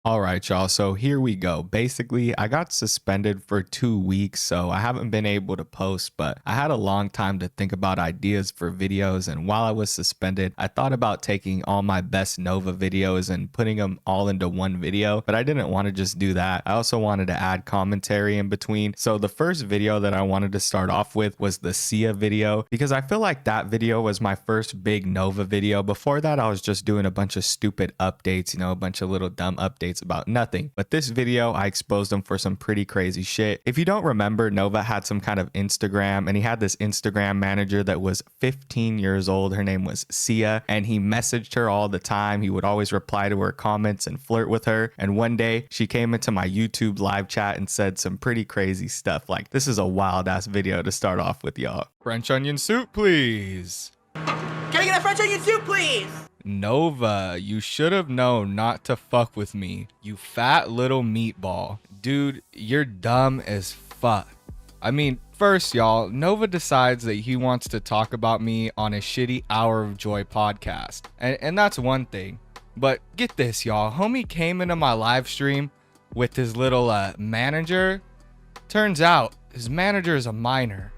All right, y'all. So here we go. Basically, I got suspended for 2 weeks, so I haven't been able to post, but I had a long time to think about ideas for videos. And while I was suspended, I thought about taking all my best Nova videos and putting them all into one video, but I didn't want to just do that. I also wanted to add commentary in between. So the first video that I wanted to start off with was the Sia video, because I feel like that video was my first big Nova video. Before that, I was just doing a bunch of stupid updates, a bunch of little dumb updates about nothing. But this video, I exposed him for some pretty crazy shit. If you don't remember, Nova had some kind of Instagram, and he had this Instagram manager that was 15 years old. Her name was Sia, and he messaged her all the time. He would always reply to her comments and flirt with her. And one day she came into my YouTube live chat and said some pretty crazy stuff. Like, this is a wild ass video to start off with, y'all. French onion soup, please. Can I get a French onion soup, please? Nova, you should have known not to fuck with me, you fat little meatball. Dude, you're dumb as fuck. I mean, first, y'all, Nova decides that he wants to talk about me on a shitty Hour of Joy podcast. And that's one thing. But get this, y'all. Homie came into my live stream with his little manager. Turns out his manager is a minor,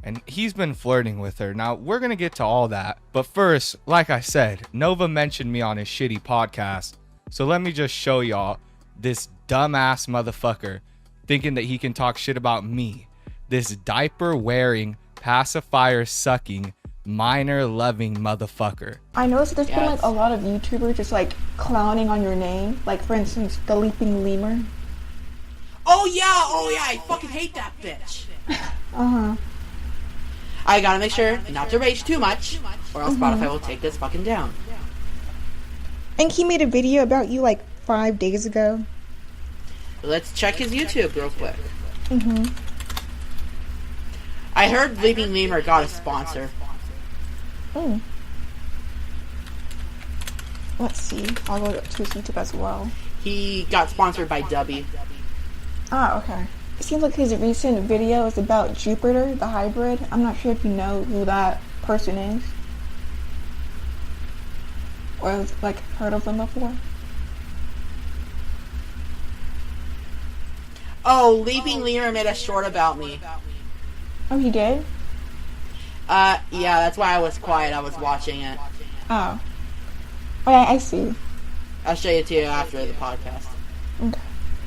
and he's been flirting with her. Now, we're going to get to all that. But first, like I said, Nova mentioned me on his shitty podcast. So let me just show y'all this dumbass motherfucker thinking that he can talk shit about me. This diaper wearing, pacifier sucking, minor loving motherfucker. I noticed there's been like a lot of YouTubers just like clowning on your name. Like, for instance, the Leaping Lemur. Oh yeah, I fucking hate that bitch. Uh-huh. I gotta make sure not to rage too much, or else Spotify will take this fucking down. I think he made a video about you like 5 days ago. Let's check his YouTube real quick. I heard Leaping Lemur got a sponsor. Oh. Let's see. I'll go to his YouTube as well. He got sponsored by Dubby. Ah, okay. It seems like his recent video is about Jupiter, the hybrid. I'm not sure if you know who that person is. Or have, like, heard of them before. Oh, Leaping Lemur made a short about me. Oh, he did? Yeah, that's why I was quiet. I was watching it. Oh. Oh, yeah, I see. I'll show you to you after the podcast. Okay.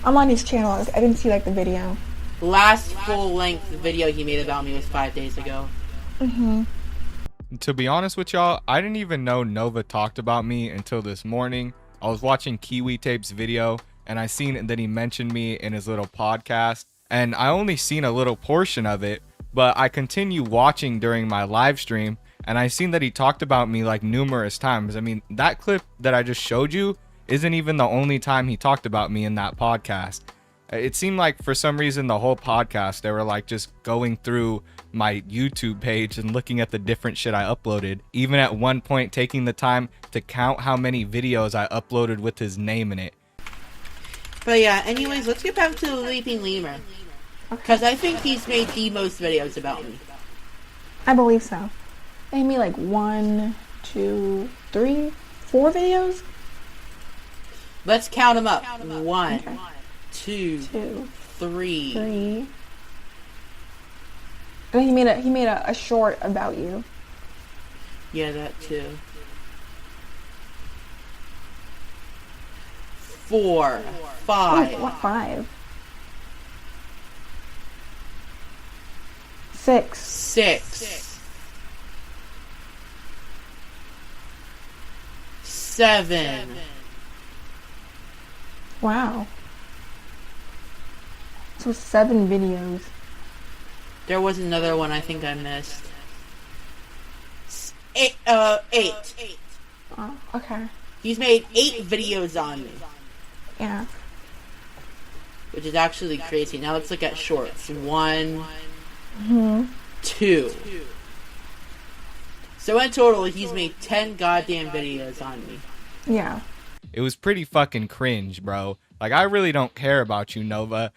I'm on his channel. I didn't see, like, the video. Last full-length video he made about me was 5 days ago. To be honest with y'all, I didn't even know Nova talked about me until this morning. I was watching Kiwi Tape's video, and I seen that he mentioned me in his little podcast, and I only seen a little portion of it, but I continue watching during my live stream, and I seen that he talked about me like numerous times. I mean, that clip that I just showed you isn't even the only time he talked about me in that podcast. It seemed like for some reason the whole podcast, they were like just going through my YouTube page and looking at the different shit I uploaded. Even at one point taking the time to count how many videos I uploaded with his name in it. But yeah, anyways, let's get back to the Leaping Lemur. Because I think he's made the most videos about me. I believe so. They made like 1, 2, 3, 4 videos? Let's count them up. 1, 2, 3. And then he made a short about you. Yeah, that too. 4, 5. What 5? 6. 7. Wow. So 7 videos. There was another one I think I missed. 8. Oh, okay. He's made 8 videos on me. Yeah. Which is actually crazy. Now let's look at shorts. 1, 2. So in total, he's made 10 goddamn videos on me. Yeah. It was pretty fucking cringe, bro. Like, I really don't care about you, Nova.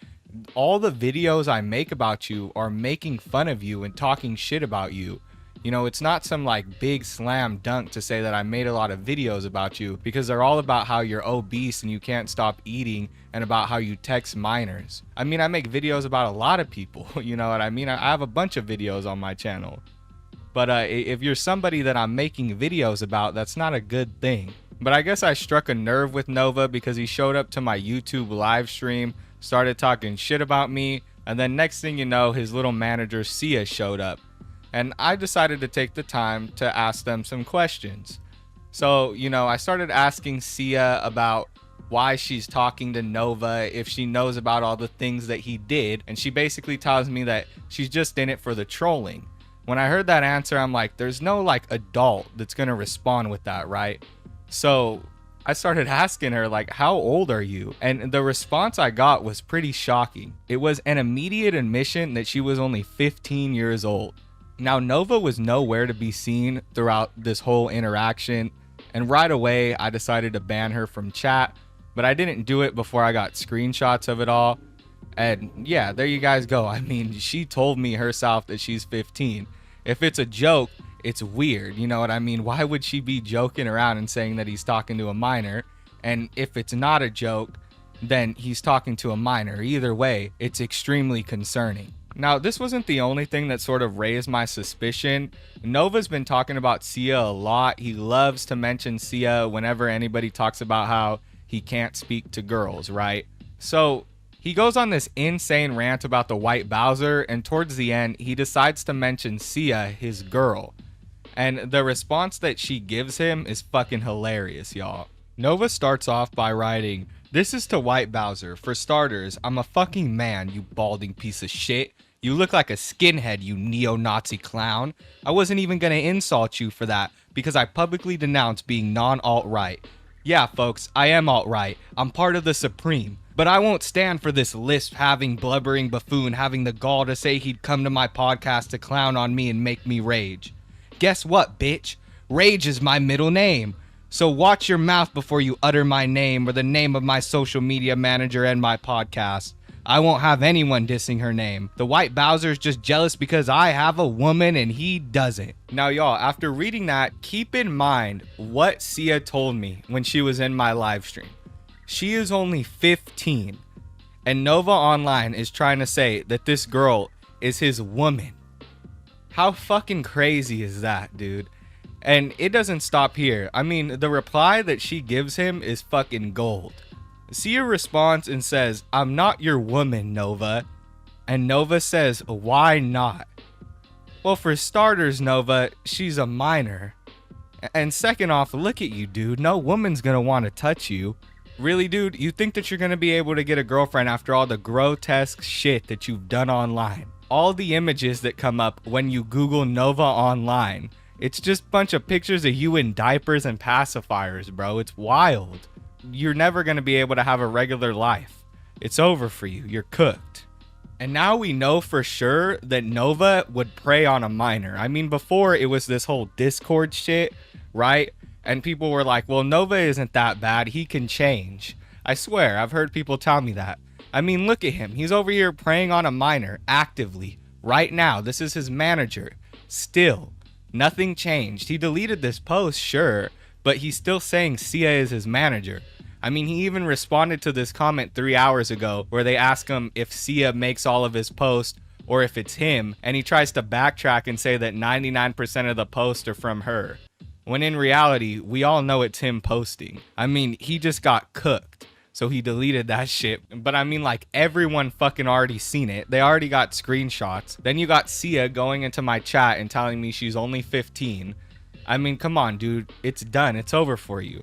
All the videos I make about you are making fun of you and talking shit about you. You know, it's not some like big slam dunk to say that I made a lot of videos about you, because they're all about how you're obese and you can't stop eating, and about how you text minors. I mean, I make videos about a lot of people, you know what I mean? I have a bunch of videos on my channel. But if you're somebody that I'm making videos about, that's not a good thing. But I guess I struck a nerve with Nova because he showed up to my YouTube live stream, started talking shit about me, and then next thing you know, his little manager Sia showed up. And I decided to take the time to ask them some questions. So, you know, I started asking Sia about why she's talking to Nova, if she knows about all the things that he did, and she basically tells me that she's just in it for the trolling. When I heard that answer, I'm like, there's no like adult that's gonna respond with that, right? So I started asking her, like, how old are you? And the response I got was pretty shocking. It was an immediate admission that she was only 15 years old. Now, Nova was nowhere to be seen throughout this whole interaction, and right away I decided to ban her from chat, but I didn't do it before I got screenshots of it all. And yeah, there you guys go. I mean, she told me herself that she's 15. If it's a joke, it's weird, you know what I mean? Why would she be joking around and saying that he's talking to a minor? And if it's not a joke, then he's talking to a minor. Either way, it's extremely concerning. Now, this wasn't the only thing that sort of raised my suspicion. Nova's been talking about Sia a lot. He loves to mention Sia whenever anybody talks about how he can't speak to girls, right? So he goes on this insane rant about the white Bowser, and towards the end, he decides to mention Sia, his girl. And the response that she gives him is fucking hilarious, y'all. Nova starts off by writing, "This is to white Bowser. For starters, I'm a fucking man, you balding piece of shit. You look like a skinhead, you neo-Nazi clown. I wasn't even gonna insult you for that because I publicly denounced being non-alt-right. Yeah, folks, I am alt-right. I'm part of the Supreme. But I won't stand for this lisp-having, blubbering buffoon having the gall to say he'd come to my podcast to clown on me and make me rage. Guess what, bitch? Rage is my middle name. So watch your mouth before you utter my name or the name of my social media manager and my podcast. I won't have anyone dissing her name. The white Bowser's just jealous because I have a woman and he doesn't." Now, y'all, after reading that, keep in mind what Sia told me when she was in my live stream. She is only 15, and Nova Online is trying to say that this girl is his woman. How fucking crazy is that, dude? And it doesn't stop here. I mean, the reply that she gives him is fucking gold. Sia responds and says, "I'm not your woman, Nova." And Nova says, "Why not?" Well, for starters, Nova, she's a minor. And second off, look at you, dude. No woman's gonna want to touch you. Really, dude? You think that you're gonna be able to get a girlfriend after all the grotesque shit that you've done online? All the images that come up when you Google Nova Online, it's just a bunch of pictures of you in diapers and pacifiers, bro. It's wild. You're never going to be able to have a regular life. It's over for you. You're cooked. And now we know for sure that Nova would prey on a minor. I mean, before it was this whole Discord shit, right? And people were like, well, Nova isn't that bad. He can change. I swear, I've heard people tell me that. I mean, look at him. He's over here preying on a minor actively right now. This is his manager. Still, nothing changed. He deleted this post, sure, but he's still saying Sia is his manager. I mean, he even responded to this comment 3 hours ago where they ask him if Sia makes all of his posts or if it's him, and he tries to backtrack and say that 99% of the posts are from her, when in reality, we all know it's him posting. I mean, he just got cooked, so he deleted that shit. But I mean, like, everyone fucking already seen it. They already got screenshots. Then you got Sia going into my chat and telling me she's only 15. I mean, come on, dude. It's done. It's over for you.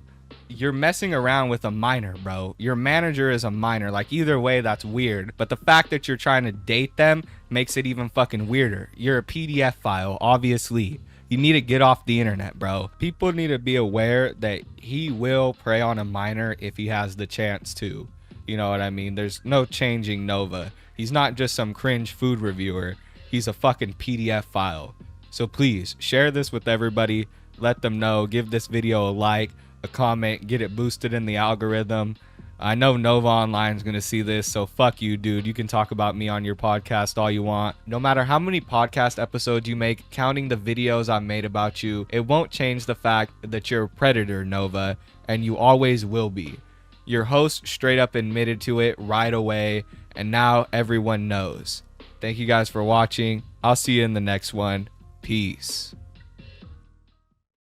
You're messing around with a minor, bro. Your manager is a minor. Like, either way, that's weird. But the fact that you're trying to date them makes it even fucking weirder. You're a PDF file, obviously. You need to get off the internet, bro. People need to be aware that he will prey on a minor if he has the chance to. You know what I mean? There's no changing Nova. He's not just some cringe food reviewer. He's a fucking PDF file. So please, share this with everybody. Let them know. Give this video a like, a comment, get it boosted in the algorithm. I know Nova Online is going to see this, so fuck you, dude. You can talk about me on your podcast all you want. No matter how many podcast episodes you make, counting the videos I made about you, it won't change the fact that you're a predator, Nova, and you always will be. Your host straight up admitted to it right away, and now everyone knows. Thank you guys for watching. I'll see you in the next one. Peace.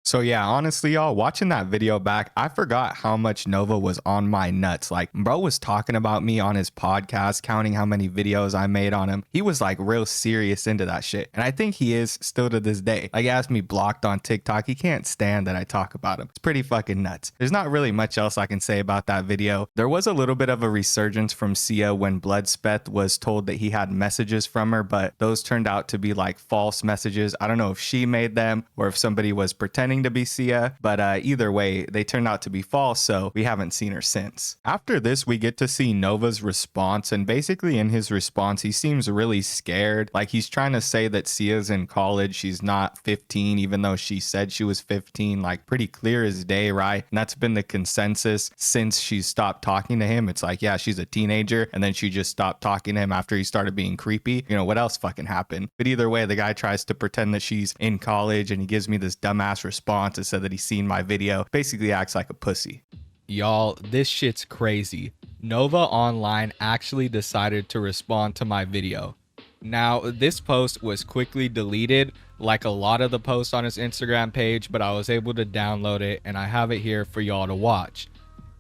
So yeah, honestly, y'all, watching that video back, I forgot how much Nova was on my nuts. Like, bro was talking about me on his podcast, counting how many videos I made on him. He was like real serious into that shit. And I think he is still to this day. Like, he has me blocked on TikTok. He can't stand that I talk about him. It's pretty fucking nuts. There's not really much else I can say about that video. There was a little bit of a resurgence from Sia when Bloodspeth was told that he had messages from her, but those turned out to be like false messages. I don't know if she made them or if somebody was pretending to be Sia, but either way, they turned out to be false, so we haven't seen her since. After this, we get to see Nova's response, and basically in his response, he seems really scared. Like, he's trying to say that Sia's in college, she's not 15, even though she said she was 15, like pretty clear as day, right? And that's been the consensus since she stopped talking to him. It's like, yeah, she's a teenager, and then she just stopped talking to him after he started being creepy. You know, what else fucking happened? But either way, the guy tries to pretend that she's in college, and he gives me this dumbass response that said that he's seen my video. Basically acts like a pussy. Y'all, this shit's crazy. Nova Online actually decided to respond to my video. Now, this post was quickly deleted like a lot of the posts on his Instagram page, but I was able to download it and I have it here for y'all to watch.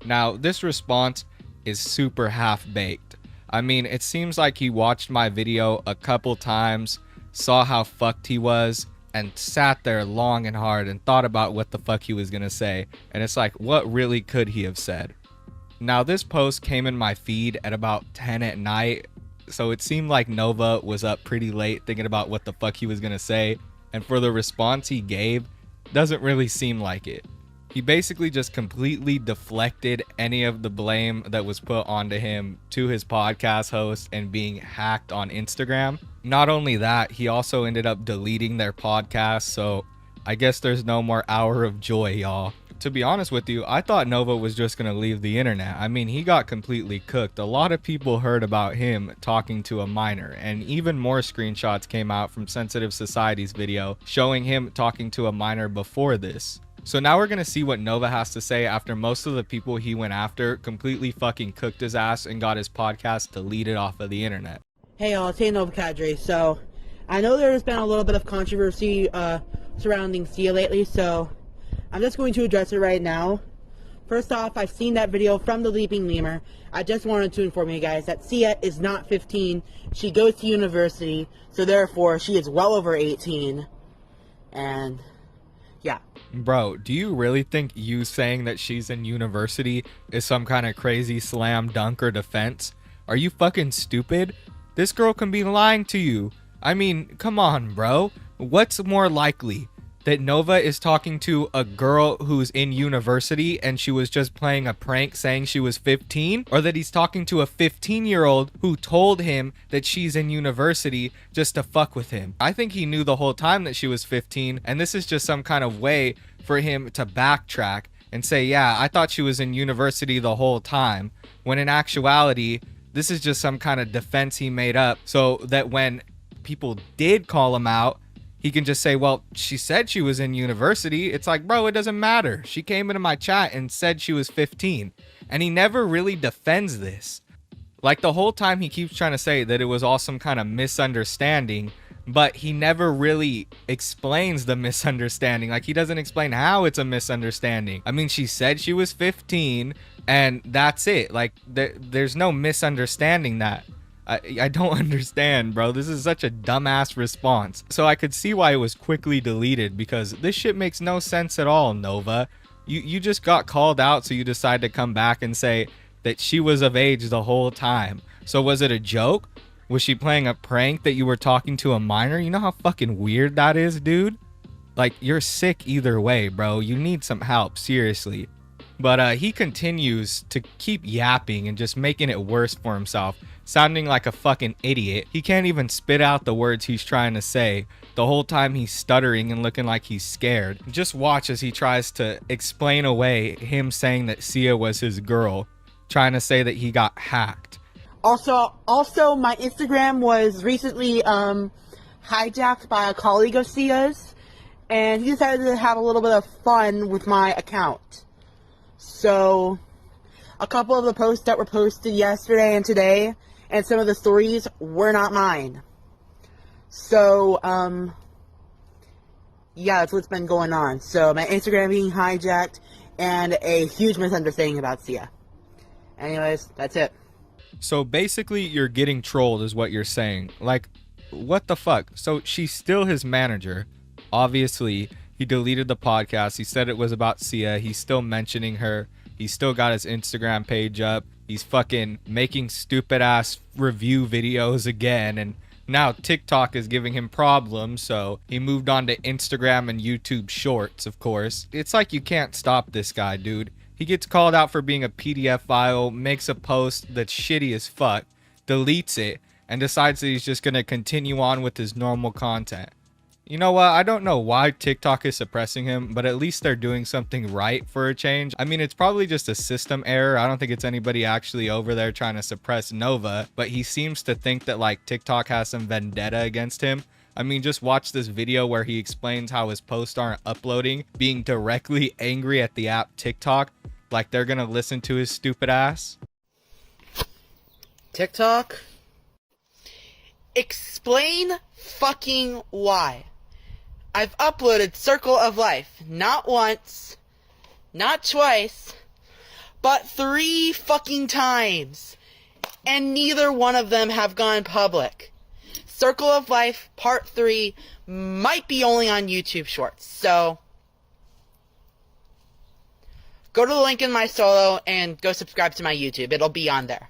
Now, this response is super half-baked. I mean, it seems like he watched my video a couple times, saw how fucked he was, and sat there long and hard and thought about what the fuck he was gonna say. And it's like, what really could he have said? Now, this post came in my feed at about 10 at night, so it seemed like Nova was up pretty late thinking about what the fuck he was gonna say. And for the response he gave, doesn't really seem like it. He basically just completely deflected any of the blame that was put onto him to his podcast host and being hacked on Instagram. Not only that, he also ended up deleting their podcast, so I guess there's no more hour of joy, y'all. To be honest with you, I thought Nova was just gonna leave the internet. I mean, he got completely cooked. A lot of people heard about him talking to a minor, and even more screenshots came out from Sensitive Society's video showing him talking to a minor before this. So now we're gonna see what Nova has to say after most of the people he went after completely fucking cooked his ass and got his podcast deleted off of the internet. Hey y'all, it's Nova Cadre. So, I know there's been a little bit of controversy surrounding Sia lately, so I'm just going to address it right now. First off, I've seen that video from the Leaping Lemur. I just wanted to inform you guys that Sia is not 15. She goes to university, so therefore she is well over 18. And yeah. Bro, do you really think you saying that she's in university is some kind of crazy slam dunk or defense? Are you fucking stupid? This girl can be lying to you. I mean, come on, bro. What's more likely? That Nova is talking to a girl who's in university and she was just playing a prank saying she was 15? Or that he's talking to a 15-year-old who told him that she's in university just to fuck with him? I think he knew the whole time that she was 15, and this is just some kind of way for him to backtrack and say, yeah, I thought she was in university the whole time, when in actuality, this is just some kind of defense he made up so that when people did call him out, he can just say, well, she said she was in university. It's like, bro, it doesn't matter. She came into my chat and said she was 15. And he never really defends this. Like, the whole time he keeps trying to say that it was all some kind of misunderstanding, but he never really explains the misunderstanding. Like, he doesn't explain how it's a misunderstanding. I mean, she said she was 15 and that's it. Like, there's no misunderstanding that. I don't understand, bro. This is such a dumbass response. So I could see why it was quickly deleted, because this shit makes no sense at all, Nova. You just got called out, so you decide to come back and say that she was of age the whole time. So was it a joke? Was she playing a prank that you were talking to a minor? You know how fucking weird that is, dude? Like, you're sick either way, bro. You need some help, seriously. But he continues to keep yapping and just making it worse for himself, sounding like a fucking idiot. He can't even spit out the words he's trying to say. The whole time he's stuttering and looking like he's scared. Just watch as he tries to explain away him saying that Sia was his girl. trying to say that he got hacked. Also, my Instagram was recently hijacked by a colleague of Sia's, and he decided to have a little bit of fun with my account. So, a couple of the posts that were posted yesterday and today, and some of the stories were not mine. So, yeah, that's what's been going on. So, my Instagram being hijacked, and a huge misunderstanding about Sia. Anyways, that's it. So basically you're getting trolled is what you're saying. Like, what the fuck? So she's still his manager. Obviously, he deleted the podcast. He said it was about Sia. He's still mentioning her. He's still got his Instagram page up. He's fucking making stupid ass review videos again. And now TikTok is giving him problems. So he moved on to Instagram and YouTube Shorts, of course. It's like you can't stop this guy, dude. He gets called out for being a PDF file, makes a post that's shitty as fuck, deletes it, and decides that he's just going to continue on with his normal content. You know what? I don't know why TikTok is suppressing him, but at least they're doing something right for a change. I mean, it's probably just a system error. I don't think it's anybody actually over there trying to suppress Nova, but he seems to think that like TikTok has some vendetta against him. I mean, just watch this video where he explains how his posts aren't uploading, being directly angry at the app TikTok, like they're gonna listen to his stupid ass. TikTok? Explain fucking why. I've uploaded Cirkul of Life, not once, not twice, but 3 fucking times, and neither one of them have gone public. Cirkul of Life Part 3 might be only on YouTube Shorts, so go to the link in my solo and go subscribe to my YouTube. It'll be on there.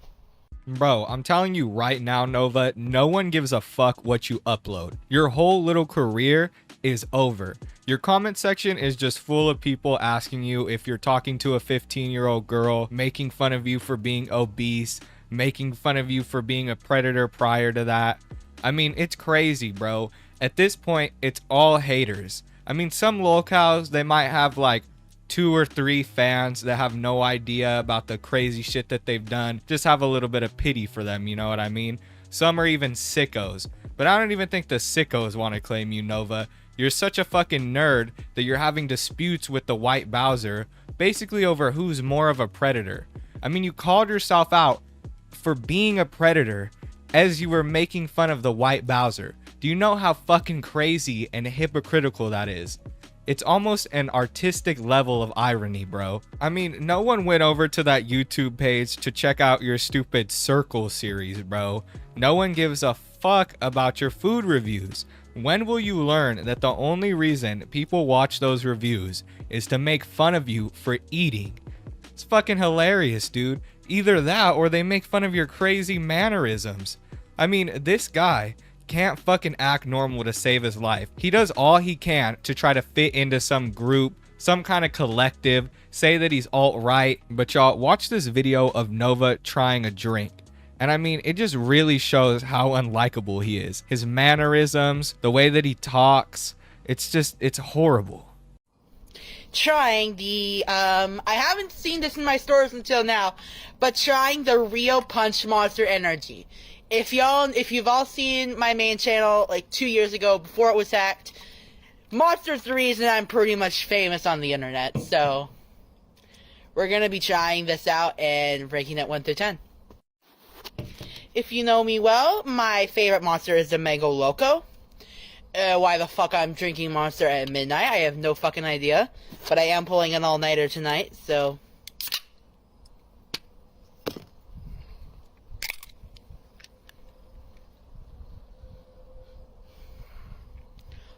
Bro, I'm telling you right now, Nova, no one gives a fuck what you upload. Your whole little career is over. Your comment section is just full of people asking you if you're talking to a 15-year-old girl, making fun of you for being obese, making fun of you for being a predator prior to that. I mean, it's crazy, bro. At this point, it's all haters. I mean, some lolcows, they might have like 2 or 3 fans that have no idea about the crazy shit that they've done. Just have a little bit of pity for them, you know what I mean? Some are even sickos. But I don't even think the sickos want to claim you, Nova. You're such a fucking nerd that you're having disputes with the White Bowser, basically over who's more of a predator. I mean, you called yourself out for being a predator as you were making fun of the White Bowser. Do you know how fucking crazy and hypocritical that is? It's almost an artistic level of irony, bro. I mean, no one went over to that YouTube page to check out your stupid Cirkul series, bro. No one gives a fuck about your food reviews. When will you learn that the only reason people watch those reviews is to make fun of you for eating? It's fucking hilarious, dude. Either that or they make fun of your crazy mannerisms. I mean, this guy can't fucking act normal to save his life. He does all he can to try to fit into some group, some kind of collective, say that he's alt-right, but y'all watch this video of Nova trying a drink. And I mean, it just really shows how unlikable he is. His mannerisms, the way that he talks, it's horrible. Trying the, I haven't seen this in my stores until now, but trying the Rio Punch Monster Energy. If you've all seen my main channel like 2 years ago before it was hacked, Monster's the reason I'm pretty much famous on the internet, so we're gonna be trying this out and ranking it 1 through 10. If you know me well, my favorite monster is the Mango Loco. Why the fuck I'm drinking Monster at midnight, I have no fucking idea. But I am pulling an all-nighter tonight, so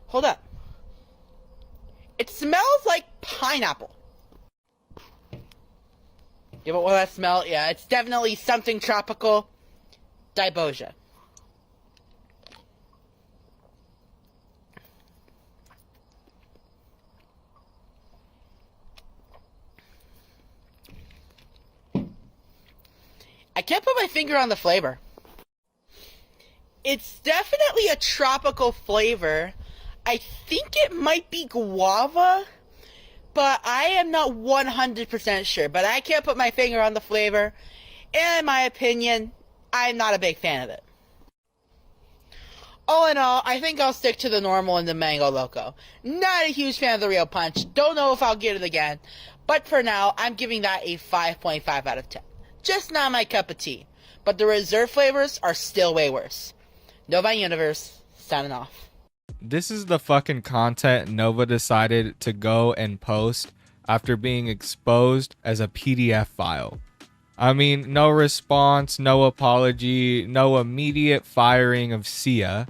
hold up. It smells like pineapple. Yeah, but what that smell? Yeah, it's definitely something tropical. Diboja. I can't put my finger on the flavor. It's definitely a tropical flavor. I think it might be guava, but I am not 100% sure. But I can't put my finger on the flavor. And in my opinion, I'm not a big fan of it. All in all, I think I'll stick to the normal and the mango loco. Not a huge fan of the real punch. Don't know if I'll get it again. But for now, I'm giving that a 5.5 out of 10. Just not my cup of tea. But the reserve flavors are still way worse. Nova Universe, signing off. This is the fucking content Nova decided to go and post after being exposed as a PDF file. I mean, no response, no apology, no immediate firing of Sia.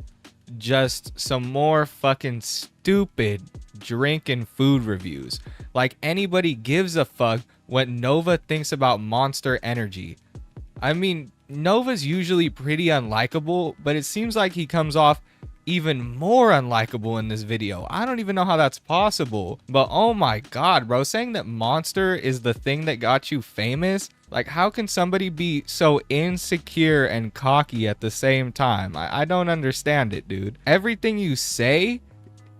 Just some more fucking stupid drink and food reviews. Like anybody gives a fuck what Nova thinks about Monster Energy. I mean, Nova's usually pretty unlikable, but it seems like he comes off even more unlikable in this video. I don't even know how that's possible, but oh my god, bro, saying that Monster is the thing that got you famous, like how can somebody be so insecure and cocky at the same time? I don't understand it, dude. Everything you say,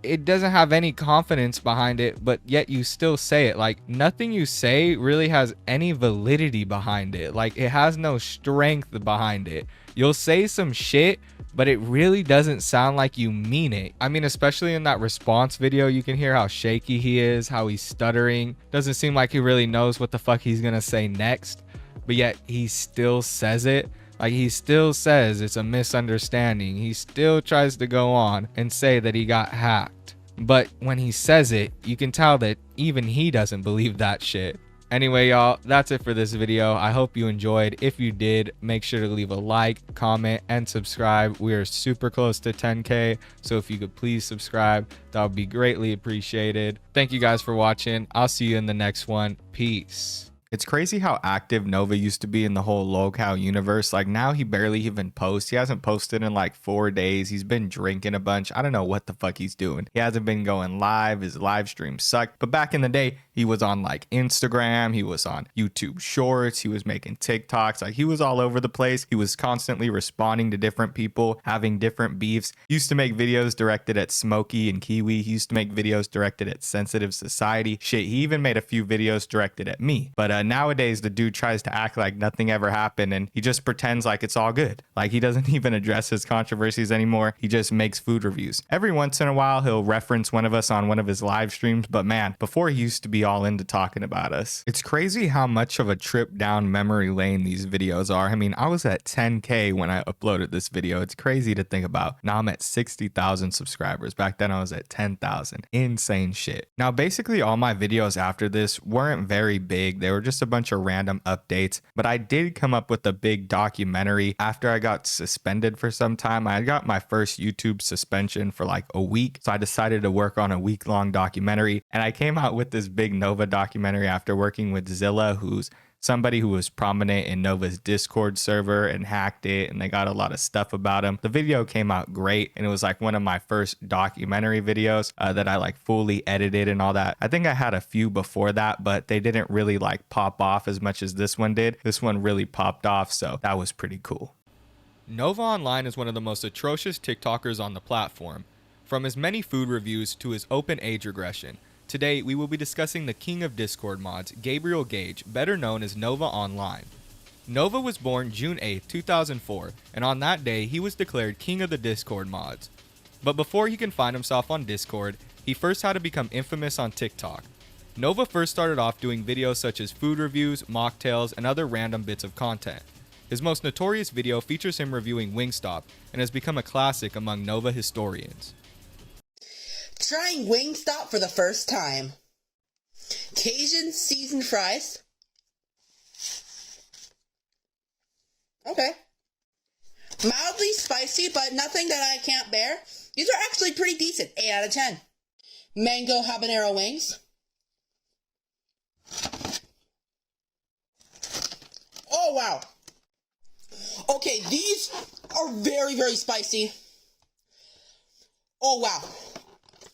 it doesn't have any confidence behind it, but yet you still say it. Like nothing you say really has any validity behind it. Like it has no strength behind it. You'll say some shit, but it really doesn't sound like you mean it. I mean, especially in that response video, you can hear how shaky he is, how he's stuttering. Doesn't seem like he really knows what the fuck he's gonna say next, but yet he still says it. Like he still says it's a misunderstanding. He still tries to go on and say that he got hacked. But when he says it, you can tell that even he doesn't believe that shit. Anyway, y'all, that's it for this video. I hope you enjoyed. If you did, make sure to leave a like, comment, and subscribe. We are super close to 10K, so if you could please subscribe, that would be greatly appreciated. Thank you guys for watching. I'll see you in the next one. Peace. It's crazy how active Nova used to be in the whole lolcow universe. Like now he barely even posts. He hasn't posted in like 4 days. He's been drinking a bunch. I don't know what the fuck he's doing. He hasn't been going live. His live stream sucked. But back in the day, he was on like Instagram. He was on YouTube Shorts. He was making TikToks. Like he was all over the place. He was constantly responding to different people, having different beefs. He used to make videos directed at Smokey and Kiwi. He used to make videos directed at Sensitive Society. Shit, he even made a few videos directed at me. But nowadays the dude tries to act like nothing ever happened and he just pretends like it's all good. Like he doesn't even address his controversies anymore. He just makes food reviews. Every once in a while he'll reference one of us on one of his live streams, but man, before he used to be all into talking about us. It's crazy how much of a trip down memory lane these videos are. I mean, I was at 10K when I uploaded this video. It's crazy to think about. Now I'm at 60,000 subscribers. Back then I was at 10,000. Insane shit. Now basically all my videos after this weren't very big. They were just a bunch of random updates, but I did come up with a big documentary after I got suspended for some time. I got my first YouTube suspension for like a week, so I decided to work on a week-long documentary, and I came out with this big Nova documentary after working with Zilla, who's somebody who was prominent in Nova's Discord server and hacked it, and they got a lot of stuff about him. The video came out great, and it was like one of my first documentary videos that I like fully edited and all that. I think I had a few before that, but they didn't really like pop off as much as this one did. This one really popped off, so that was pretty cool. Nova Online is one of the most atrocious TikTokers on the platform. From his many food reviews to his open age regression, today, we will be discussing the king of Discord mods, Gabriel Gage, better known as Nova Online. Nova was born June 8, 2004, and on that day, he was declared king of the Discord mods. But before he can find himself on Discord, he first had to become infamous on TikTok. Nova first started off doing videos such as food reviews, mocktails, and other random bits of content. His most notorious video features him reviewing Wingstop and has become a classic among Nova historians. Trying Wingstop for the first time. Cajun seasoned fries. Okay. Mildly spicy, but nothing that I can't bear. These are actually pretty decent. 8 out of 10. Mango habanero wings. Oh, wow. Okay, these are very, very spicy. Oh, wow.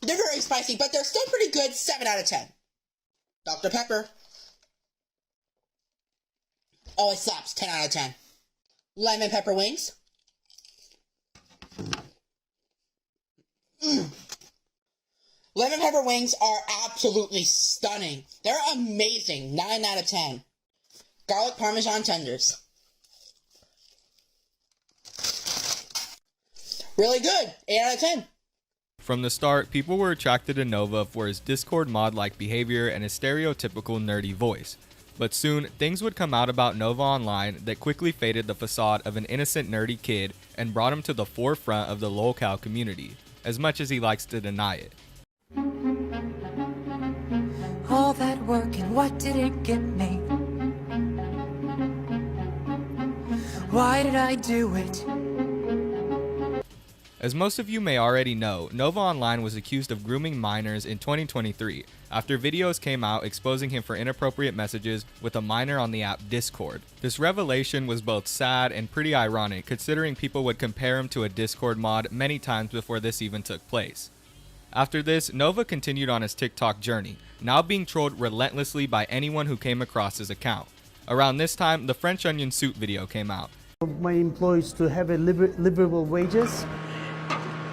They're very spicy, but they're still pretty good. 7 out of 10. Dr. Pepper. Oh, it slaps. 10 out of 10. Lemon pepper wings. Lemon pepper wings are absolutely stunning. They're amazing. 9 out of 10. Garlic Parmesan tenders. Really good. 8 out of 10. From the start, people were attracted to Nova for his Discord mod-like behavior and his stereotypical nerdy voice. But soon, things would come out about Nova Online that quickly faded the facade of an innocent nerdy kid and brought him to the forefront of the lolcow community, as much as he likes to deny it. All that work and what did it get me? Why did I do it? As most of you may already know, Nova Online was accused of grooming minors in 2023 after videos came out exposing him for inappropriate messages with a minor on the app Discord. This revelation was both sad and pretty ironic considering people would compare him to a Discord mod many times before this even took place. After this, Nova continued on his TikTok journey, now being trolled relentlessly by anyone who came across his account. Around this time, the French onion soup video came out. My employees to have a livable wages.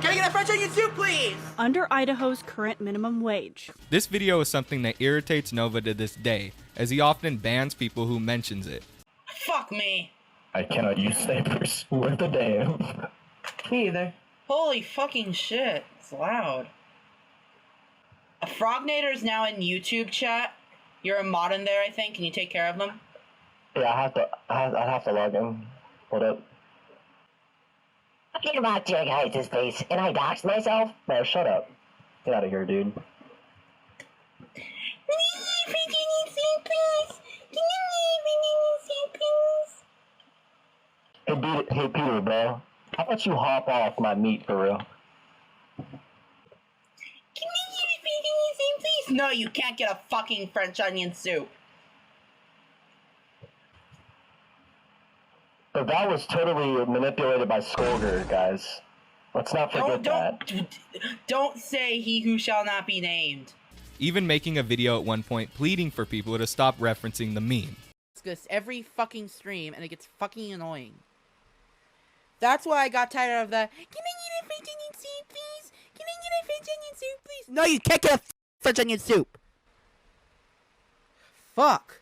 Can I get a French onion soup, please? Under Idaho's current minimum wage. This video is something that irritates Nova to this day, as he often bans people who mentions it. Fuck me. I cannot use snipers worth a damn. Me either. Holy fucking shit. It's loud. A Frognator is now in YouTube chat. You're a mod in there, I think. Can you take care of them? Yeah, I have to log in. Hold up. Get about Jake hides his face, and I doxed myself? No, shut up. Get out of here, dude. Hey Peter, bro. How about you hop off my meat for real? No, you can't get a fucking French onion soup. But that was totally manipulated by Skolger, guys. Let's not forget that. Don't say he who shall not be named. Even making a video at one point pleading for people to stop referencing the meme. It's this every fucking stream, and it gets fucking annoying. That's why I got tired of the, can I get a French onion soup, please? Can I get a French onion soup, please? No, you can't get a French onion soup. Fuck.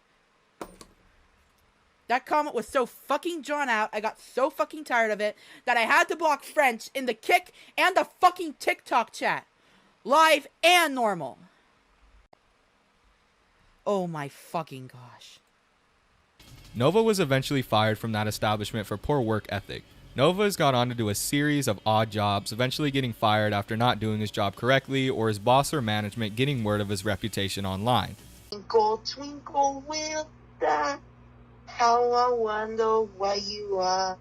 That comment was so fucking drawn out, I got so fucking tired of it, that I had to block French in the Kick and the fucking TikTok chat. Live and normal. Oh my fucking gosh. Nova was eventually fired from that establishment for poor work ethic. Nova has gone on to do a series of odd jobs, eventually getting fired after not doing his job correctly, or his boss or management getting word of his reputation online. Twinkle, twinkle, little star, how I wonder where you are.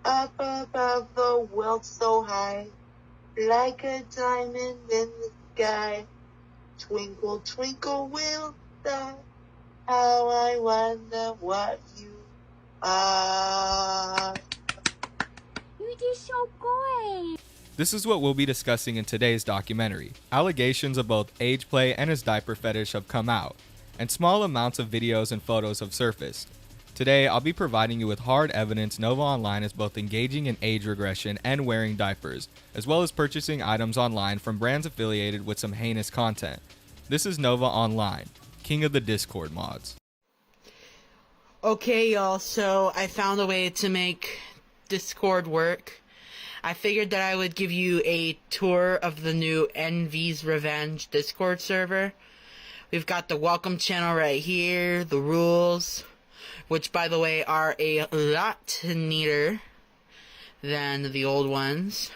Up above the world so high, like a diamond in the sky. Twinkle, twinkle, little star, how I wonder what you are. You did so good. This is what we'll be discussing in today's documentary. Allegations of both age play and his diaper fetish have come out, and small amounts of videos and photos have surfaced. Today, I'll be providing you with hard evidence Nova Online is both engaging in age regression and wearing diapers, as well as purchasing items online from brands affiliated with some heinous content. This is Nova Online, king of the Discord mods. Okay, y'all, so I found a way to make Discord work. I figured that I would give you a tour of the new Envy's Revenge Discord server. We've got the welcome channel right here, the rules, which by the way are a lot neater than the old ones.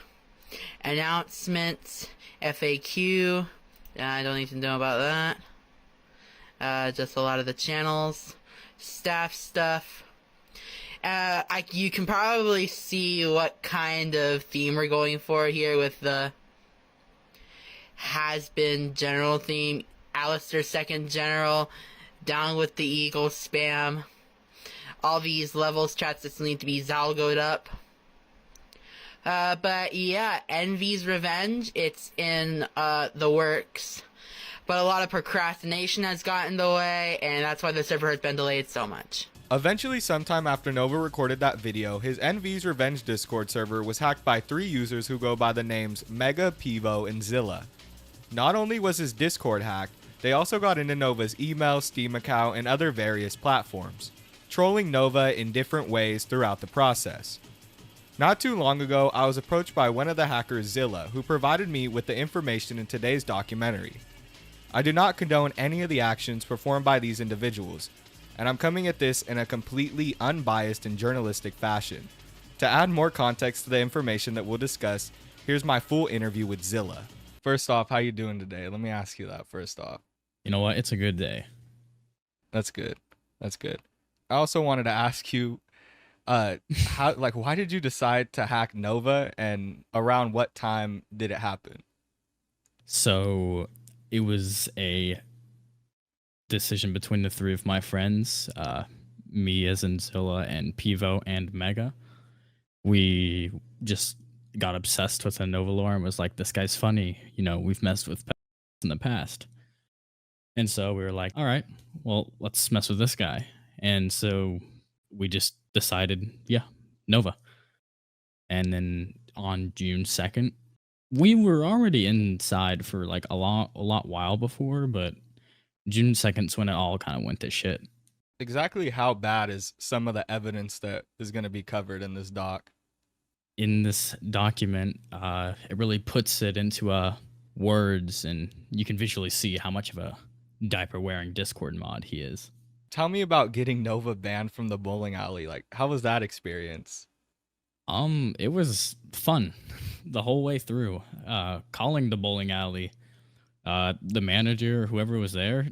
Announcements, FAQ, I don't need to know about that. Just a lot of the channels, staff stuff. You can probably see what kind of theme we're going for here with the has-been general theme. Alistair second general, down with the eagle spam. All these levels chats that need to be Zalgoed up. But yeah, Envy's Revenge, it's in the works. But a lot of procrastination has gotten in the way, and that's why the server has been delayed so much. Eventually, sometime after Nova recorded that video, his Envy's Revenge Discord server was hacked by 3 users who go by the names Mega, Pivo, and Zilla. Not only was his Discord hacked, they also got into Nova's email, Steam account, and other various platforms, trolling Nova in different ways throughout the process. Not too long ago, I was approached by one of the hackers, Zilla, who provided me with the information in today's documentary. I do not condone any of the actions performed by these individuals, and I'm coming at this in a completely unbiased and journalistic fashion. To add more context to the information that we'll discuss, here's my full interview with Zilla. First off, how you doing today? Let me ask you that first off. You know what? It's a good day. That's good. That's good. I also wanted to ask you, why did you decide to hack Nova, and around what time did it happen? So it was a decision between the three of my friends, me as in Zilla and Pivo and Mega. We just got obsessed with the Nova lore and was like, this guy's funny. You know, we've messed with in the past. And so we were like, all right, well, let's mess with this guy. And so we just decided, yeah, Nova. And then on June 2nd, we were already inside for like a lot while before, but June 2nd is when it all kind of went to shit. Exactly how bad is some of the evidence that is going to be covered in this doc? In this document, it really puts it into words, and you can visually see how much of a diaper-wearing Discord mod he is. Tell me about getting Nova banned from the bowling alley. Like, how was that experience? It was fun the whole way through. Calling the bowling alley, the manager, whoever was there,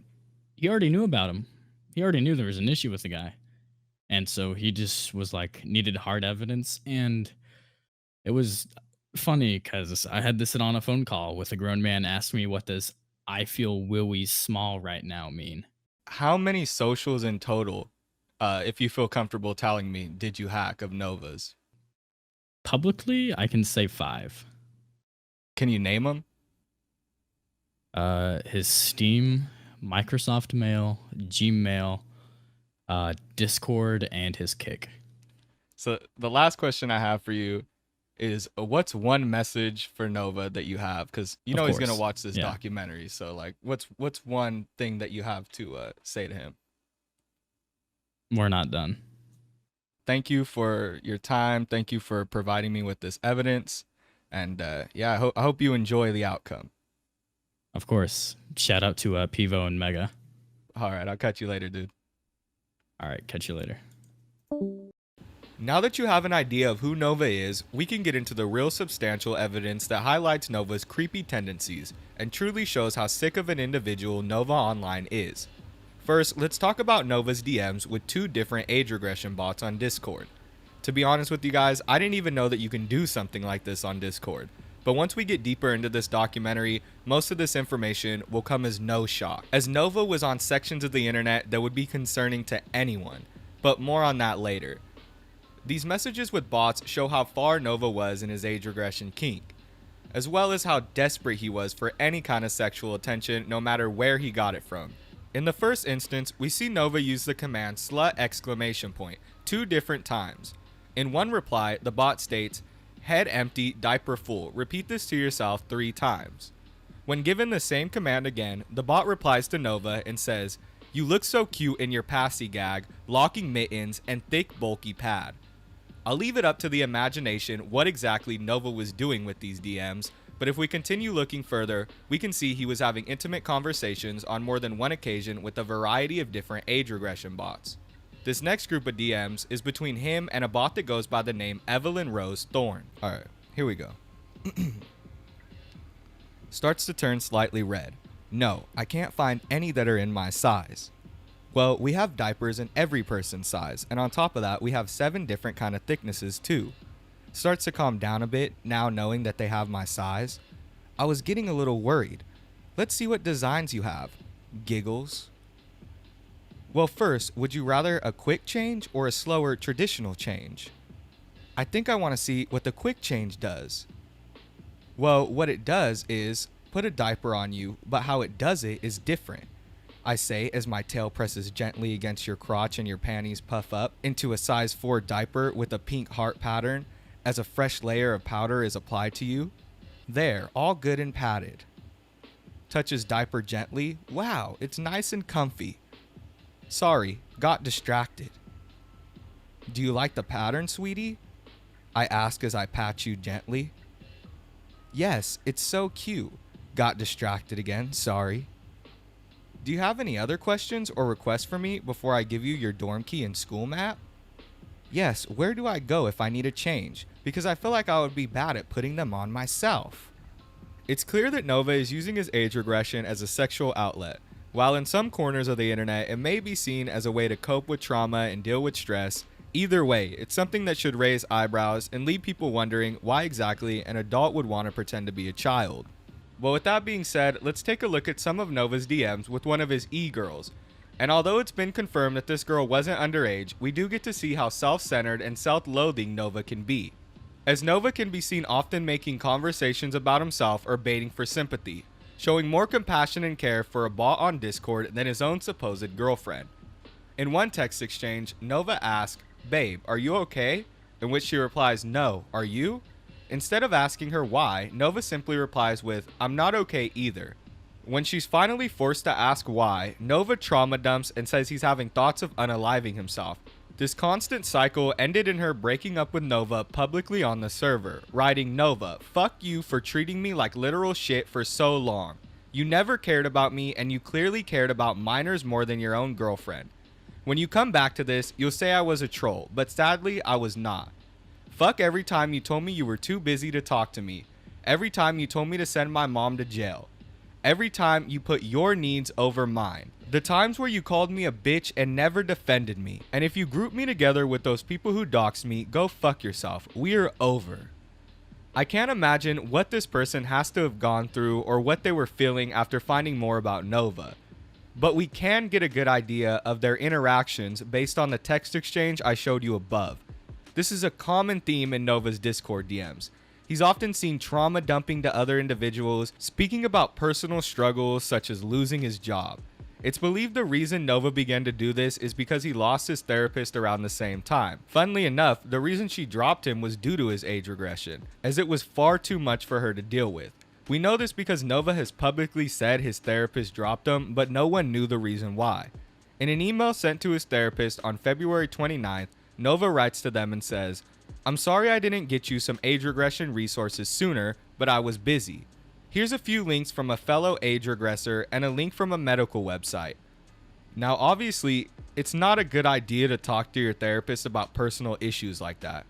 he already knew about him. He already knew there was an issue with the guy. And so he just was like, needed hard evidence. And it was funny because I had to sit on a phone call with a grown man ask me, what does I feel willy small right now mean? How many socials in total, if you feel comfortable telling me, did you hack of Nova's? Publicly, I can say 5. Can you name them? His Steam, Microsoft Mail, Gmail, Discord, and his Kick. So the last question I have for you is, what's one message for Nova that you have? Because you know he's gonna watch this documentary. So like, what's one thing that you have to say to him? We're not done. Thank you for your time. Thank you for providing me with this evidence. And yeah, I hope you enjoy the outcome. Of course. Shout out to Pivo and Mega. All right, I'll catch you later, dude. All right, catch you later. Now that you have an idea of who Nova is, we can get into the real substantial evidence that highlights Nova's creepy tendencies and truly shows how sick of an individual Nova Online is. First, let's talk about Nova's DMs with 2 different age regression bots on Discord. To be honest with you guys, I didn't even know that you can do something like this on Discord. But once we get deeper into this documentary, most of this information will come as no shock, as Nova was on sections of the internet that would be concerning to anyone, but more on that later. These messages with bots show how far Nova was in his age regression kink, as well as how desperate he was for any kind of sexual attention, no matter where he got it from. In the first instance, we see Nova use the command slut! 2 different times. In one reply, the bot states, head empty, diaper full. Repeat this to yourself 3 times. When given the same command again, the bot replies to Nova and says, you look so cute in your passy gag, locking mittens, and thick bulky pad. I'll leave it up to the imagination what exactly Nova was doing with these DMs, but if we continue looking further, we can see he was having intimate conversations on more than one occasion with a variety of different age regression bots. This next group of DMs is between him and a bot that goes by the name Evelyn Rose Thorne. Alright, here we go. Starts to turn slightly red. No, I can't find any that are in my size. Well, we have diapers in every person's size, and on top of that, we have 7 different kind of thicknesses too. Starts to calm down a bit, now knowing that they have my size. I was getting a little worried. Let's see what designs you have. Giggles. Well, first, would you rather a quick change or a slower traditional change? I think I want to see what the quick change does. Well, what it does is put a diaper on you, but how it does it is different. I say as my tail presses gently against your crotch and your panties puff up into a size 4 diaper with a pink heart pattern as a fresh layer of powder is applied to you. There, all good and padded. Touches diaper gently. Wow, it's nice and comfy. Sorry, got distracted. Do you like the pattern, sweetie? I ask as I pat you gently. Yes, it's so cute. Got distracted again, sorry. Do you have any other questions or requests for me before I give you your dorm key and school map? Yes, where do I go if I need a change? Because I feel like I would be bad at putting them on myself. It's clear that Nova is using his age regression as a sexual outlet. While in some corners of the internet, it may be seen as a way to cope with trauma and deal with stress. Either way, it's something that should raise eyebrows and leave people wondering why exactly an adult would want to pretend to be a child. Well, with that being said, let's take a look at some of Nova's DMs with one of his e-girls. And although it's been confirmed that this girl wasn't underage, we do get to see how self-centered and self-loathing Nova can be. As Nova can be seen often making conversations about himself or baiting for sympathy, showing more compassion and care for a bot on Discord than his own supposed girlfriend. In one text exchange, Nova asks, "Babe, are you okay?" In which she replies, "No, are you?" Instead of asking her why, Nova simply replies with, "I'm not okay either." When she's finally forced to ask why, Nova trauma dumps and says he's having thoughts of unaliving himself. This constant cycle ended in her breaking up with Nova publicly on the server, writing, "Nova, fuck you for treating me like literal shit for so long. You never cared about me and you clearly cared about minors more than your own girlfriend. When you come back to this, you'll say I was a troll, but sadly, I was not. Fuck every time you told me you were too busy to talk to me. Every time you told me to send my mom to jail. Every time you put your needs over mine. The times where you called me a bitch and never defended me. And if you group me together with those people who doxed me, go fuck yourself. We're over." I can't imagine what this person has to have gone through or what they were feeling after finding more about Nova. But we can get a good idea of their interactions based on the text exchange I showed you above. This is a common theme in Nova's Discord DMs. He's often seen trauma dumping to other individuals, speaking about personal struggles such as losing his job. It's believed the reason Nova began to do this is because he lost his therapist around the same time. Funnily enough, the reason she dropped him was due to his age regression, as it was far too much for her to deal with. We know this because Nova has publicly said his therapist dropped him, but no one knew the reason why. In an email sent to his therapist on February 29th, Nova writes to them and says, "I'm sorry I didn't get you some age regression resources sooner, but I was busy. Here's a few links from a fellow age regressor and a link from a medical website." Now, obviously, it's not a good idea to talk to your therapist about personal issues like that.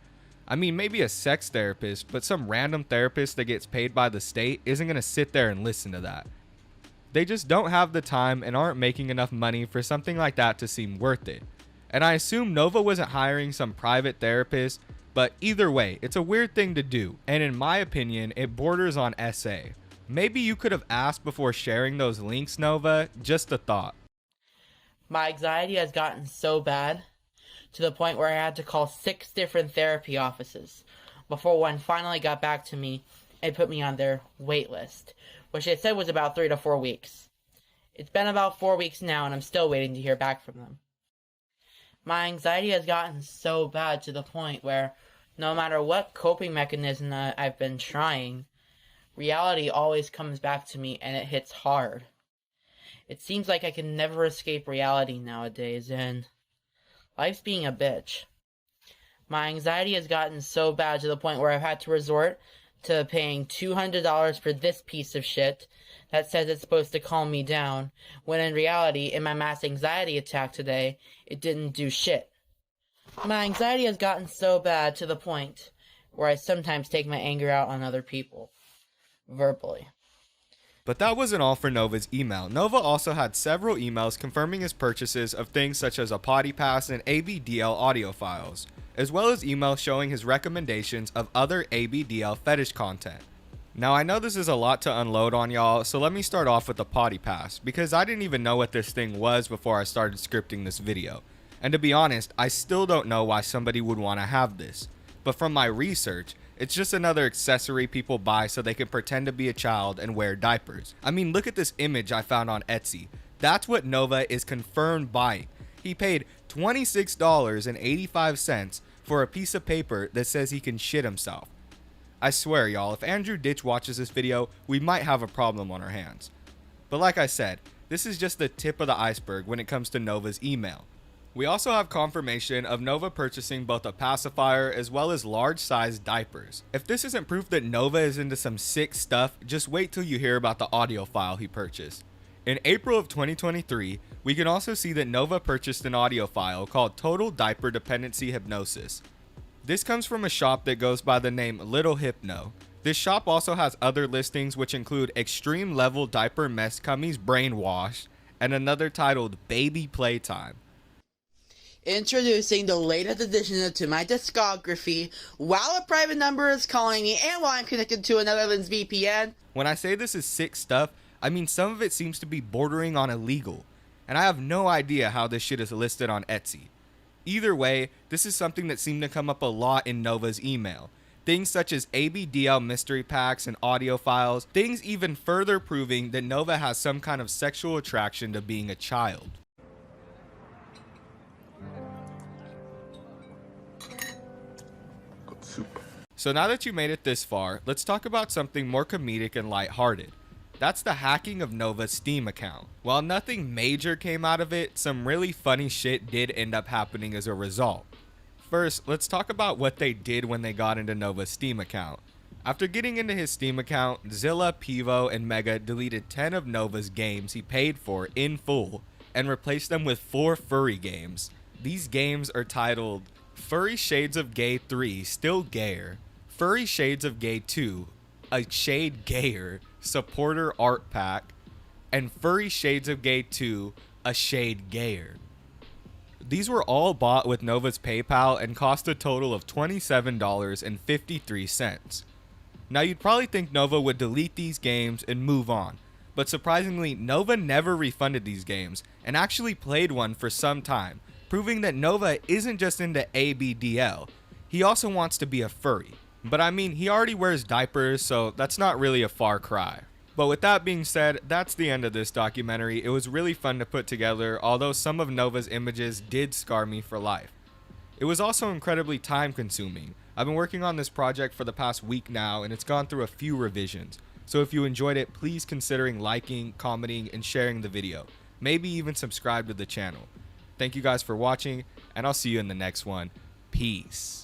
I mean, maybe a sex therapist, but some random therapist that gets paid by the state isn't going to sit there and listen to that. They just don't have the time and aren't making enough money for something like that to seem worth it. And I assume Nova wasn't hiring some private therapist, but either way, it's a weird thing to do, and in my opinion, it borders on SA. Maybe you could have asked before sharing those links, Nova. Just a thought. My anxiety has gotten so bad to the point where I had to call 6 different therapy offices before one finally got back to me and put me on their wait list, which they said was about 3 to 4 weeks. It's been about 4 weeks now and I'm still waiting to hear back from them. My anxiety has gotten so bad to the point where no matter what coping mechanism I've been trying, reality always comes back to me and it hits hard. It seems like I can never escape reality nowadays, and life's being a bitch. My anxiety has gotten so bad to the point where I've had to resort to paying $200 for this piece of shit that says it's supposed to calm me down, when in reality, in my mass anxiety attack today, it didn't do shit. My anxiety has gotten so bad to the point where I sometimes take my anger out on other people, verbally. But that wasn't all for Nova's email. Nova also had several emails confirming his purchases of things such as a potty pass and ABDL audio files, as well as emails showing his recommendations of other ABDL fetish content. Now, I know this is a lot to unload on y'all, so let me start off with the potty pass, because I didn't even know what this thing was before I started scripting this video. And to be honest, I still don't know why somebody would want to have this. But from my research, it's just another accessory people buy so they can pretend to be a child and wear diapers. I mean, look at this image I found on Etsy. That's what Nova is confirmed buying. He paid $26.85 for a piece of paper that says he can shit himself. I swear, y'all, if Andrew Ditch watches this video, we might have a problem on our hands. But like I said, this is just the tip of the iceberg when it comes to Nova's email. We also have confirmation of Nova purchasing both a pacifier as well as large-sized diapers. If this isn't proof that Nova is into some sick stuff, just wait till you hear about the audio file he purchased. In April of 2023, we can also see that Nova purchased an audio file called Total Diaper Dependency Hypnosis. This comes from a shop that goes by the name Little Hypno. This shop also has other listings which include Extreme Level Diaper Mess Cummies Brainwash and another titled Baby Playtime. Introducing the latest addition to my discography while a private number is calling me and while I'm connected to a Netherlands VPN. When I say this is sick stuff, I mean some of it seems to be bordering on illegal, and I have no idea how this shit is listed on Etsy. Either way, this is something that seemed to come up a lot in Nova's email. Things such as ABDL mystery packs and audio files, things even further proving that Nova has some kind of sexual attraction to being a child. So now that you made it this far, let's talk about something more comedic and lighthearted. That's the hacking of Nova's Steam account. While nothing major came out of it, some really funny shit did end up happening as a result. First, let's talk about what they did when they got into Nova's Steam account. After getting into his Steam account, Zilla, Pivo, and Mega deleted 10 of Nova's games he paid for in full and replaced them with 4 furry games. These games are titled Furry Shades of Gay 3, Still Gayer, Furry Shades of Gay 2, A Shade Gayer, Supporter Art Pack, and Furry Shades of Gay 2, A Shade Gayer. These were all bought with Nova's PayPal and cost a total of $27.53. Now you'd probably think Nova would delete these games and move on, but surprisingly Nova never refunded these games and actually played one for some time, proving that Nova isn't just into ABDL, he also wants to be a furry. But I mean, he already wears diapers, so that's not really a far cry. But with that being said, that's the end of this documentary. It was really fun to put together, although some of Nova's images did scar me for life. It was also incredibly time consuming. I've been working on this project for the past week now, and it's gone through a few revisions. So if you enjoyed it, please consider liking, commenting, and sharing the video. Maybe even subscribe to the channel. Thank you guys for watching, and I'll see you in the next one. Peace.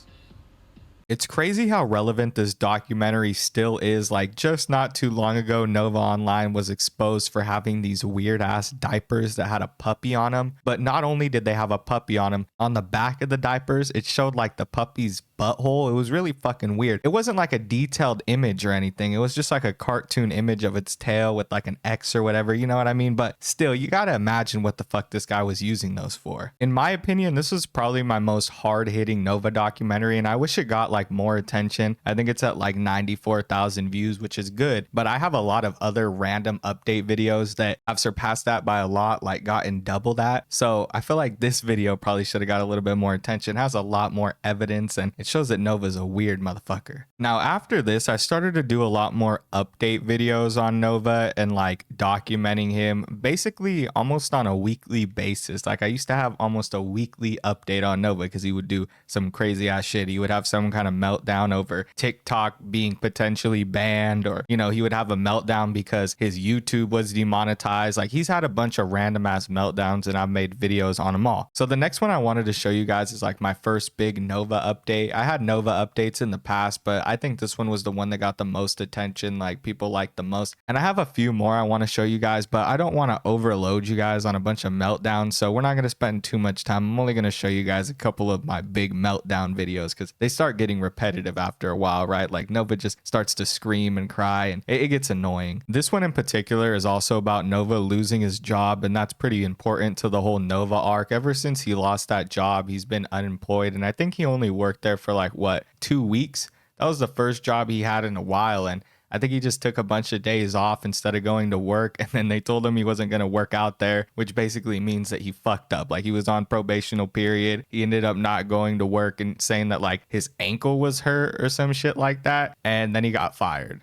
It's crazy how relevant this documentary still is. Like, just not too long ago, Nova Online was exposed for having these weird ass diapers that had a puppy on them. But not only did they have a puppy on them, on the back of the diapers, it showed like the puppy's butthole. It was really fucking weird. It wasn't like a detailed image or anything. It was just like a cartoon image of its tail with like an X or whatever, you know what I mean? But still, you gotta imagine what the fuck this guy was using those for. In my opinion, this was probably my most hard-hitting Nova documentary, and I wish it got like more attention. I think it's at like 94,000 views, which is good, but I have a lot of other random update videos that have surpassed that by a lot, like gotten double that. So I feel like this video probably should have got a little bit more attention. It has a lot more evidence, and it shows that Nova's a weird motherfucker. Now after this, I started to do a lot more update videos on Nova and like documenting him basically almost on a weekly basis. Like I used to have almost a weekly update on Nova because he would do some crazy ass shit. He would have some kind of meltdown over TikTok being potentially banned, or you know, he would have a meltdown because his YouTube was demonetized. Like he's had a bunch of random ass meltdowns, and I've made videos on them all. So the next one I wanted to show you guys is like my first big Nova update. I had Nova updates in the past, but I think this one was the one that got the most attention, like people liked the most. And I have a few more I want to show you guys, but I don't want to overload you guys on a bunch of meltdowns, so we're not going to spend too much time. I'm only going to show you guys a couple of my big meltdown videos because they start getting repetitive after a while, right? Like Nova just starts to scream and cry, and it gets annoying. This one in particular is also about Nova losing his job, and that's pretty important to the whole Nova arc. Ever since he lost that job, he's been unemployed, and I think he only worked there for like, what, 2 weeks? That was the first job he had in a while, and I think he just took a bunch of days off instead of going to work, and then they told him he wasn't going to work out there, which basically means that he fucked up. Like he was on probational period. He ended up not going to work and saying that like his ankle was hurt or some shit like that, and then he got fired.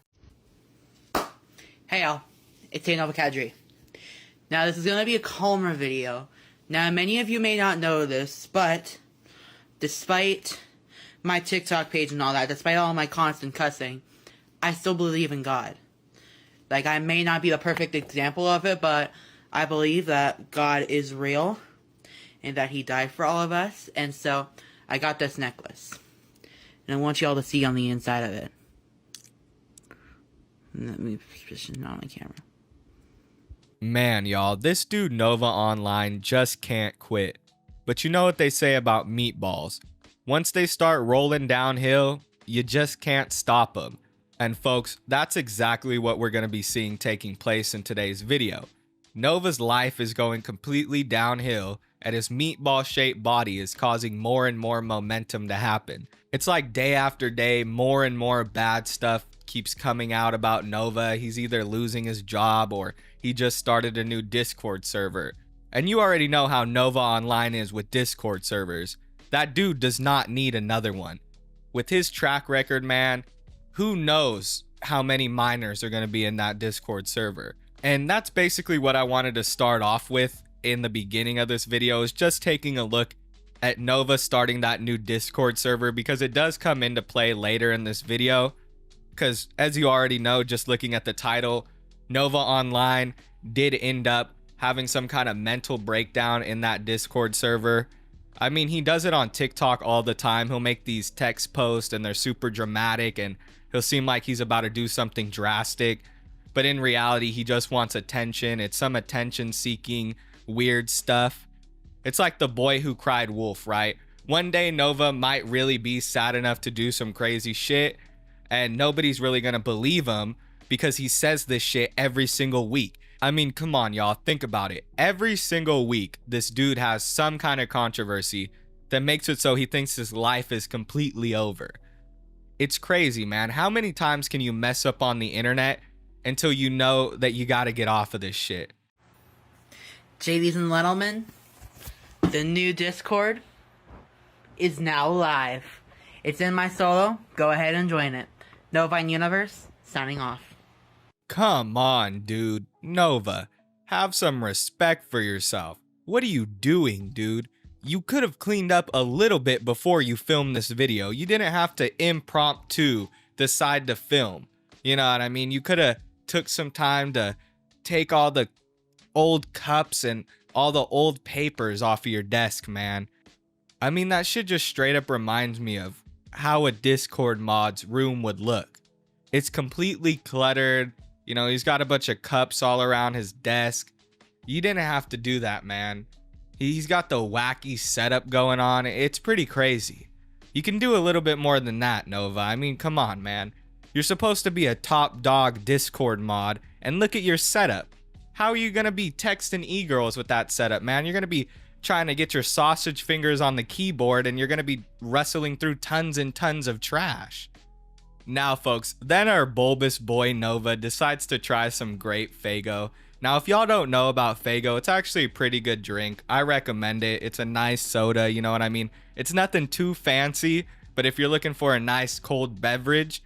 Hey y'all, it's Nova Kadri. Now this is going to be a calmer video. Now many of you may not know this, but despite my TikTok page and all that, despite all my constant cussing, I still believe in God. Like, I may not be the perfect example of it, but I believe that God is real and that he died for all of us. And so I got this necklace. And I want you all to see on the inside of it. Let me position it on the camera. Man, y'all, this dude Nova Online just can't quit. But you know what they say about meatballs. Once they start rolling downhill, you just can't stop them. And folks, that's exactly what we're going to be seeing taking place in today's video. Nova's life is going completely downhill, and his meatball-shaped body is causing more and more momentum to happen. It's like day after day, more and more bad stuff keeps coming out about Nova. He's either losing his job or he just started a new Discord server. And you already know how Nova Online is with Discord servers. That dude does not need another one. With his track record, man, who knows how many minors are going to be in that Discord server. And that's basically what I wanted to start off with in the beginning of this video, is just taking a look at Nova starting that new Discord server, because it does come into play later in this video. Because as you already know, just looking at the title, Nova Online did end up having some kind of mental breakdown in that Discord server. I mean, he does it on TikTok all the time. He'll make these text posts and they're super dramatic and he'll seem like he's about to do something drastic. But in reality, he just wants attention. It's some attention-seeking, weird stuff. It's like the boy who cried wolf, right? One day, Nova might really be sad enough to do some crazy shit, and nobody's really gonna believe him because he says this shit every single week. I mean, come on, y'all. Think about it. Every single week, this dude has some kind of controversy that makes it so he thinks his life is completely over. It's crazy, man. How many times can you mess up on the internet until you know that you got to get off of this shit? JD's and Gentlemen, the new Discord is now live. It's in my solo. Go ahead and join it. Novine Universe, signing off. Come on, dude. Nova, have some respect for yourself. What are you doing, dude? You could have cleaned up a little bit before you filmed this video. You didn't have to impromptu decide to film. You know what I mean? You could have took some time to take all the old cups and all the old papers off of your desk, man. I mean, that shit just straight up reminds me of how a Discord mod's room would look. It's completely cluttered. You know, he's got a bunch of cups all around his desk. You didn't have to do that, man. He's got the wacky setup going on. It's pretty crazy. You can do a little bit more than that, Nova. I mean, come on, man. You're supposed to be a top dog Discord mod, and look at your setup. How are you gonna be texting e-girls with that setup, man? You're gonna be trying to get your sausage fingers on the keyboard, and you're gonna be wrestling through tons and tons of trash. Now, folks, then our bulbous boy Nova decides to try some grape Faygo. Now, if y'all don't know about Faygo, it's actually a pretty good drink. I recommend it. It's a nice soda, you know what I mean? It's nothing too fancy, but if you're looking for a nice cold beverage,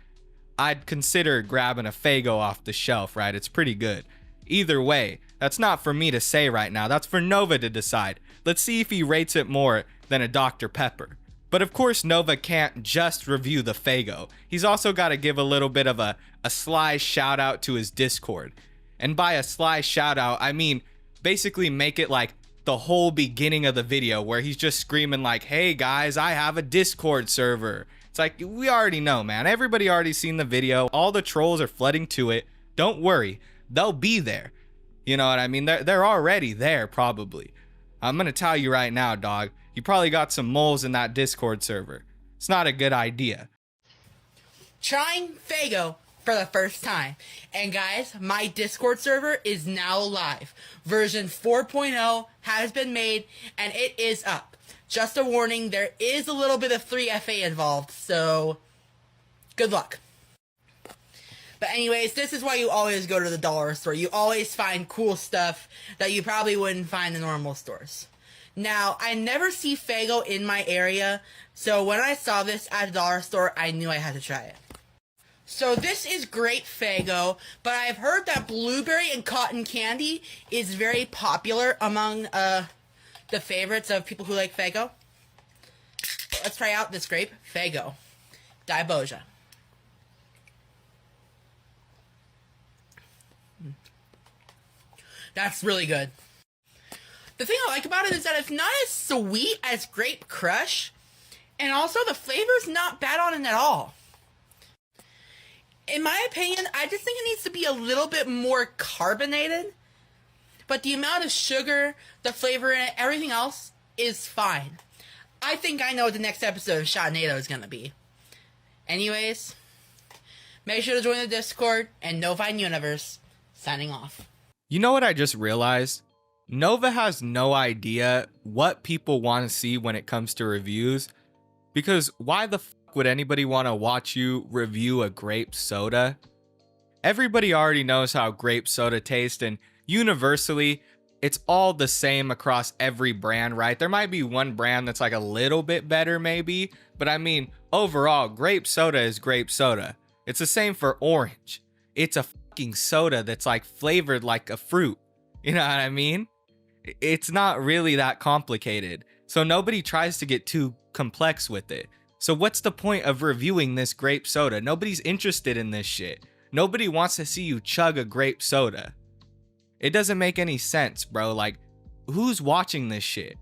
I'd consider grabbing a Faygo off the shelf, right? It's pretty good. Either way, that's not for me to say right now. That's for Nova to decide. Let's see if he rates it more than a Dr. Pepper. But of course, Nova can't just review the Faygo. He's also got to give a little bit of a sly shout out to his Discord. And by a sly shout out, I mean basically make it like the whole beginning of the video where he's just screaming like, hey guys, I have a Discord server. It's like, we already know, man. Everybody already seen the video. All the trolls are flooding to it. Don't worry. They'll be there. You know what I mean? They're already there, probably. I'm going to tell you right now, dog. You probably got some moles in that Discord server. It's not a good idea. Trying Faygo for the first time. And guys, my Discord server is now live. Version 4.0 has been made and it is up. Just a warning, there is a little bit of 3FA involved, so good luck. But anyways, this is why you always go to the dollar store. You always find cool stuff that you probably wouldn't find in normal stores. Now, I never see Faygo in my area, so when I saw this at the dollar store, I knew I had to try it. So this is great Faygo, but I've heard that blueberry and cotton candy is very popular among the favorites of people who like Faygo. Let's try out this grape Faygo. Diaper. That's really good. The thing I like about it is that it's not as sweet as Grape Crush, and also the flavor's not bad on it at all. In my opinion, I just think it needs to be a little bit more carbonated, but the amount of sugar, the flavor, and everything else is fine. I think I know what the next episode of Shotnado is going to be. Anyways, make sure to join the Discord, and Novine Universe, signing off. You know what I just realized? Nova has no idea what people want to see when it comes to reviews, because why the fuck would anybody want to watch you review a grape soda? Everybody already knows how grape soda tastes, and universally, it's all the same across every brand, right? There might be one brand that's like a little bit better maybe, but I mean, overall, grape soda is grape soda. It's the same for orange. It's a fucking soda that's like flavored like a fruit. You know what I mean? It's not really that complicated. So nobody tries to get too complex with it. So what's the point of reviewing this grape soda? Nobody's interested in this shit. Nobody wants to see you chug a grape soda. It doesn't make any sense, bro. Like, who's watching this shit?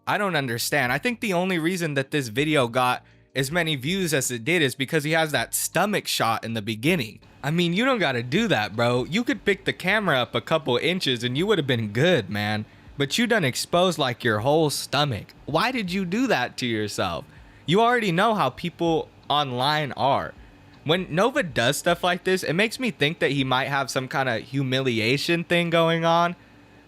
I don't understand. I think the only reason that this video got as many views as it did is because he has that stomach shot in the beginning. I mean, you don't gotta do that, bro. You could pick the camera up a couple inches and you would have been good, man. But you done exposed like your whole stomach. Why did you do that to yourself? You already know how people online are. When Nova does stuff like this, it makes me think that he might have some kind of humiliation thing going on,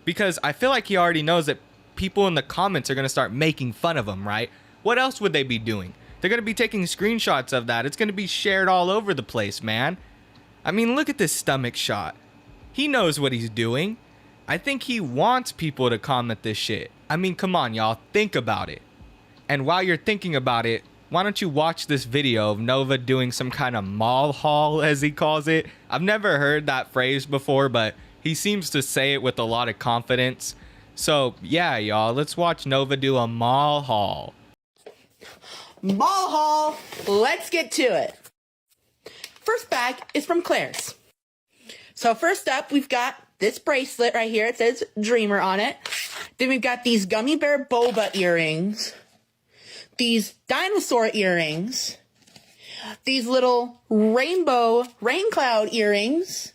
because I feel like he already knows that people in the comments are going to start making fun of him, right? What else would they be doing? They're going to be taking screenshots of that. It's going to be shared all over the place, man. I mean, look at this stomach shot. He knows what he's doing. I think he wants people to comment this shit. I mean, come on, y'all. Think about it. And while you're thinking about it, why don't you watch this video of Nova doing some kind of mall haul, as he calls it? I've never heard that phrase before, but he seems to say it with a lot of confidence. So yeah, y'all, let's watch Nova do a mall haul. Mall haul, let's get to it. First bag is from Claire's. So first up, we've got this bracelet right here. It says Dreamer on it. Then we've got these gummy bear boba earrings. These dinosaur earrings, these little rainbow rain cloud earrings.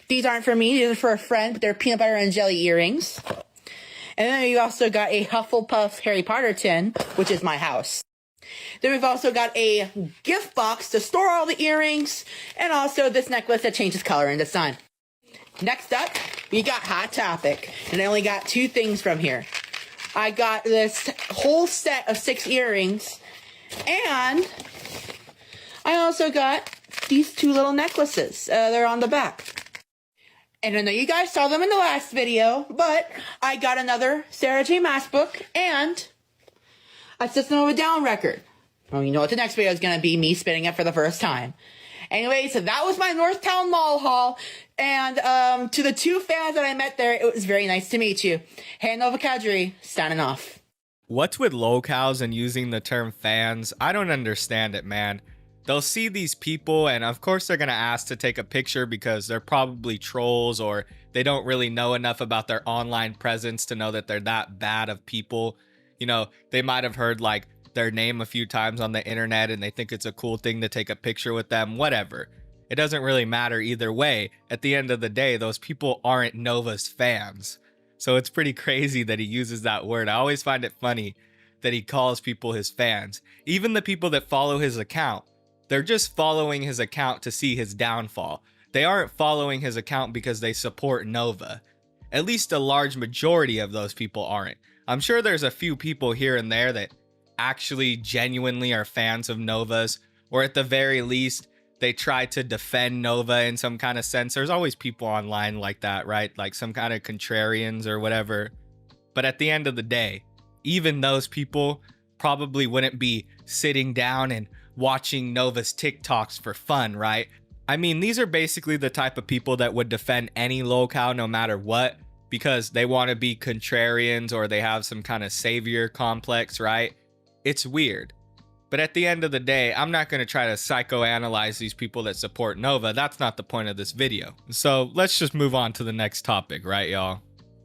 These aren't for me, these are for a friend, but they're peanut butter and jelly earrings. And then you also got a Hufflepuff Harry Potter tin, which is my house. Then we've also got a gift box to store all the earrings, and also this necklace that changes color in the sun. Next up, we got Hot Topic, and I only got 2 things from here. I got this whole set of 6 earrings, and I also got these 2 little necklaces. They're on the back. And I know you guys saw them in the last video, but I got another Sarah J. Maas book and a System of a Down record. Well, you know what the next video is going to be, me spinning it for the first time. Anyway, so that was my Northtown Mall haul. And to the 2 fans that I met there, it was very nice to meet you. Hey, Nova Kadri, signing off. What's with lolcows and using the term fans? I don't understand it, man. They'll see these people and of course they're going to ask to take a picture because they're probably trolls or they don't really know enough about their online presence to know that they're that bad of people. You know, they might have heard like their name a few times on the internet and they think it's a cool thing to take a picture with them, whatever. It doesn't really matter either way. At the end of the day, those people aren't Nova's fans. So it's pretty crazy that he uses that word. I always find it funny that he calls people his fans. Even the people that follow his account, they're just following his account to see his downfall. They aren't following his account because they support Nova. At least a large majority of those people aren't. I'm sure there's a few people here and there that actually genuinely are fans of Nova's, or at the very least, they try to defend Nova in some kind of sense. There's always people online like that, right? Like some kind of contrarians or whatever. But at the end of the day, even those people probably wouldn't be sitting down and watching Nova's TikToks for fun, right? I mean, these are basically the type of people that would defend any lolcow no matter what, because they want to be contrarians or they have some kind of savior complex, right? It's weird. But at the end of the day, I'm not going to try to psychoanalyze these people that support Nova. That's not the point of this video. So let's just move on to the next topic, right, y'all?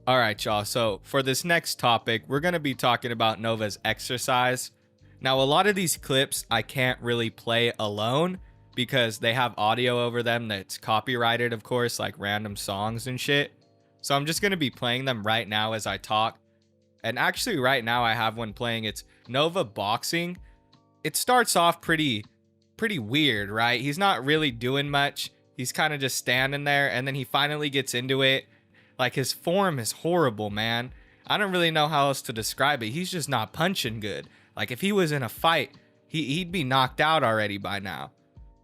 All right, y'all. So for this next topic, we're going to be talking about Nova's exercise. Now, a lot of these clips I can't really play alone because they have audio over them that's copyrighted, of course, like random songs and shit. So I'm just going to be playing them right now as I talk. And actually right now I have one playing. It's Nova boxing. It starts off pretty weird, right? He's not really doing much. He's kind of just standing there, and then he finally gets into it. Like, his form is horrible, man. I don't really know how else to describe it. He's just not punching good. Like, if he was in a fight, he'd be knocked out already by now.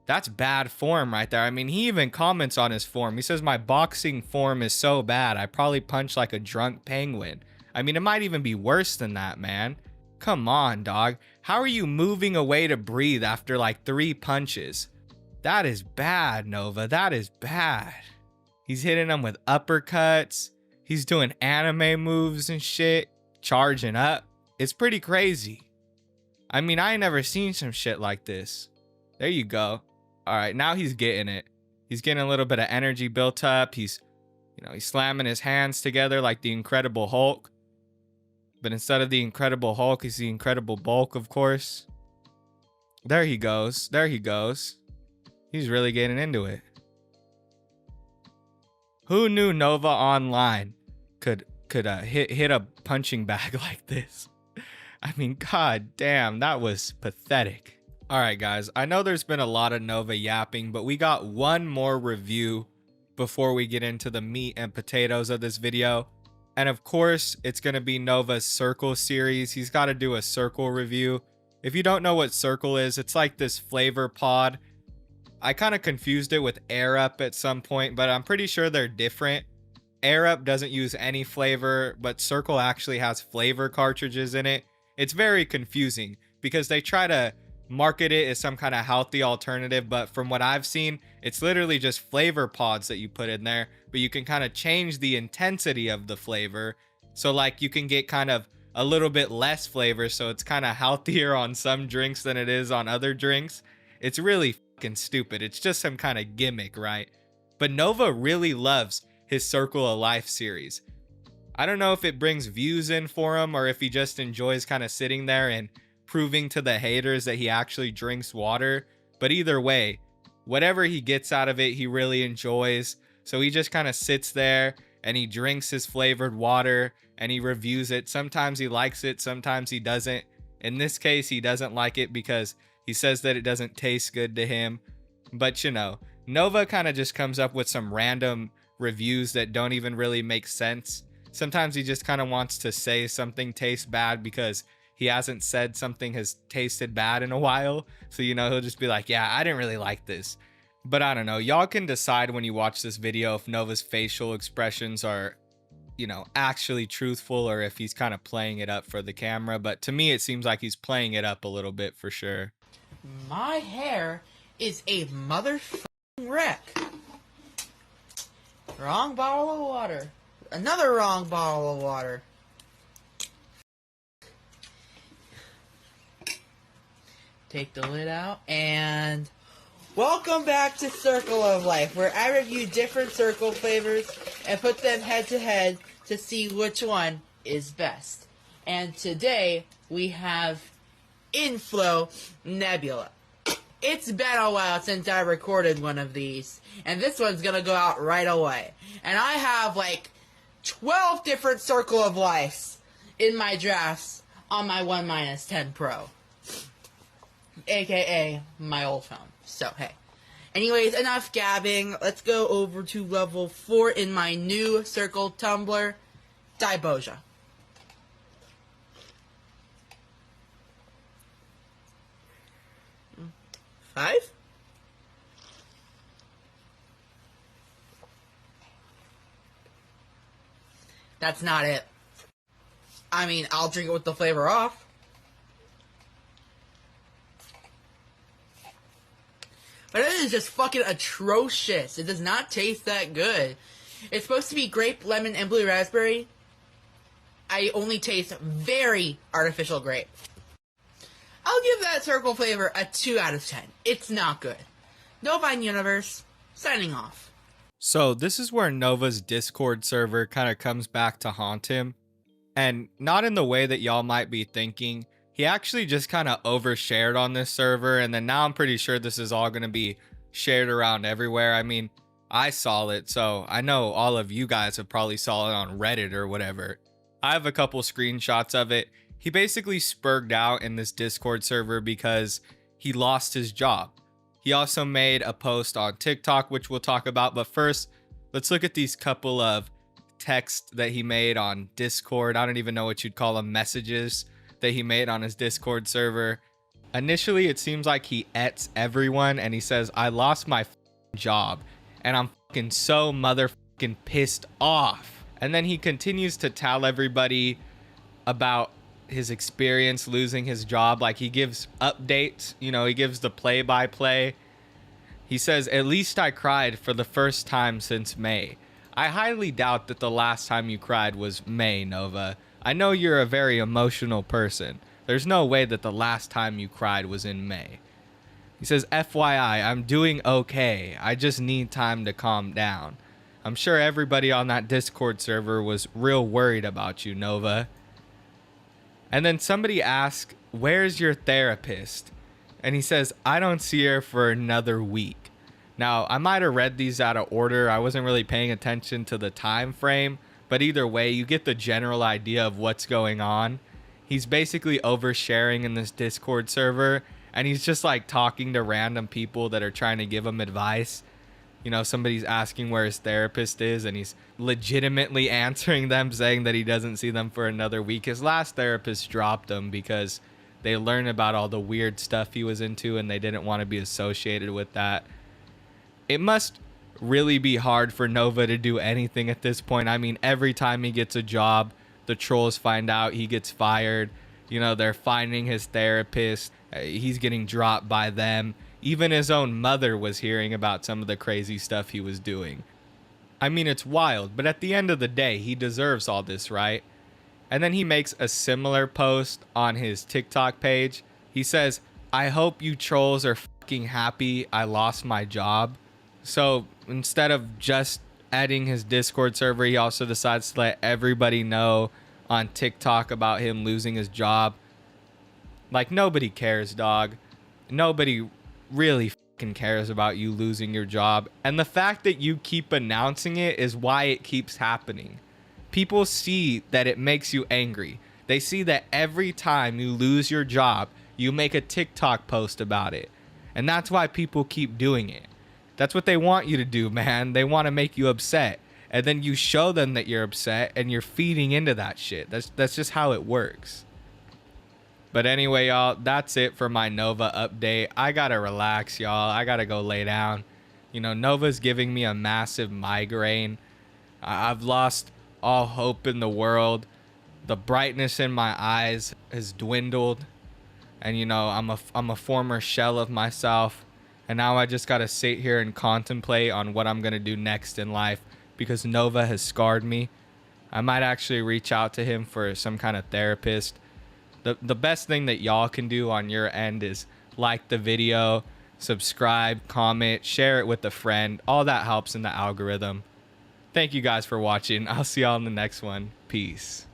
That's bad form right there. I mean, he even comments on his form. He says, my boxing form is so bad, I probably punch like a drunk penguin. I mean, it might even be worse than that, man. Come on, dog. How are you moving away to breathe after like 3 punches? That is bad, Nova. That is bad. He's hitting them with uppercuts. He's doing anime moves and shit. Charging up. It's pretty crazy. I mean, I ain't never seen some shit like this. There you go. All right, now he's getting it. He's getting a little bit of energy built up. He's slamming his hands together like the Incredible Hulk. But instead of the Incredible Hulk, he's the Incredible Bulk, of course. There he goes. There he goes. He's really getting into it. Who knew Nova Online could hit a punching bag like this? I mean, god damn, that was pathetic. All right, guys. I know there's been a lot of Nova yapping, but we got one more review before we get into the meat and potatoes of this video. And of course, it's going to be Nova's Cirkul series. He's got to do a Cirkul review. If you don't know what Cirkul is, it's like this flavor pod. I kind of confused it with Air Up at some point, but I'm pretty sure they're different. Air Up doesn't use any flavor, but Cirkul actually has flavor cartridges in it. It's very confusing because they try to market it as some kind of healthy alternative, but from what I've seen, it's literally just flavor pods that you put in there, but you can kind of change the intensity of the flavor. So like you can get kind of a little bit less flavor, so it's kind of healthier on some drinks than it is on other drinks. It's really fucking stupid. It's just some kind of gimmick, right? But Nova really loves his Circle of Life series. I don't know if it brings views in for him or if he just enjoys kind of sitting there and proving to the haters that he actually drinks water. But either way, whatever he gets out of it, he really enjoys. So he just kind of sits there and he drinks his flavored water and he reviews it. Sometimes he likes it, sometimes he doesn't. In this case, he doesn't like it because he says that it doesn't taste good to him. But you know, Nova kind of just comes up with some random reviews that don't even really make sense. Sometimes he just kind of wants to say something tastes bad because he hasn't said something has tasted bad in a while. So, you know, he'll just be like, yeah, I didn't really like this. But I don't know. Y'all can decide when you watch this video if Nova's facial expressions are, you know, actually truthful or if he's kind of playing it up for the camera. But to me, it seems like he's playing it up a little bit for sure. My hair is a motherfucking wreck. Wrong bottle of water. Another wrong bottle of water. Take the lid out, and welcome back to Circle of Life, where I review different Circle flavors and put them head to head to see which one is best. And today, we have Inflow Nebula. It's been a while since I recorded one of these, and this one's gonna go out right away. And I have like 12 different Circle of Lives in my drafts on my 1-10 Pro. AKA my old phone. So, hey. Anyways, enough gabbing. Let's go over to level 4 in my new Cirkul tumbler, Diboja. Five? That's not it. I mean, I'll drink it with the flavor off. But it is just fucking atrocious. It does not taste that good. It's supposed to be grape, lemon, and blue raspberry. I only taste very artificial grape. I'll I'll give that Cirkul flavor a 2 out of 10. It's not good. Nova Universe, signing off. So this is where Nova's Discord server kind of comes back to haunt him. And not in the way that y'all might be thinking. He actually just kind of overshared on this server, and then now I'm pretty sure this is all going to be shared around everywhere. I mean, I saw it, so I know all of you guys have probably saw it on Reddit or whatever. I have a couple screenshots of it. He basically spurged out in this Discord server because he lost his job. He also made a post on TikTok, which we'll talk about, but first, let's look at these couple of texts that he made on Discord. I don't even know what you'd call them, messages that he made on his Discord server. Initially, it seems like he ets everyone and he says, I lost my job and I'm fucking so motherfucking pissed off. And then he continues to tell everybody about his experience losing his job. Like, he gives updates, you know, he gives the play-by-play. He says, at least I cried for the first time since May. I highly doubt that the last time you cried was May, Nova. I know you're a very emotional person. There's no way that the last time you cried was in May. He says, FYI, I'm doing okay. I just need time to calm down. I'm sure everybody on that Discord server was real worried about you, Nova. And then somebody asks, where's your therapist? And he says, I don't see her for another week. Now, I might have read these out of order. I wasn't really paying attention to the time frame, but either way, you get the general idea of what's going on. He's basically oversharing in this Discord server, and he's just like talking to random people that are trying to give him advice. You know, somebody's asking where his therapist is, and he's legitimately answering them, saying that he doesn't see them for another week. His last therapist dropped him because they learned about all the weird stuff he was into, and they didn't want to be associated with that. It must really be hard for Nova to do anything at this point. I mean, every time he gets a job, the trolls find out he gets fired. You know, they're finding his therapist. He's getting dropped by them. Even his own mother was hearing about some of the crazy stuff he was doing. I mean, it's wild, but at the end of the day, he deserves all this, right? And then he makes a similar post on his TikTok page. He says, I hope you trolls are fucking happy I lost my job. So instead of just adding his Discord server, he also decides to let everybody know on TikTok about him losing his job. Like, nobody cares, dog. Nobody really fucking cares about you losing your job. And the fact that you keep announcing it is why it keeps happening. People see that it makes you angry. They see that every time you lose your job, you make a TikTok post about it. And that's why people keep doing it. That's what they want you to do, man. They want to make you upset. And then you show them that you're upset and you're feeding into that shit. That's just how it works. But anyway, y'all, that's it for my Nova update. I gotta relax, y'all. I gotta go lay down. You know, Nova's giving me a massive migraine. I've lost all hope in the world. The brightness in my eyes has dwindled. And, you know, I'm a former shell of myself. And now I just gotta sit here and contemplate on what I'm gonna do next in life because Nova has scarred me. I might actually reach out to him for some kind of therapist. The best thing that y'all can do on your end is like the video, subscribe, comment, share it with a friend. All that helps in the algorithm. Thank you guys for watching. I'll see y'all in the next one. Peace.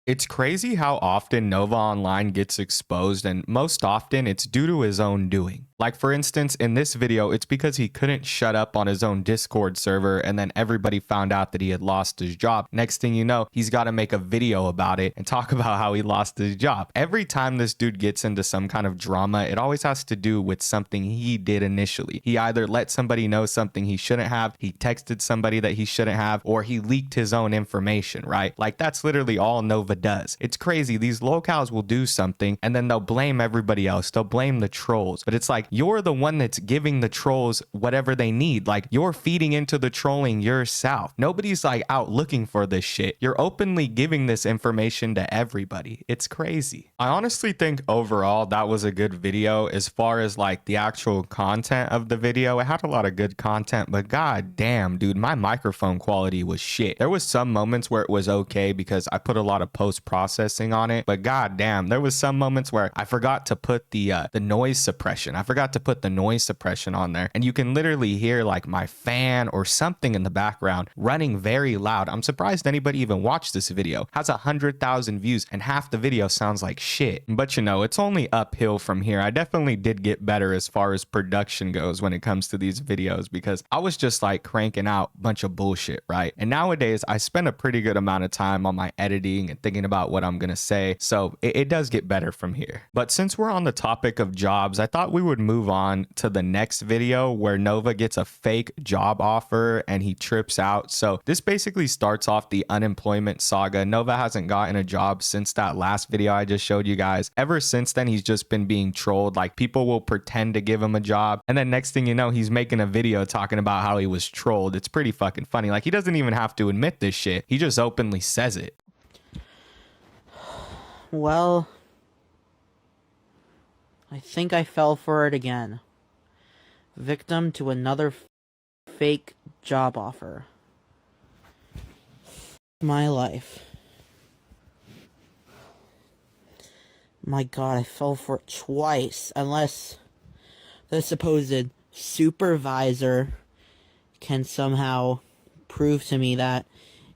It's crazy how often Nova Online gets exposed, and most often it's due to his own doing. Like, for instance, in this video, it's because he couldn't shut up on his own Discord server, and then everybody found out that he had lost his job. Next thing you know, he's got to make a video about it and talk about how he lost his job. Every time this dude gets into some kind of drama, it always has to do with something he did initially. He either let somebody know something he shouldn't have, he texted somebody that he shouldn't have, or he leaked his own information, right? Like, that's literally all Nova does. It's crazy. These lolcows will do something and then they'll blame everybody else. They'll blame the trolls. But it's like, Like, you're the one that's giving the trolls whatever they need. Like, you're feeding into the trolling yourself. Nobody's like out looking for this shit. You're openly giving this information to everybody. It's crazy. I honestly think overall that was a good video. As far as like the actual content of the video, it had a lot of good content, but god damn, dude, my microphone quality was shit. There was some moments where it was okay because I put a lot of post-processing on it, but god damn, there was some moments where I forgot to put the noise suppression. I forgot to put the noise suppression on there, and you can literally hear like my fan or something in the background running very loud. I'm surprised anybody even watched this video. Has 100,000 views and half the video sounds like shit. But you know, it's only uphill from here. I definitely did get better as far as production goes when it comes to these videos, because I was just like cranking out a bunch of bullshit, right? And nowadays I spend a pretty good amount of time on my editing and thinking about what I'm gonna say, so it does get better from here. But since we're on the topic of jobs, I thought we would move on to the next video where Nova gets a fake job offer and he trips out. So this basically starts off the unemployment saga. Nova hasn't gotten a job since that last video I just showed you guys. Ever since then, he's just been being trolled. Like, people will pretend to give him a job, and then next thing you know, he's making a video talking about how he was trolled. It's pretty fucking funny. Like, he doesn't even have to admit this shit. He just openly says it. Well, I think I fell for it again. Victim to another fake job offer. My life. My god, I fell for it twice. Unless the supposed supervisor can somehow prove to me that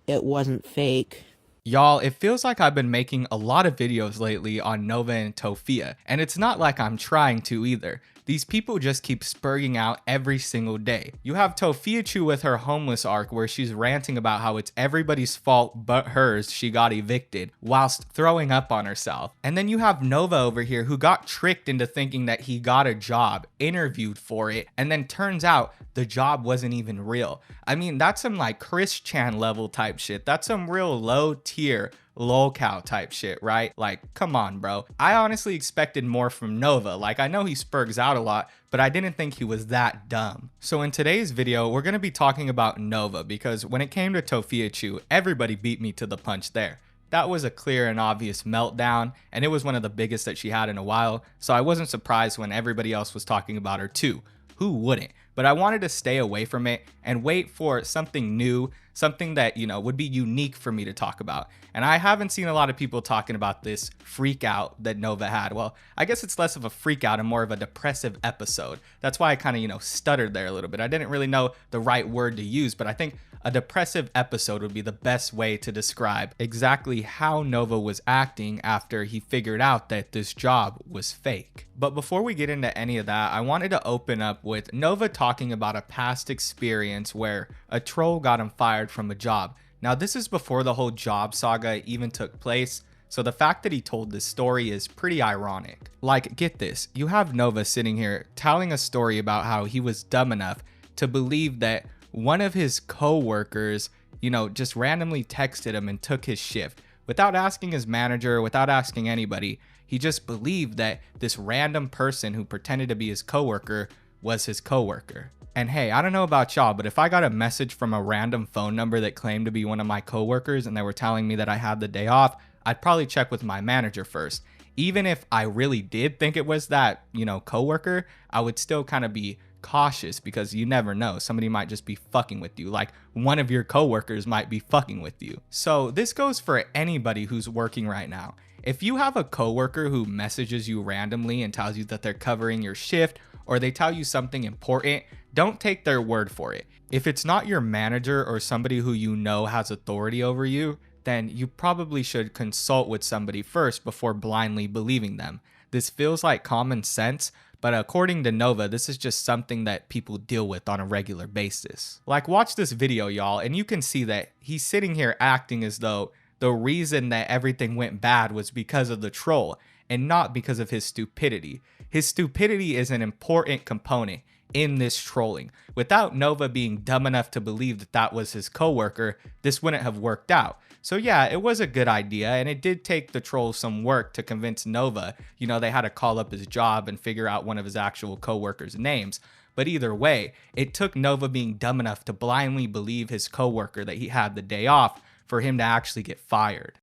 it wasn't fake. Y'all, it feels like I've been making a lot of videos lately on Nova and Tofia, and it's not like I'm trying to either. These people just keep spurging out every single day. You have Tofiachu with her homeless arc where she's ranting about how it's everybody's fault but hers she got evicted, whilst throwing up on herself. And then you have Nova over here who got tricked into thinking that he got a job, interviewed for it, and then turns out the job wasn't even real. I mean, that's some like Chris Chan level type shit. That's some real low tier lolcow type shit, right? Like, come on, bro. I honestly expected more from Nova. Like, I know he spurgs out a lot, but I didn't think he was that dumb. So in today's video, we're going to be talking about Nova, because when it came to Tofiachu, everybody beat me to the punch there. That was a clear and obvious meltdown, and it was one of the biggest that she had in a while, so I wasn't surprised when everybody else was talking about her too. Who wouldn't? But I wanted to stay away from it and wait for something new, something that, you know, would be unique for me to talk about. And I haven't seen a lot of people talking about this freak out that Nova had. Well, I guess it's less of a freak out and more of a depressive episode. That's why I kind of, you know, stuttered there a little bit. I didn't really know the right word to use, but I think a depressive episode would be the best way to describe exactly how Nova was acting after he figured out that this job was fake. But before we get into any of that, I wanted to open up with Nova talking about a past experience where a troll got him fired from a job. Now, this is before the whole job saga even took place, so the fact that he told this story is pretty ironic. Like, get this, you have Nova sitting here telling a story about how he was dumb enough to believe that one of his co-workers, you know, just randomly texted him and took his shift without asking his manager, without asking anybody. He just believed that this random person who pretended to be his coworker was his coworker. And hey, I don't know about y'all, but if I got a message from a random phone number that claimed to be one of my coworkers and they were telling me that I had the day off, I'd probably check with my manager first. Even if I really did think it was that, you know, coworker, I would still kind of be cautious, because you never know, somebody might just be fucking with you, like one of your coworkers might be fucking with you. So this goes for anybody who's working right now. If you have a coworker who messages you randomly and tells you that they're covering your shift, or they tell you something important, don't take their word for it. If it's not your manager or somebody who you know has authority over you, then you probably should consult with somebody first before blindly believing them. This feels like common sense, but according to Nova, this is just something that people deal with on a regular basis. Like, watch this video, y'all, and you can see that he's sitting here acting as though the reason that everything went bad was because of the troll and not because of his stupidity. His stupidity is an important component. in this trolling. Without Nova being dumb enough to believe that that was his coworker, this wouldn't have worked out. So yeah, it was a good idea, and it did take the trolls some work to convince Nova. You know, they had to call up his job and figure out one of his actual coworkers' names. But either way, it took Nova being dumb enough to blindly believe his coworker that he had the day off for him to actually get fired.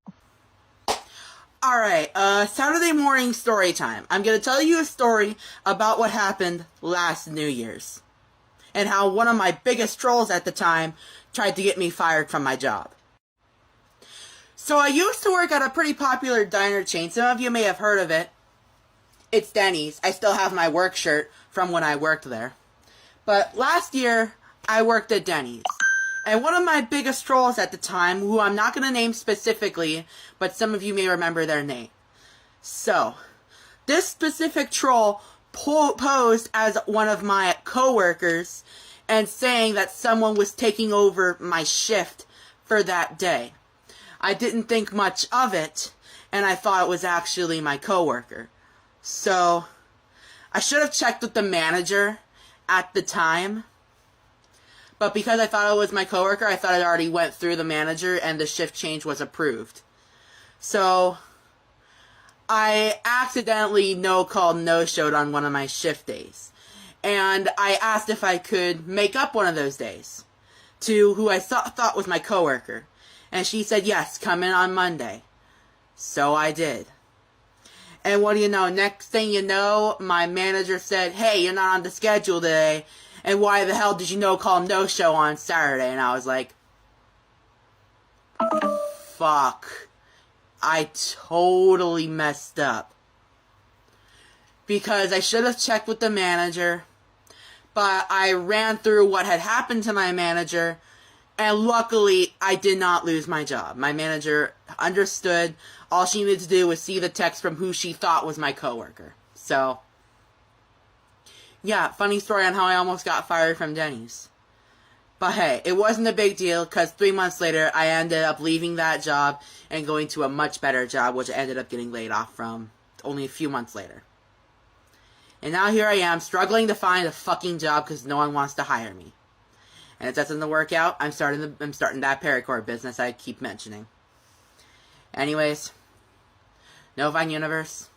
Alright, Saturday morning story time. I'm gonna tell you a story about what happened last New Year's. And how one of my biggest trolls at the time tried to get me fired from my job. So I used to work at a pretty popular diner chain. Some of you may have heard of it. It's Denny's. I still have my work shirt from when I worked there. But last year, I worked at Denny's. And one of my biggest trolls at the time, who I'm not going to name specifically, but some of you may remember their name. So, this specific troll posed as one of my coworkers and saying that someone was taking over my shift for that day. I didn't think much of it, and I thought it was actually my coworker. So, I should have checked with the manager at the time, but because I thought it was my coworker, I thought it already went through the manager and the shift change was approved. So, I accidentally no-showed on one of my shift days. And I asked if I could make up one of those days to who I thought was my coworker. And she said, yes, come in on Monday. So I did. And what do you know? Next thing you know, my manager said, hey, you're not on the schedule today. And why the hell did you no-show on Saturday? And I was like, fuck. I totally messed up. Because I should have checked with the manager. But I ran through what had happened to my manager. And luckily, I did not lose my job. My manager understood. All she needed to do was see the text from who she thought was my coworker. So, yeah, funny story on how I almost got fired from Denny's. But hey, it wasn't a big deal because 3 months later, I ended up leaving that job and going to a much better job, which I ended up getting laid off from only a few months later. And now here I am, struggling to find a fucking job because no one wants to hire me. And if that doesn't work out, I'm starting that paracord business I keep mentioning. Anyways, Novine Universe,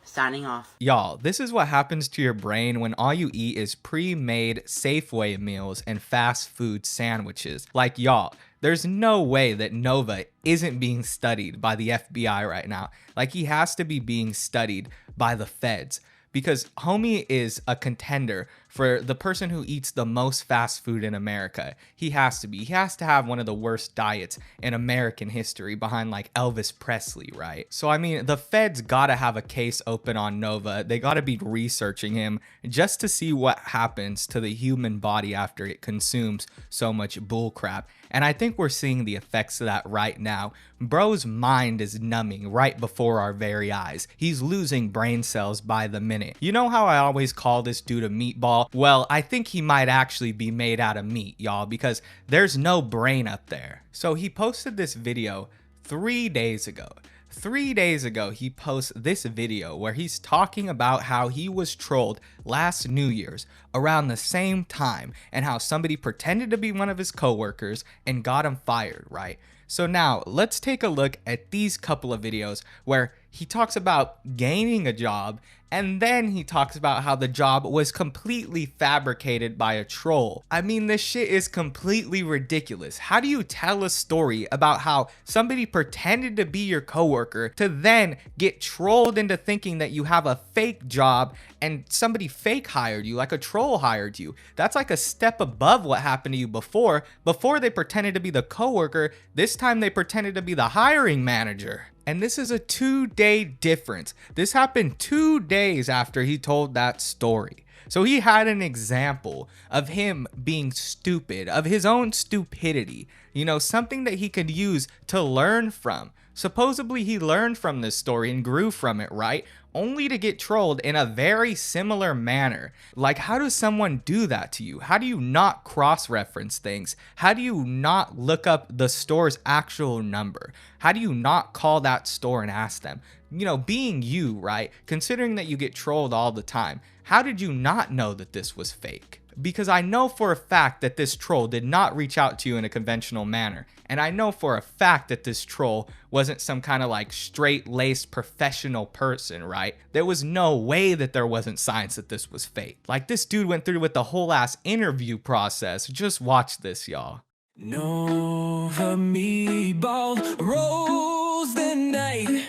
signing off. Y'all, this is what happens to your brain when all you eat is pre-made Safeway meals and fast food sandwiches. Like, y'all, there's no way that Nova isn't being studied by the FBI right now. Like, he has to be being studied by the feds. Because homie is a contender for the person who eats the most fast food in America. He has to be. He has to have one of the worst diets in American history behind like Elvis Presley, right? So, I mean, the feds gotta have a case open on Nova. They gotta be researching him just to see what happens to the human body after it consumes so much bullcrap. And I think we're seeing the effects of that right now. Bro's mind is numbing right before our very eyes. He's losing brain cells by the minute. You know how I always call this dude a meatball? Well, I think he might actually be made out of meat, y'all, because there's no brain up there. So he posted this video 3 days ago. 3 days ago, he posts this video where he's talking about how he was trolled last New Year's around the same time and how somebody pretended to be one of his coworkers and got him fired, right? So now let's take a look at these couple of videos where he talks about gaining a job and then he talks about how the job was completely fabricated by a troll. I mean, this shit is completely ridiculous. How do you tell a story about how somebody pretended to be your coworker to then get trolled into thinking that you have a fake job and somebody fake hired you, like a troll hired you? That's like a step above what happened to you before. Before they pretended to be the coworker, this time they pretended to be the hiring manager. And this is a 2-day difference. This happened 2 days after he told that story. So he had an example of him being stupid, of his own stupidity, you know, something that he could use to learn from. Supposedly he learned from this story and grew from it, right? Only to get trolled in a very similar manner. Like, how does someone do that to you? How do you not cross-reference things? How do you not look up the store's actual number? How do you not call that store and ask them? You know, being you, right? Considering that you get trolled all the time, how did you not know that this was fake? because I know for a fact that this troll did not reach out to you in a conventional manner. And I know for a fact that this troll wasn't some kind of like straight-laced professional person, right? There was no way that there wasn't signs that this was fake. Like, this dude went through with the whole ass interview process. Just watch this, y'all. Nova meatball rolls the night,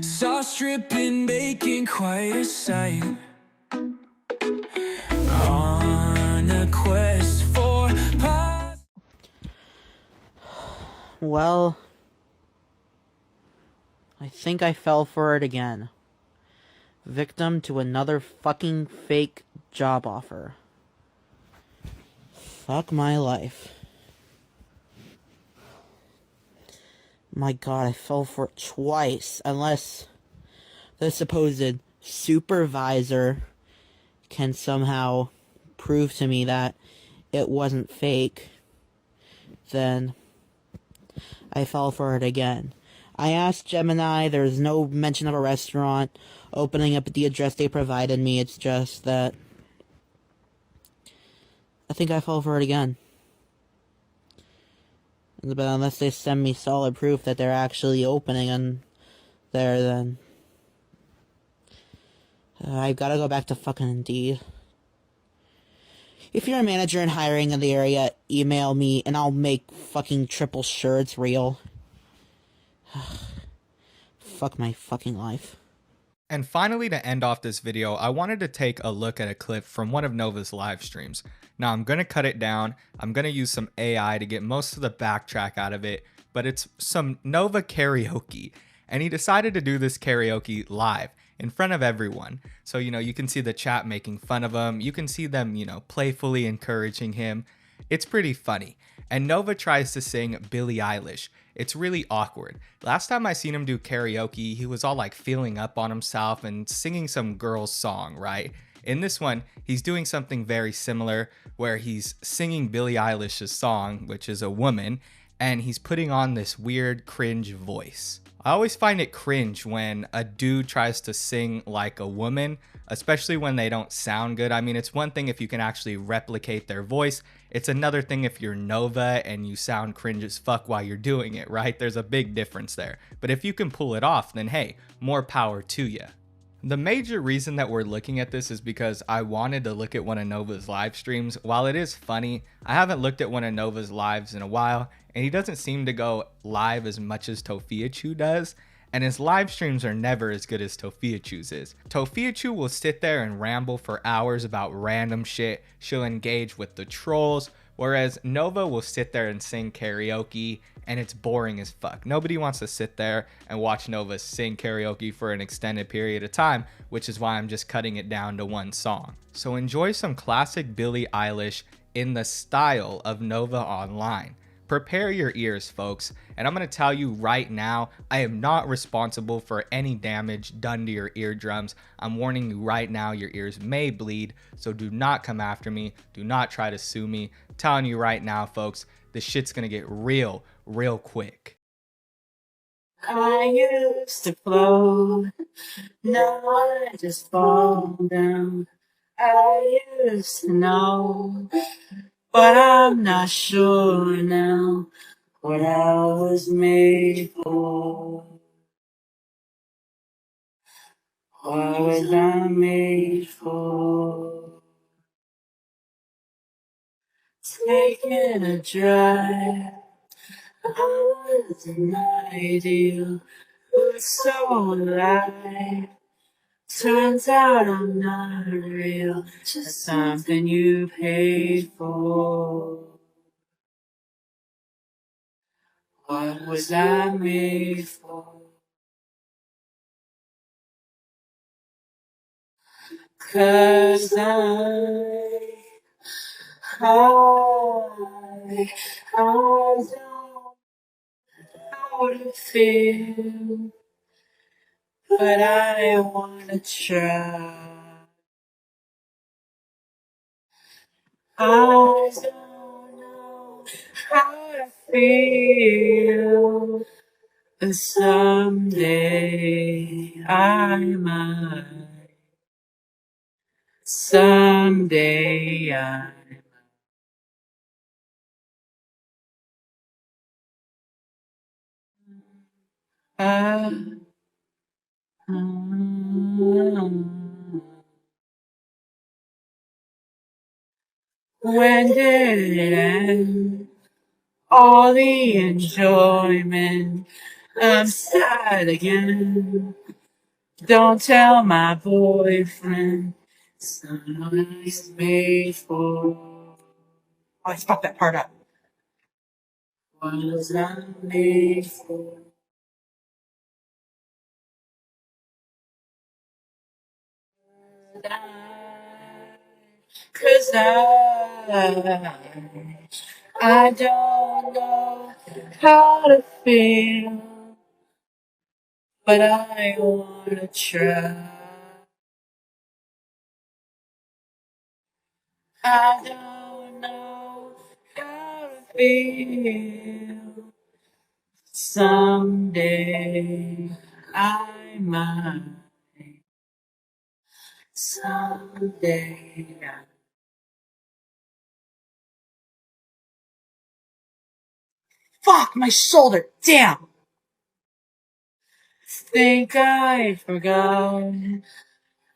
sauce dripping bacon, quite a sight. On a quest for pie. Well, I think I fell for it again. Victim to another fucking fake job offer. Fuck my life. My god, I fell for it twice. Unless the supposed supervisor can somehow prove to me that it wasn't fake, then I fell for it again. I asked Gemini, there's no mention of a restaurant opening up at the address they provided me. It's just that I think I fell for it again. But unless they send me solid proof that they're actually opening on there, then I've got to go back to fucking Indeed. If you're a manager and hiring in the area, email me and I'll make fucking triple sure it's real. Fuck my fucking life. And finally, to end off this video, I wanted to take a look at a clip from one of Nova's live streams. Now, I'm going to cut it down. I'm going to use some AI to get most of the backtrack out of it, but it's some Nova karaoke. And he decided to do this karaoke live in front of everyone. So, you can see the chat making fun of him. You can see them, playfully encouraging him. It's pretty funny. And Nova tries to sing Billie Eilish. It's really awkward. Last time I seen him do karaoke, he was all like feeling up on himself and singing some girl's song, right? In this one, he's doing something very similar where he's singing Billie Eilish's song, which is a woman, and he's putting on this weird cringe voice. I always find it cringe when a dude tries to sing like a woman, especially when they don't sound good. I mean, it's one thing if you can actually replicate their voice. It's another thing if you're Nova and you sound cringe as fuck while you're doing it, right? There's a big difference there. But if you can pull it off, then hey, more power to you. The major reason that we're looking at this is because I wanted to look at one of Nova's live streams. While it is funny, I haven't looked at one of Nova's lives in a while, and he doesn't seem to go live as much as Tofiachu does, and his live streams are never as good as Tofiachu's is. Tofiachu will sit there and ramble for hours about random shit. She'll engage with the trolls, whereas Nova will sit there and sing karaoke, and it's boring as fuck. Nobody wants to sit there and watch Nova sing karaoke for an extended period of time, which is why I'm just cutting it down to one song. So enjoy some classic Billie Eilish in the style of Nova Online. Prepare your ears, folks, and I'm going to tell you right now, I am not responsible for any damage done to your eardrums. I'm warning you right now, your ears may bleed, so do not come after me. Do not try to sue me. I'm telling you right now, folks, this shit's going to get real quick. I used to float, now I just fall down. I used to know, but I'm not sure now what I was made for. What was I made for? Taking a drive, I was an ideal, but so alive. Turns out I'm not real, just something you paid for. What was I made for? 'Cause I don't know how to feel, but I wanna try. I don't know how to feel, but someday I might. Someday I when did it end? All the enjoyment, I'm sad again. Don't tell my boyfriend, somebody's made for. Oh, I fucked that part up. What was I made for? Cause I don't know how to feel, but I wanna try. I don't know how to feel. Someday I might. Someday I. Fuck my shoulder, damn! Think I forgot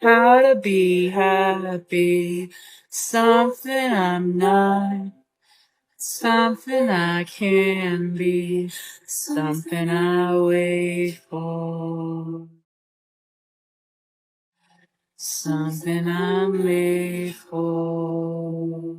how to be happy. Something I'm not, something I can be, something I wait for, something I'm made for.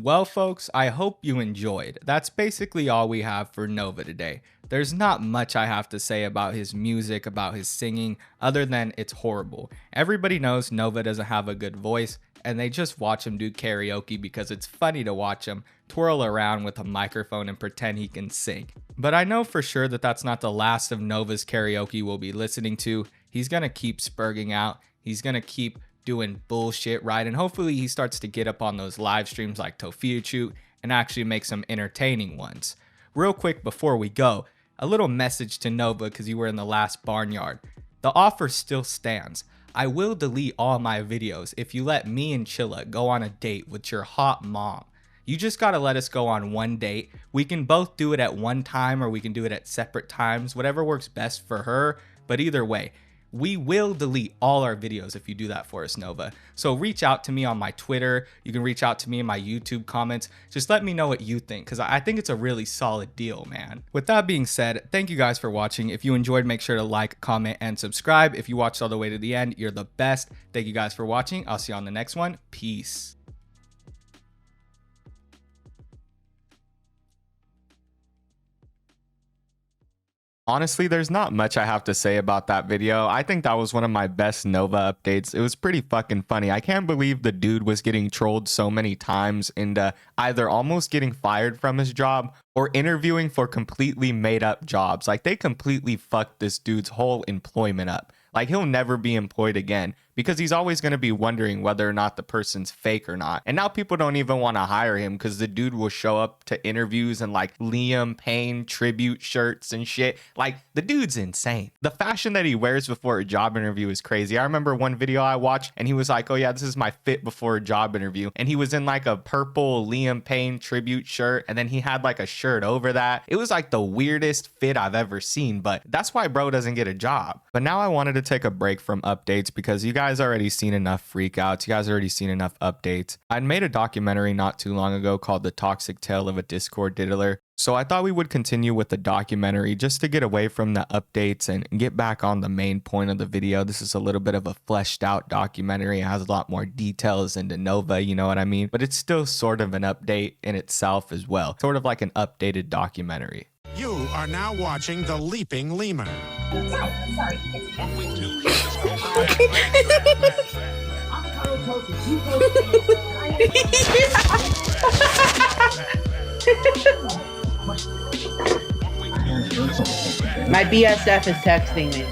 Well, folks, I hope you enjoyed. That's basically all we have for Nova today. There's not much I have to say about his music, about his singing, other than it's horrible. Everybody knows Nova doesn't have a good voice, and they just watch him do karaoke because it's funny to watch him twirl around with a microphone and pretend he can sing. But I know for sure that that's not the last of Nova's karaoke we'll be listening to. He's gonna keep spurging out. He's gonna keep doing bullshit, right? And hopefully he starts to get up on those live streams like Tofiuchu and actually make some entertaining ones. Real quick before we go, a little message to Nova because you were in the last barnyard. The offer still stands. I will delete all my videos if you let me and Chilla go on a date with your hot mom. You just gotta let us go on one date. We can both do it at one time or we can do it at separate times, whatever works best for her, but either way, we will delete all our videos if you do that for us, Nova. So reach out to me on my Twitter. You can reach out to me in my YouTube comments. Just let me know what you think because I think it's a really solid deal, man. With that being said, thank you guys for watching. If you enjoyed, make sure to like, comment, and subscribe. If you watched all the way to the end, you're the best. Thank you guys for watching. I'll see you on the next one. Peace. Honestly, there's not much I have to say about that video. I think that was one of my best Nova updates. It was pretty fucking funny. I can't believe the dude was getting trolled so many times into either almost getting fired from his job or interviewing for completely made up jobs. Like they completely fucked this dude's whole employment up. Like he'll never be employed again because he's always going to be wondering whether or not the person's fake or not. And now people don't even want to hire him because the dude will show up to interviews in like Liam Payne tribute shirts and shit. Like the dude's insane. The fashion that he wears before a job interview is crazy. I remember one video I watched and he was like, oh yeah, this is my fit before a job interview. And he was in like a purple Liam Payne tribute shirt. And then he had like a shirt over that. It was like the weirdest fit I've ever seen, but that's why bro doesn't get a job. But now I wanted to take a break from updates because you guys already seen enough freakouts. You guys already seen enough updates. I'd made a documentary not too long ago called The Toxic Tale of a Discord Diddler. So I thought we would continue with the documentary just to get away from the updates and get back on the main point of the video. This is a little bit of a fleshed out documentary. It has a lot more details into Nova, you know what I mean? But it's still sort of an update in itself as well. Sort of like an updated documentary. You are now watching The Leaping Lemur. Sorry. My BSF is texting me.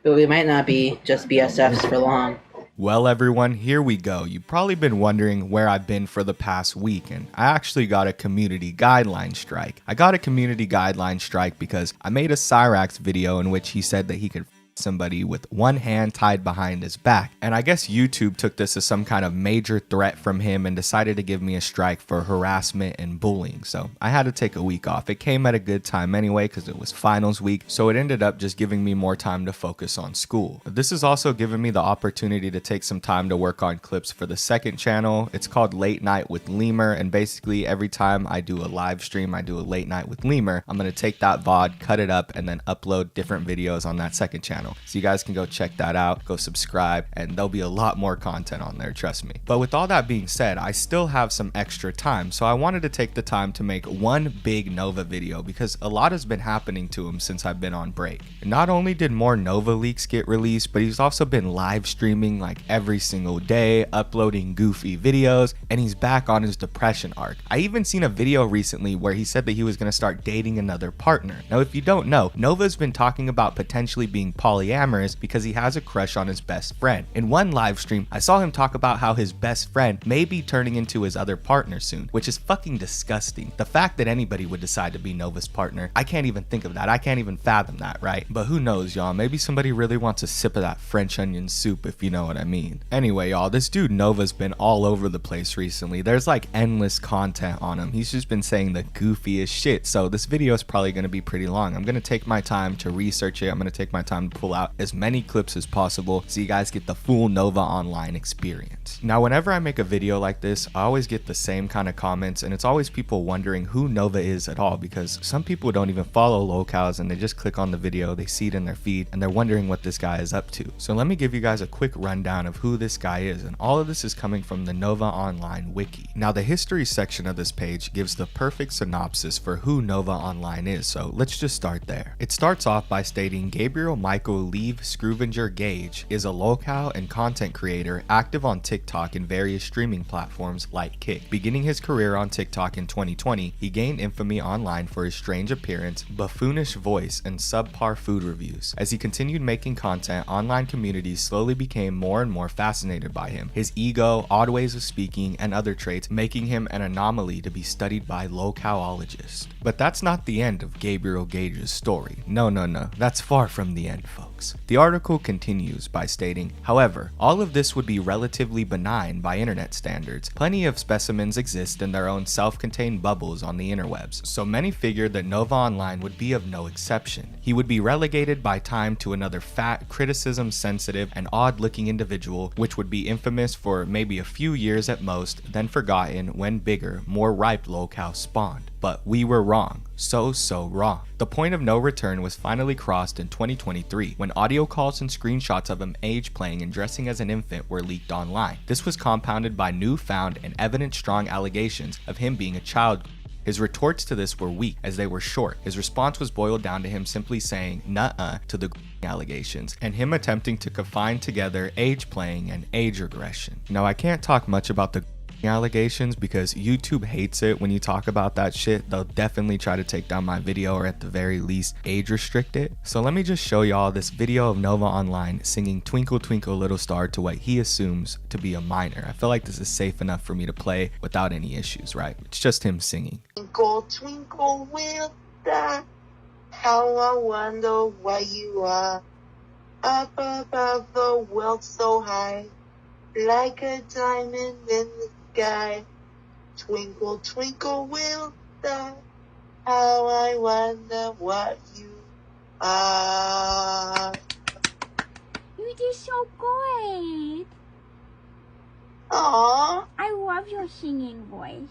But we might not be just BSFs for long. Well, everyone, here we go. You've probably been wondering where I've been for the past week, and I actually got a community guideline strike. I got a community guideline strike because I made a Cyrax video in which he said that he could somebody with one hand tied behind his back. And I guess YouTube took this as some kind of major threat from him and decided to give me a strike for harassment and bullying. So I had to take a week off. It came at a good time anyway because it was finals week. So it ended up just giving me more time to focus on school. This has also given me the opportunity to take some time to work on clips for the second channel. It's called Late Night with Lemur. And basically every time I do a live stream, I do a Late Night with Lemur, I'm going to take that VOD, cut it up, and then upload different videos on that second channel. So you guys can go check that out, go subscribe, and there'll be a lot more content on there, trust me. But with all that being said, I still have some extra time, so I wanted to take the time to make one big Nova video because a lot has been happening to him since I've been on break. Not only did more Nova leaks get released, but he's also been live streaming like every single day, uploading goofy videos, and he's back on his depression arc. I even seen a video recently where he said that he was going to start dating another partner. Now, if you don't know, Nova's been talking about potentially being polyamorous because he has a crush on his best friend. In one live stream, I saw him talk about how his best friend may be turning into his other partner soon, which is fucking disgusting. The fact that anybody would decide to be Nova's partner, I can't even think of that. I can't even fathom that, right? But who knows, y'all? Maybe somebody really wants a sip of that French onion soup, if you know what I mean. Anyway, y'all, this dude Nova's been all over the place recently. There's like endless content on him. He's just been saying the goofiest shit. So this video is probably going to be pretty long. I'm going to take my time to research it. I'm going to take my time to pull out as many clips as possible so you guys get the full Nova Online experience. Now, whenever I make a video like this, I always get the same kind of comments, and it's always people wondering who Nova is at all, because some people don't even follow lolcows and they just click on the video, they see it in their feed, and they're wondering what this guy is up to. So let me give you guys a quick rundown of who this guy is, and all of this is coming from the Nova Online wiki. Now, the history section of this page gives the perfect synopsis for who Nova Online is, so let's just start there. It starts off by stating Gabriel Michael Leave Scruvinger Gage is a lolcow and content creator active on TikTok and various streaming platforms like Kick. Beginning his career on TikTok in 2020, he gained infamy online for his strange appearance, buffoonish voice, and subpar food reviews. As he continued making content, online communities slowly became more and more fascinated by him, his ego, odd ways of speaking, and other traits, making him an anomaly to be studied by lolcowologists. But that's not the end of Gabriel Gage's story. No, that's far from the end, folks. The article continues by stating, however, all of this would be relatively benign by internet standards. Plenty of specimens exist in their own self-contained bubbles on the interwebs, so many figured that Nova Online would be of no exception. He would be relegated by time to another fat, criticism-sensitive, and odd-looking individual, which would be infamous for maybe a few years at most, then forgotten when bigger, more ripe lolcows spawned. But we were wrong. So wrong. The point of no return was finally crossed in 2023 when audio calls and screenshots of him age playing and dressing as an infant were leaked online. This was compounded by newfound and evident strong allegations of him being a child. His retorts to this were weak as they were short. His response was boiled down to him simply saying nuh-uh to the allegations and him attempting to confine together age playing and age regression. Now, I can't talk much about the allegations because YouTube hates it when you talk about that shit. They'll definitely try to take down my video or at the very least age restrict it. So let me just show y'all this video of Nova Online singing Twinkle Twinkle Little Star to what he assumes to be a minor. I feel like this is safe enough for me to play without any issues, right? It's just him singing. Twinkle, twinkle, little star, how I wonder why you are up above the world so high, like a diamond in the sky. Twinkle, twinkle, little star, how I wonder what you are. You did so good. Aww. I love your singing voice.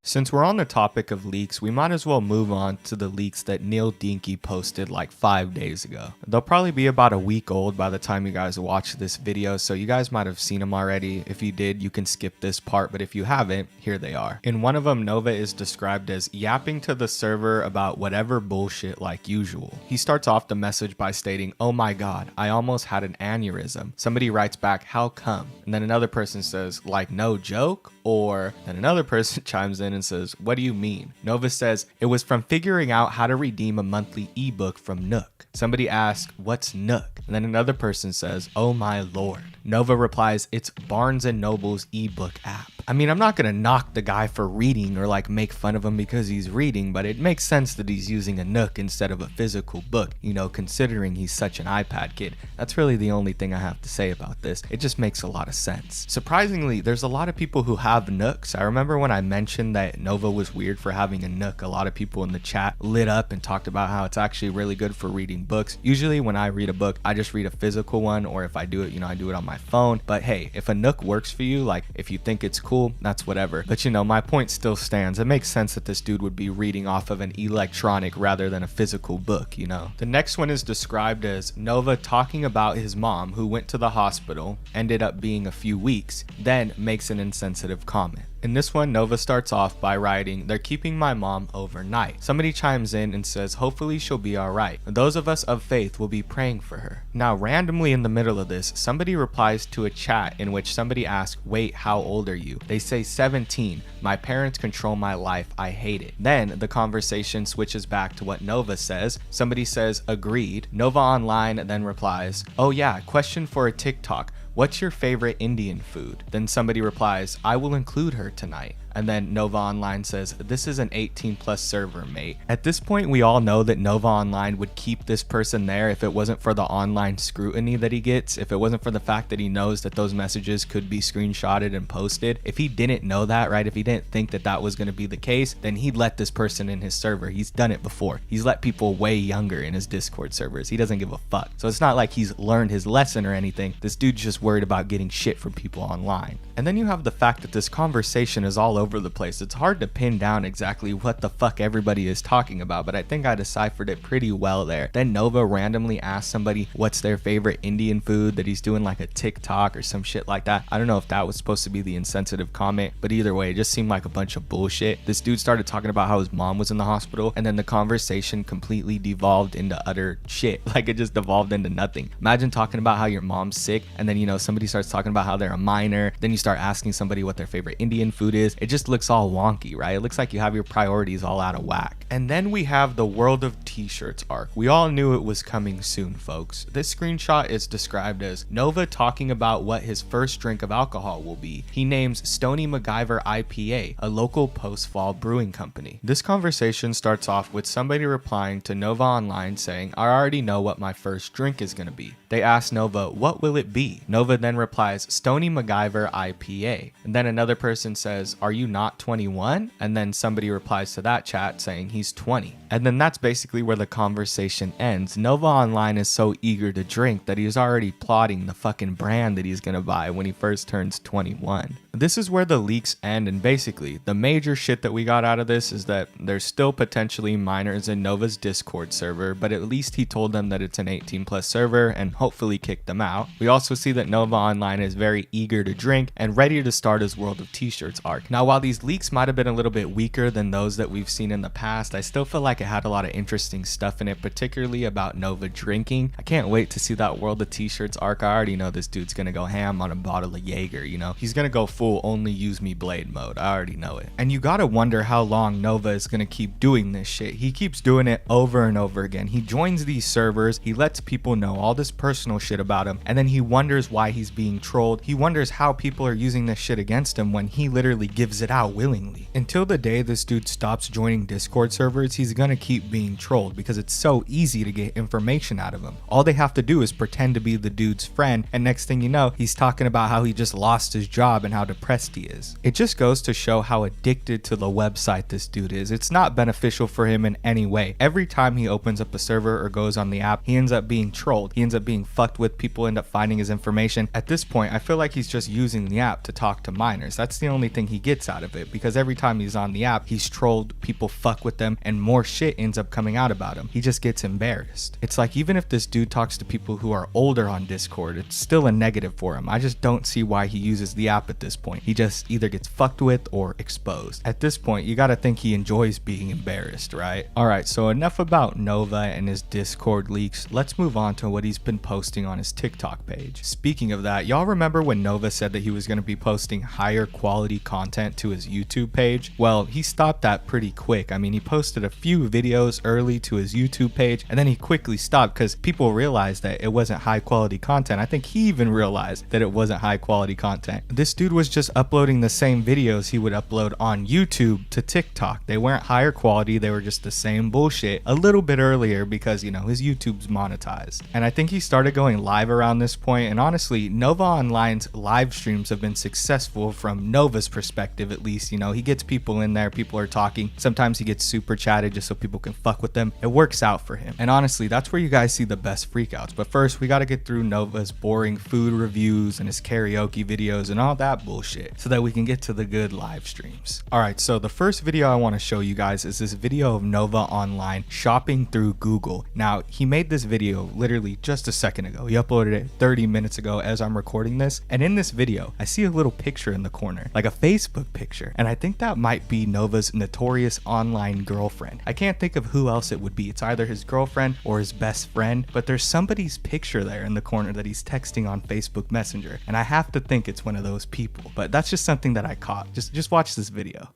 Since we're on the topic of leaks, we might as well move on to the leaks that Neil Dinky posted like 5 days ago. They'll probably be about a week old by the time you guys watch this video, so you guys might have seen them already. If you did, you can skip this part, but if you haven't, here they are. In one of them, Nova is described as yapping to the server about whatever bullshit like usual. He starts off the message by stating, "Oh my god, I almost had an aneurysm." Somebody writes back, "How come?" And then another person says, "Like no joke?" Or then another person chimes in and says, "What do you mean?" Nova says, "It was from figuring out how to redeem a monthly ebook from Nook." Somebody asks, "What's Nook?" And then another person says, "Oh my lord." Nova replies, "It's Barnes & Noble's ebook app." I mean, I'm not gonna knock the guy for reading or like make fun of him because he's reading, but it makes sense that he's using a Nook instead of a physical book, you know, considering he's such an iPad kid. That's really the only thing I have to say about this. It just makes a lot of sense. Surprisingly, there's a lot of people who have Nooks. I remember when I mentioned that Nova was weird for having a Nook, a lot of people in the chat lit up and talked about how it's actually really good for reading books. Usually when I read a book, I just read a physical one, or if I do it, you know, I do it on my phone. But hey, if a Nook works for you, like if you think it's cool, that's whatever. But you know, my point still stands. It makes sense that this dude would be reading off of an electronic rather than a physical book, you know. The next one is described as Nova talking about his mom who went to the hospital, ended up being a few weeks, then makes an insensitive comment. In this one, Nova starts off by writing, "They're keeping my mom overnight." Somebody chimes in and says, "Hopefully she'll be alright. Those of us of faith will be praying for her." Now, randomly in the middle of this, somebody replies to a chat in which somebody asks, "Wait, how old are you?" They say 17. "My parents control my life. I hate it." Then the conversation switches back to what Nova says. Somebody says, "Agreed." Nova Online then replies, "Oh yeah, question for a TikTok. What's your favorite Indian food?" Then somebody replies, "I will include her tonight." And then Nova Online says, "This is an 18+ server, mate." At this point, we all know that Nova Online would keep this person there if it wasn't for the online scrutiny that he gets, if it wasn't for the fact that he knows that those messages could be screenshotted and posted. If he didn't know that, right, if he didn't think that that was going to be the case, then he'd let this person in his server. He's done it before. He's let people way younger in his Discord servers. He doesn't give a fuck. So it's not like he's learned his lesson or anything. This dude's just worried about getting shit from people online. And then you have the fact that this conversation is all over the place. It's hard to pin down exactly what the fuck everybody is talking about, but I think I deciphered it pretty well there. Then Nova randomly asks somebody what's their favorite Indian food, that he's doing like a TikTok or some shit like that. I don't know if that was supposed to be the insensitive comment, but either way, it just seemed like a bunch of bullshit. This dude started talking about how his mom was in the hospital, and then the conversation completely devolved into utter shit. Like it just devolved into nothing. Imagine talking about how your mom's sick, and then, you know, somebody starts talking about how they're a minor, then you start asking somebody what their favorite Indian food is. It just looks all wonky, right? It looks like you have your priorities all out of whack. And then we have the World of T-Shirts arc. We all knew it was coming soon, folks. This screenshot is described as Nova talking about what his first drink of alcohol will be. He names Stony MacGyver IPA, a local post-fall brewing company. This conversation starts off with somebody replying to Nova Online saying, "I already know what my first drink is going to be." They ask Nova, "What will it be?" Nova then replies, "Stony MacGyver IPA." And then another person says, "Are you not 21?" And then somebody replies to that chat saying he's 20. And then that's basically where the conversation ends. Nova Online is so eager to drink that he's already plotting the fucking brand that he's gonna buy when he first turns 21. This is where the leaks end, and basically the major shit that we got out of this is that there's still potentially minors in Nova's Discord server, but at least he told them that it's an 18+ server and hopefully kicked them out. We also see that Nova Online is very eager to drink and ready to start his World of T-Shirts arc. Now, while these leaks might have been a little bit weaker than those that we've seen in the past, I still feel like it had a lot of interesting stuff in it, particularly about Nova drinking. I can't wait to see that World of T-Shirts arc. I already know this dude's gonna go ham on a bottle of Jaeger, you know? He's gonna go full only use me blade mode. I already know it. And you gotta wonder how long Nova is gonna keep doing this shit. He keeps doing it over and over again. He joins these servers, he lets people know all this personal shit about him, and then he wonders why he's being trolled. He wonders how people are using this shit against him when he literally gives it out willingly. Until the day this dude stops joining Discord servers, he's gonna keep being trolled because it's so easy to get information out of him. All they have to do is pretend to be the dude's friend, and next thing you know, he's talking about how he just lost his job and how depressed he is. It just goes to show how addicted to the website this dude is. It's not beneficial for him in any way. Every time he opens up a server or goes on the app, he ends up being trolled. He ends up being fucked with. People end up finding his information. At this point, I feel like he's just using the app to talk to minors. That's the only thing he gets out of it, because every time he's on the app, he's trolled, people fuck with them, and more shit ends up coming out about him. He just gets embarrassed. It's like, even if this dude talks to people who are older on Discord, it's still a negative for him. I just don't see why he uses the app at this point. He just either gets fucked with or exposed. At this point, you gotta think he enjoys being embarrassed, right? Alright, so enough about Nova and his Discord leaks. Let's move on to what he's been posting on his TikTok page. Speaking of that, y'all remember when Nova said that he was gonna be posting higher quality content to his YouTube page? Well, he stopped that pretty quick. I mean, he posted a few videos early to his YouTube page, and then he quickly stopped because people realized that it wasn't high quality content. I think he even realized that it wasn't high quality content. This dude was was just uploading the same videos he would upload on YouTube to TikTok. They weren't higher quality, they were just the same bullshit a little bit earlier because, you know, his YouTube's monetized. And I think he started going live around this point, and honestly, Nova Online's live streams have been successful from Nova's perspective at least. You know, he gets people in there, people are talking. Sometimes he gets super chatted just so people can fuck with them. It works out for him. And honestly, that's where you guys see the best freakouts. But first, we got to get through Nova's boring food reviews and his karaoke videos and all that bullshit so that we can get to the good live streams. All right, so the first video I want to show you guys is this video of Nova Online shopping through Google. Now, he made this video literally just a second ago. He uploaded it 30 minutes ago as I'm recording this. And in this video, I see a little picture in the corner, like a Facebook picture. And I think that might be Nova's notorious online girlfriend. I can't think of who else it would be. It's either his girlfriend or his best friend, but there's somebody's picture there in the corner that he's texting on Facebook Messenger. And I have to think it's one of those people, but that's just something that I caught. Just watch this video.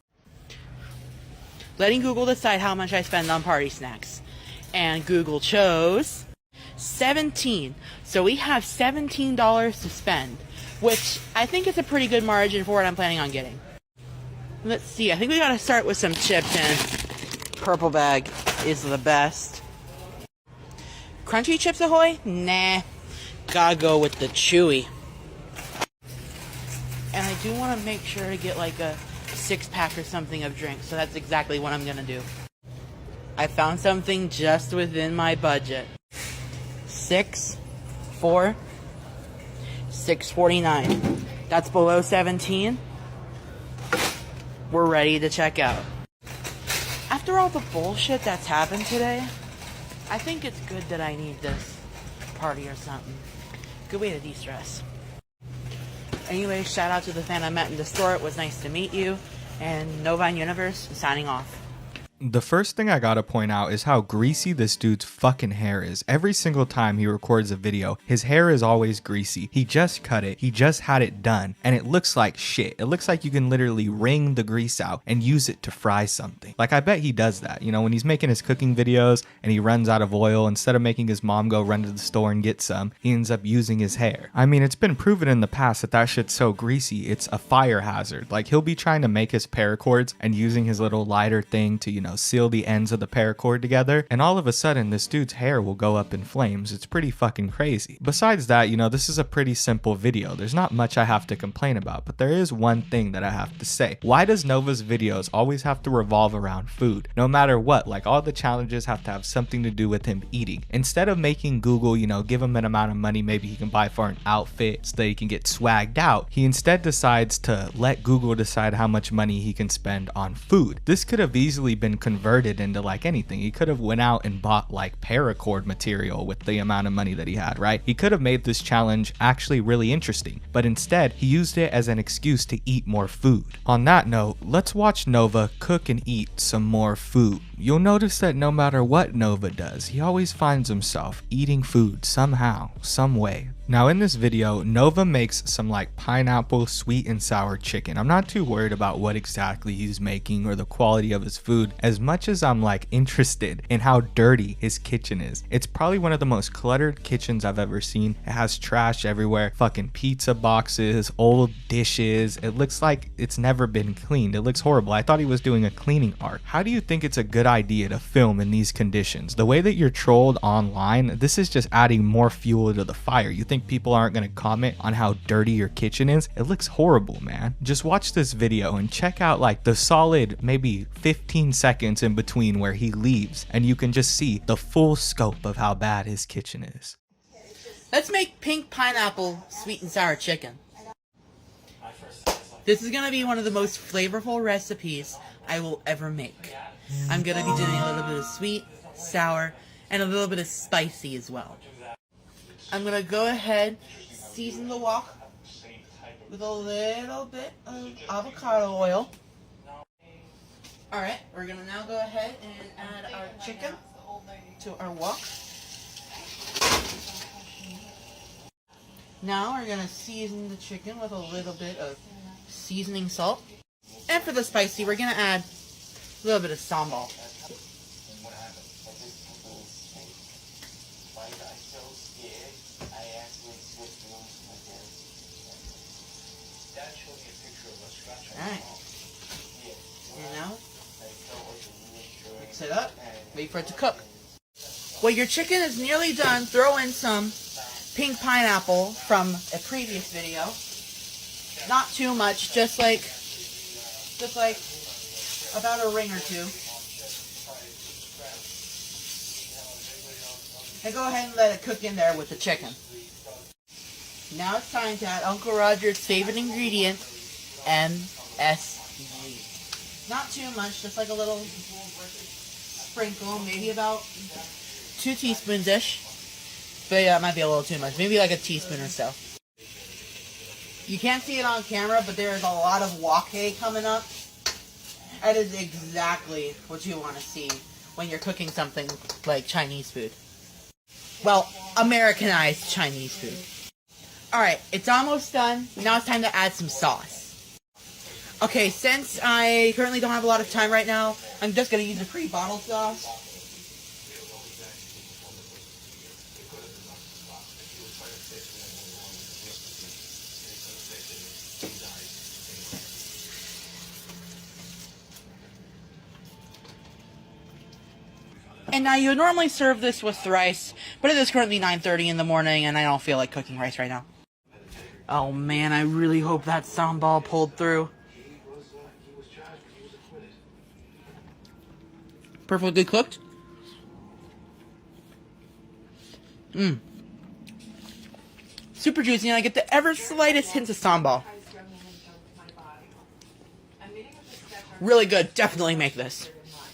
Letting Google decide how much I spend on party snacks. And Google chose 17. So we have $17 to spend, which I think is a pretty good margin for what I'm planning on getting. Let's see, I think we gotta start with some chips, and purple bag is the best. Crunchy Chips Ahoy? Nah. Gotta go with the chewy. And I do want to make sure to get like a 6-pack or something of drinks, so that's exactly what I'm gonna do. I found something just within my budget. 6, 4, 6.49. That's below 17. We're ready to check out. After all the bullshit that's happened today, I think it's good that I need this party or something. Good way to de-stress. Anyway, shout out to the fan I met in the store. It was nice to meet you. And Novine Universe, signing off. The first thing I gotta point out is how greasy this dude's fucking hair is. Every single time he records a video, his hair is always greasy. He just cut it, he just had it done, and it looks like shit. It looks like you can literally wring the grease out and use it to fry something. Like, I bet he does that, you know, when he's making his cooking videos and he runs out of oil, instead of making his mom go run to the store and get some, he ends up using his hair. I mean, it's been proven in the past that that shit's so greasy, it's a fire hazard. Like, he'll be trying to make his paracords and using his little lighter thing to, you know, seal the ends of the paracord together, and all of a sudden this dude's hair will go up in flames. It's pretty fucking crazy. Besides that, you know, this is a pretty simple video. There's not much I have to complain about, but there is one thing that I have to say. Why does Nova's videos always have to revolve around food? No matter what, like, all the challenges have to have something to do with him eating. Instead of making Google, you know, give him an amount of money maybe he can buy for an outfit so that he can get swagged out, he instead decides to let Google decide how much money he can spend on food. This could have easily been converted into like anything. He could have went out and bought like paracord material with the amount of money that he had, right? He could have made this challenge actually really interesting, but instead he used it as an excuse to eat more food. On that note, let's watch Nova cook and eat some more food. You'll notice that no matter what Nova does, he always finds himself eating food somehow, some way. Now in this video, Nova makes some like pineapple sweet and sour chicken. I'm not too worried about what exactly he's making or the quality of his food as much as I'm like interested in how dirty his kitchen is. It's probably one of the most cluttered kitchens I've ever seen. It has trash everywhere, fucking pizza boxes, old dishes. It looks like it's never been cleaned. It looks horrible. I thought he was doing a cleaning art. How do you think it's a good idea to film in these conditions? The way that you're trolled online, this is just adding more fuel to the fire. You think people aren't going to comment on how dirty your kitchen is? It looks horrible, man. Just watch this video and check out like the solid maybe 15 seconds in between where he leaves, and you can just see the full scope of how bad his kitchen is. Let's make pink pineapple sweet and sour chicken. This is going to be one of the most flavorful recipes I will ever make. I'm going to be doing a little bit of sweet, sour, and a little bit of spicy as well. I'm going to go ahead, season the wok with a little bit of avocado oil. Alright, we're going to now go ahead and add our chicken to our wok. Now we're going to season the chicken with a little bit of seasoning salt. And for the spicy, we're going to add a little bit of sambal. Wait for it to cook. When your chicken is nearly done, throw in some pink pineapple from a previous video. Not too much, just like about a ring or two. And go ahead and let it cook in there with the chicken. Now it's time to add Uncle Roger's favorite ingredient, MSG. Not too much, just like a little sprinkle, maybe about 2 teaspoons-ish. But yeah, it might be a little too much. Maybe like a teaspoon or so. You can't see it on camera, but there is a lot of wok coming up. That is exactly what you want to see when you're cooking something like Chinese food. Well, Americanized Chinese food. Alright, it's almost done. Now it's time to add some sauce. Okay, since I currently don't have a lot of time right now, I'm just going to use a pre-bottled sauce. And now you would normally serve this with rice, but it is currently 9:30 in the morning and I don't feel like cooking rice right now. Oh man, I really hope that sambal pulled through. Perfectly cooked. Super juicy, and I get the ever slightest hints of sambal. Really good. Definitely make this.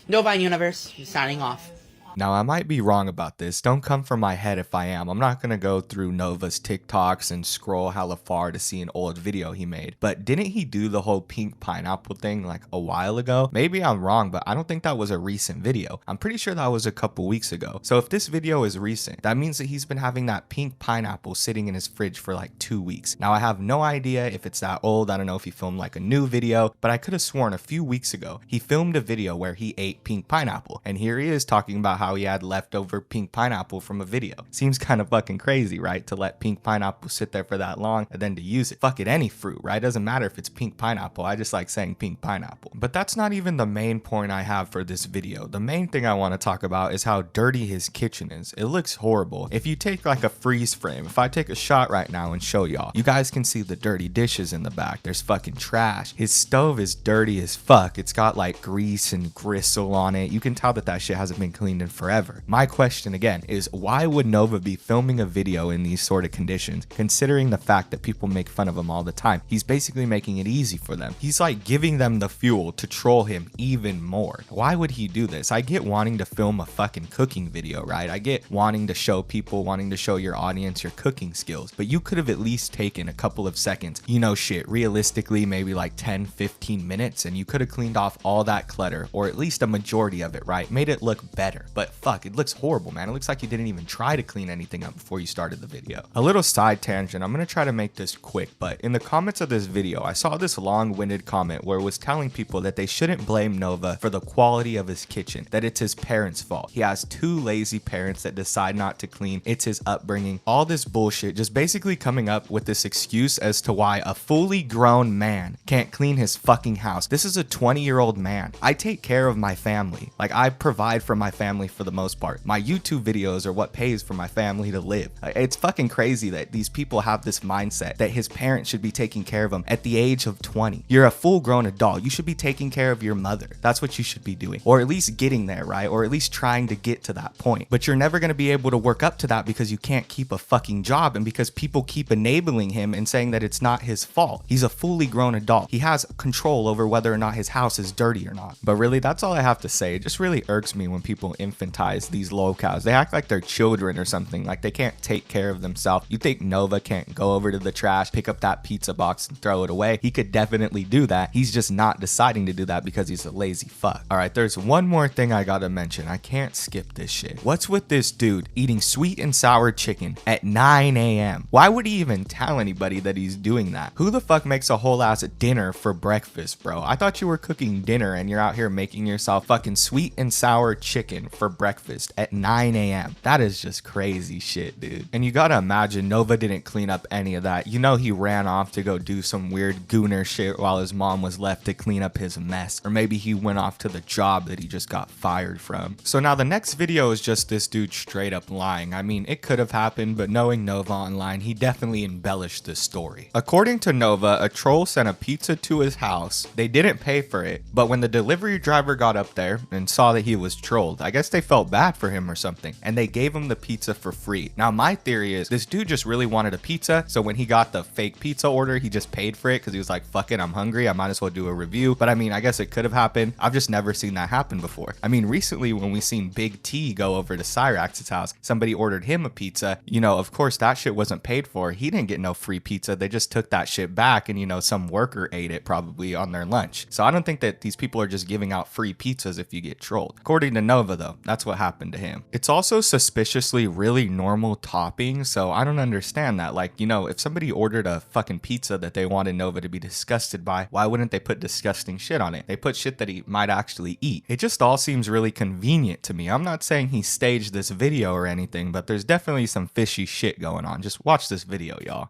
Novine Universe, signing off. Now, I might be wrong about this. Don't come for my head if I am. I'm not going to go through Nova's TikToks and scroll hella far to see an old video he made. But didn't he do the whole pink pineapple thing like a while ago? Maybe I'm wrong, but I don't think that was a recent video. I'm pretty sure that was a couple weeks ago. So if this video is recent, that means that he's been having that pink pineapple sitting in his fridge for like 2 weeks. Now, I have no idea if it's that old. I don't know if he filmed like a new video, but I could have sworn a few weeks ago he filmed a video where he ate pink pineapple. And here he is talking about how he had leftover pink pineapple from a video. Seems kind of fucking crazy, right? To let pink pineapple sit there for that long and then to use it. Fuck it, any fruit, right? Doesn't matter if it's pink pineapple. I just like saying pink pineapple. But that's not even the main point I have for this video. The main thing I want to talk about is how dirty his kitchen is. It looks horrible. If you take like a freeze frame, if I take a shot right now and show y'all, you guys can see the dirty dishes in the back. There's fucking trash. His stove is dirty as fuck. It's got like grease and gristle on it. You can tell that that shit hasn't been cleaned in forever. My question again is, why would Nova be filming a video in these sort of conditions, considering the fact that people make fun of him all the time? He's basically making it easy for them. He's like giving them the fuel to troll him even more. Why would he do this? I get wanting to film a fucking cooking video, right? I get wanting to show people, wanting to show your audience your cooking skills, but you could have at least taken a couple of seconds, you know, shit, realistically maybe like 10-15 minutes, and you could have cleaned off all that clutter, or at least a majority of it, right? Made it look better. But fuck, it looks horrible, man. It looks like you didn't even try to clean anything up before you started the video. A little side tangent, I'm gonna try to make this quick, but in the comments of this video, I saw this long-winded comment where it was telling people that they shouldn't blame Nova for the quality of his kitchen, that it's his parents' fault. He has 2 lazy parents that decide not to clean. It's his upbringing. All this bullshit, just basically coming up with this excuse as to why a fully grown man can't clean his fucking house. This is a 20-year-old man. I take care of my family. Like, I provide for my family for the most part. My YouTube videos are what pays for my family to live. It's fucking crazy that these people have this mindset that his parents should be taking care of him at the age of 20. You're a full-grown adult. You should be taking care of your mother. That's what you should be doing, or at least getting there, right? Or at least trying to get to that point. But you're never going to be able to work up to that because you can't keep a fucking job, and because people keep enabling him and saying that it's not his fault. He's a fully grown adult. He has control over whether or not his house is dirty or not. But really, that's all I have to say. It just really irks me when people infantize these lolcows. They act like they're children or something, like they can't take care of themselves. You think Nova can't go over to the trash, pick up that pizza box and throw it away? He could definitely do that. He's just not deciding to do that because he's a lazy fuck. All right, there's one more thing I gotta mention. I can't skip this shit. What's with this dude eating sweet and sour chicken at 9 a.m.? Why would he even tell anybody that he's doing that? Who the fuck makes a whole ass dinner for breakfast, bro? I thought you were cooking dinner and you're out here making yourself fucking sweet and sour chicken for for breakfast at 9 a.m. That is just crazy shit, dude. And you gotta imagine Nova didn't clean up any of that. You know he ran off to go do some weird gooner shit while his mom was left to clean up his mess. Or maybe he went off to the job that he just got fired from. So now the next video is just this dude straight up lying. I mean, it could have happened, but knowing Nova online, he definitely embellished this story. According to Nova, a troll sent a pizza to his house. They didn't pay for it, but when the delivery driver got up there and saw that he was trolled, I guess they felt bad for him or something, and they gave him the pizza for free. Now my theory is this dude just really wanted a pizza, so when he got the fake pizza order, he just paid for it because he was like, fuck it, I'm hungry, I might as well do a review. But I mean, I guess it could have happened. I've just never seen that happen before. I mean, recently when we seen Big T go over to Cyrax's house, somebody ordered him a pizza. You know, of course that shit wasn't paid for. He didn't get no free pizza. They just took that shit back, and you know, some worker ate it probably on their lunch. So I don't think that these people are just giving out free pizzas if you get trolled. According to Nova though, that's what happened to him. It's also suspiciously really normal topping, so I don't understand that. Like, you know, if somebody ordered a fucking pizza that they wanted Nova to be disgusted by, why wouldn't they put disgusting shit on it? They put shit that he might actually eat. It just all seems really convenient to me. I'm not saying he staged this video or anything, but there's definitely some fishy shit going on. Just watch this video, y'all.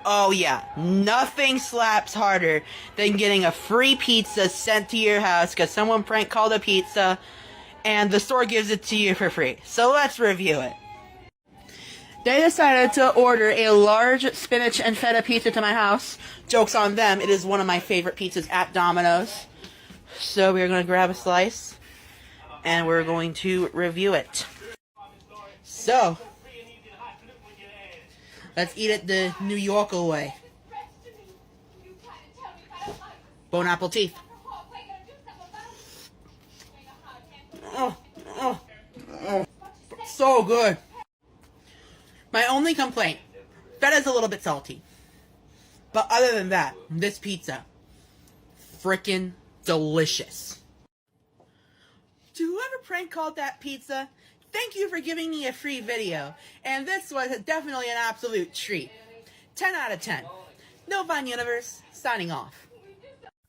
Oh yeah, nothing slaps harder than getting a free pizza sent to your house because someone prank called a pizza and the store gives it to you for free. So let's review it. They decided to order a large spinach and feta pizza to my house. Joke's on them, it is one of my favorite pizzas at Domino's. So we're going to grab a slice and we're going to review it. So, let's eat it the New Yorker way. Bone apple teeth. So good. My only complaint, feta's a little bit salty. But other than that, this pizza, frickin' delicious. To whoever prank called that pizza, thank you for giving me a free video, and this was definitely an absolute treat. 10 out of 10. Nova Universe, signing off.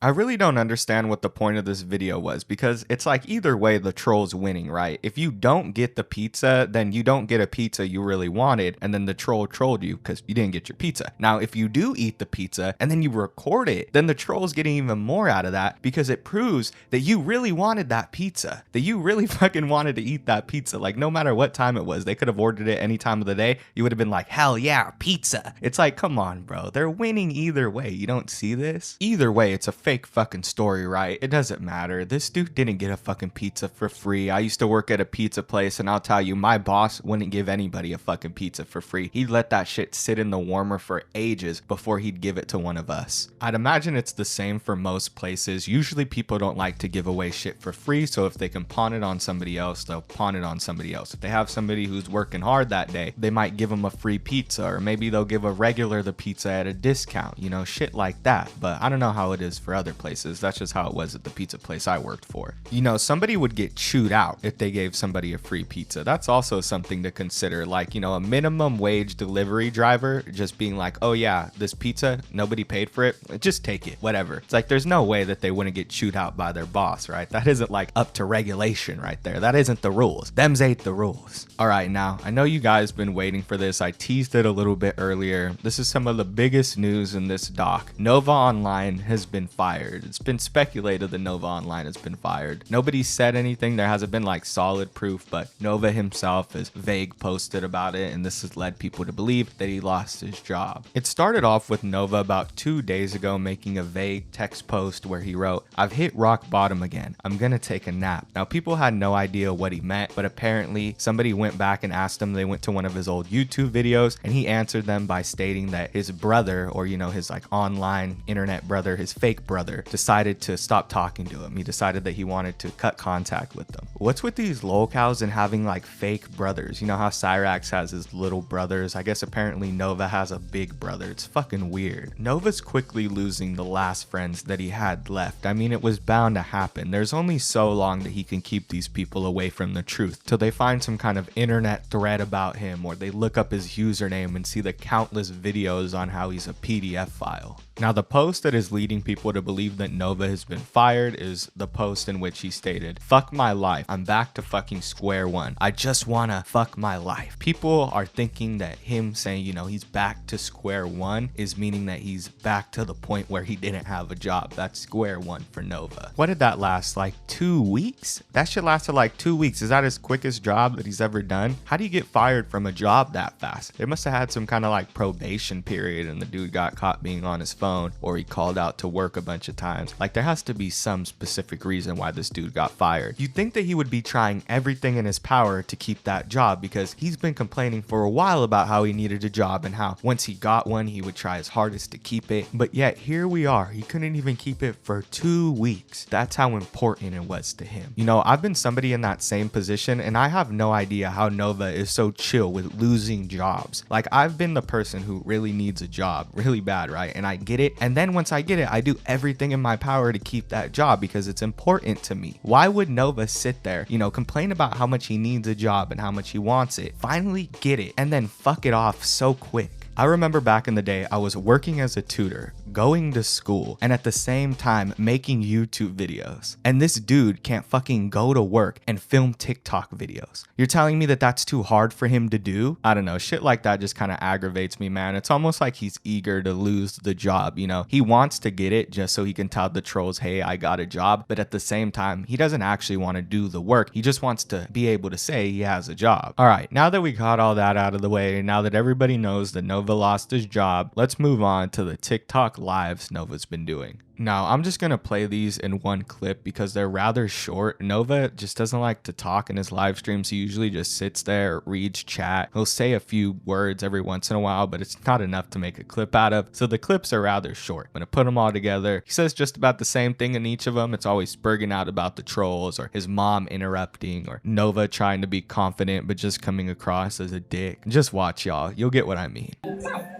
I really don't understand what the point of this video was, because it's like either way the troll's winning, right? If you don't get the pizza, then you don't get a pizza you really wanted, and then the troll trolled you because you didn't get your pizza. Now, if you do eat the pizza and then you record it, then the troll's getting even more out of that because it proves that you really wanted that pizza, that you really fucking wanted to eat that pizza. Like, no matter what time it was, they could have ordered it any time of the day. You would have been like, hell yeah, pizza. It's like, come on, bro. They're winning either way. You don't see this? Either way, it's a fake fucking story, right? It doesn't matter. This dude didn't get a fucking pizza for free. I used to work at a pizza place, and I'll tell you, my boss wouldn't give anybody a fucking pizza for free. He'd let that shit sit in the warmer for ages before he'd give it to one of us. I'd imagine it's the same for most places. Usually people don't like to give away shit for free, so if they can pawn it on somebody else, they'll pawn it on somebody else. If they have somebody who's working hard that day, they might give them a free pizza, or maybe they'll give a regular the pizza at a discount, you know, shit like that. But I don't know how it is for other places. That's just how it was at the pizza place I worked for. You know, somebody would get chewed out if they gave somebody a free pizza. That's also something to consider. Like, you know, a minimum wage delivery driver just being like, oh yeah, this pizza, nobody paid for it, just take it, whatever. It's like, there's no way that they wouldn't get chewed out by their boss, right? That isn't like up to regulation right there. That isn't the rules. Them's ain't the rules. All right, now, I know you guys been waiting for this. I teased it a little bit earlier. This is some of the biggest news in this doc. Nova Online has been fired. It's been speculated that Nova Online has been fired. Nobody said anything. There hasn't been like solid proof, but Nova himself has vague posted about it, and this has led people to believe that he lost his job. It started off with Nova about 2 days ago making a vague text post where he wrote, "I've hit rock bottom again. I'm gonna take a nap." Now, people had no idea what he meant, but apparently somebody went back and asked him. They went to one of his old YouTube videos, and he answered them by stating that his brother, or you know, his like online internet brother, his fake brother, decided to stop talking to him. He decided that he wanted to cut contact with them. What's with these lolcows and having like fake brothers? You know how Cyrax has his little brothers? I guess apparently Nova has a big brother. It's fucking weird. Nova's quickly losing the last friends that he had left. I mean, it was bound to happen. There's only so long that he can keep these people away from the truth till they find some kind of internet thread about him, or they look up his username and see the countless videos on how he's a PDF file. Now, the post that is leading people to to believe that Nova has been fired is the post in which he stated, "Fuck my life. I'm back to fucking square one. I just wanna fuck my life." People are thinking that him saying, you know, he's back to square one is meaning that he's back to the point where he didn't have a job. That's square one for Nova. What did that last? Like 2 weeks? That shit lasted like 2 weeks. Is that his quickest job that he's ever done? How do you get fired from a job that fast? They must have had some kind of like probation period and the dude got caught being on his phone, or he called out to work a bunch of times. Like there has to be some specific reason why this dude got fired. You'd think that he would be trying everything in his power to keep that job, because he's been complaining for a while about how he needed a job and how once he got one, he would try his hardest to keep it. But yet here we are. He couldn't even keep it for 2 weeks. That's how important it was to him. You know, I've been somebody in that same position and I have no idea how Nova is so chill with losing jobs. Like I've been the person who really needs a job really bad, right? And I get it. And then once I get it, I do everything in my power to keep that job because it's important to me. Why would Nova sit there, you know, complain about how much he needs a job and how much he wants it, finally get it, and then fuck it off so quick? I remember back in the day, I was working as a tutor, going to school, and at the same time making YouTube videos. And this dude can't fucking go to work and film TikTok videos. You're telling me that that's too hard for him to do? I don't know, shit like that just kind of aggravates me, man. It's almost like he's eager to lose the job, you know? He wants to get it just so he can tell the trolls, hey, I got a job. But at the same time, he doesn't actually want to do the work. He just wants to be able to say he has a job. All right, now that we got all that out of the way, now that everybody knows that Nova lost his job, let's move on to the TikTok lives Nova's been doing. Now, I'm just going to play these in one clip because they're rather short. Nova just doesn't like to talk in his live streams. He usually just sits there, reads chat. He'll say a few words every once in a while, but it's not enough to make a clip out of. So the clips are rather short. I'm going to put them all together. He says just about the same thing in each of them. It's always spurging out about the trolls or his mom interrupting or Nova trying to be confident but just coming across as a dick. Just watch, y'all. You'll get what I mean. Sorry.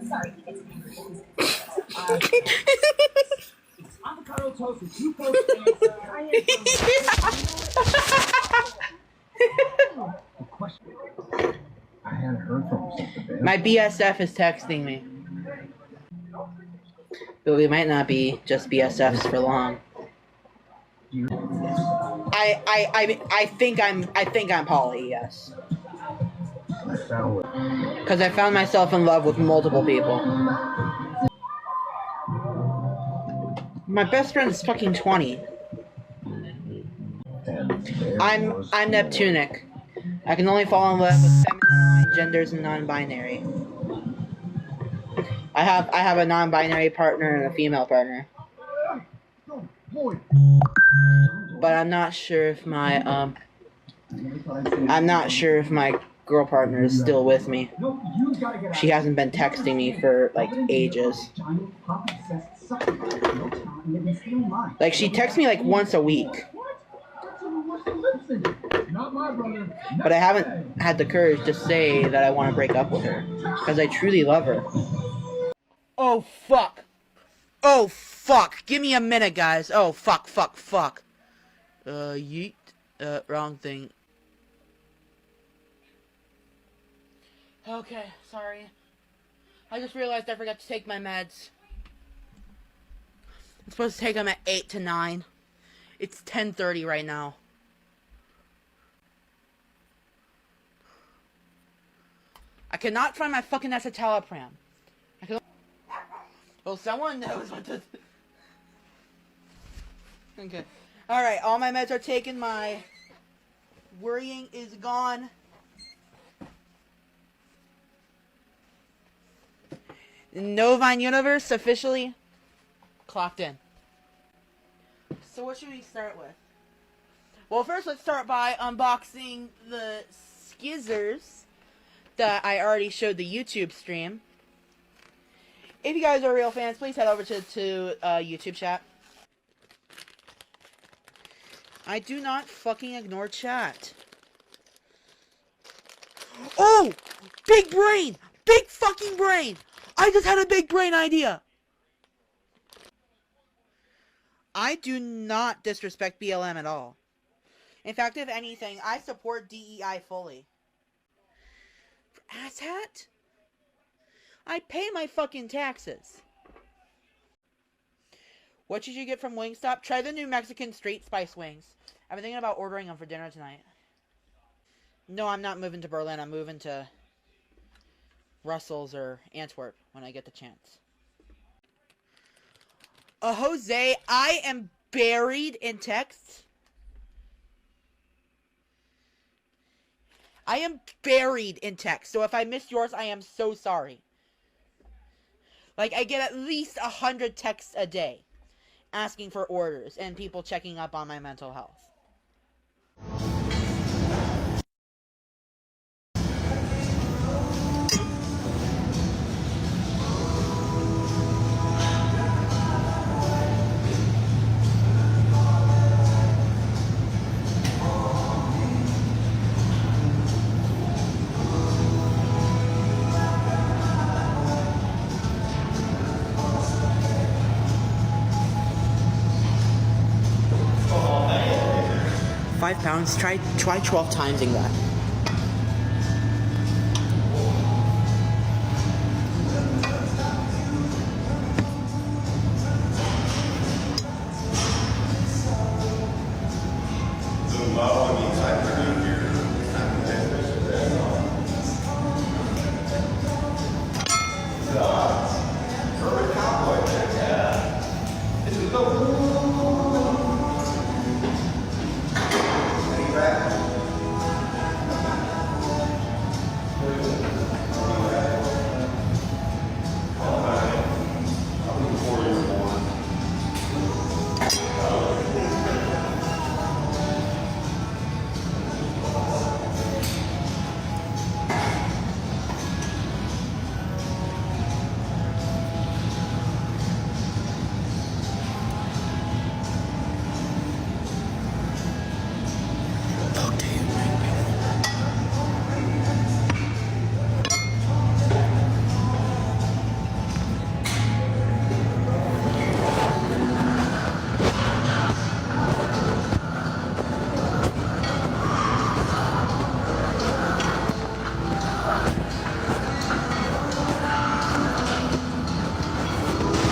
Avocado toast with 2 posts I hadn't heard from him. My BSF is texting me. But we might not be just BSFs for long. I think I'm poly, yes. Because I found myself in love with multiple people. My best friend is fucking 20. I'm Neptunic. I can only fall in love with feminine genders and non-binary. I have a non-binary partner and a female partner. But I'm not sure if my girl partner is still with me. She hasn't been texting me for like ages. Like she texts me like once a week. But I haven't had the courage to say that I want to break up with her because I truly love her. Oh fuck. Oh fuck. Give me a minute, guys. Oh fuck. Yeet. Wrong thing. Okay, sorry. I just realized I forgot to take my meds. I'm supposed to take them at 8 to 9. It's 10:30 right now. I cannot find my fucking escitalopram. Well, someone knows what to... Okay. Alright, all my meds are taken. My worrying is gone. Novine Universe officially clocked in. So what should we start with? Well, first let's start by unboxing the skizzers that I already showed the YouTube stream. If you guys are real fans, please head over to YouTube chat. I do not fucking ignore chat. Oh! Big brain! Big fucking brain! I just had a big brain idea! I do not disrespect BLM at all. In fact, if anything, I support DEI fully. Asshat? I pay my fucking taxes. What did you get from Wingstop? Try the new Mexican street spice wings. I've been thinking about ordering them for dinner tonight. No, I'm not moving to Berlin. I'm moving to Brussels or Antwerp when I get the chance. Jose, I am buried in texts. I am buried in text. So if I missed yours, I am so sorry. Like, I get at least 100 texts a day asking for orders and people checking up on my mental health. £5. Try 12 timesing that.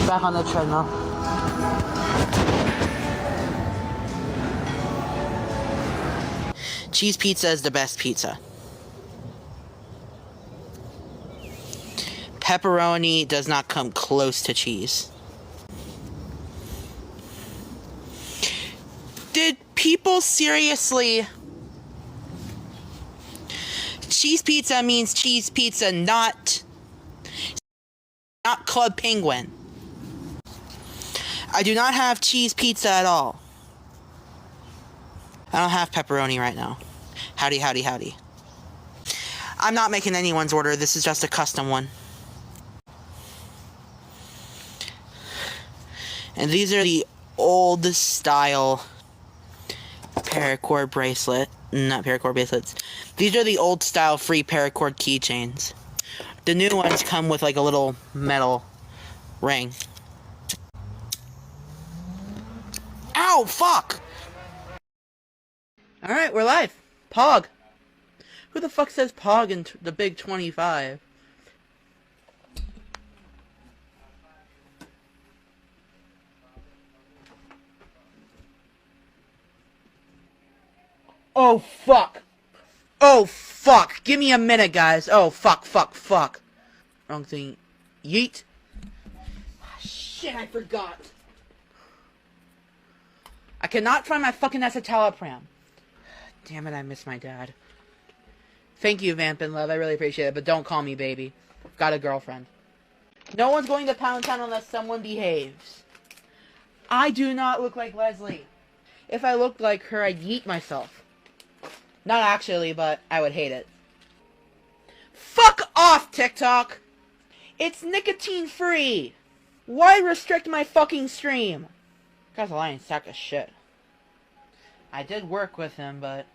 Back on the treadmill. Cheese pizza is the best pizza. Pepperoni does not come close to cheese. Did people seriously... Cheese pizza means cheese pizza, not Club Penguin. I do not have cheese pizza at all. I don't have pepperoni right now. Howdy, howdy, howdy. I'm not making anyone's order. This is just a custom one. And these are the old style paracord bracelet. Not paracord bracelets. These are the old style free paracord keychains. The new ones come with like a little metal ring. Ow, fuck! Alright, we're live. Pog. Who the fuck says Pog in the big 25? Oh, fuck. Oh, fuck. Give me a minute, guys. Oh, fuck. Wrong thing. Yeet. Shit, I forgot. I cannot find my fucking escitalopram. Damn it, I miss my dad. Thank you, Vamp and Love. I really appreciate it, but don't call me baby. I've got a girlfriend. No one's going to Pound Town unless someone behaves. I do not look like Leslie. If I looked like her, I'd yeet myself. Not actually, but I would hate it. Fuck off, TikTok! It's nicotine free! Why restrict my fucking stream? Guy's a lying sack of shit. I did work with him, but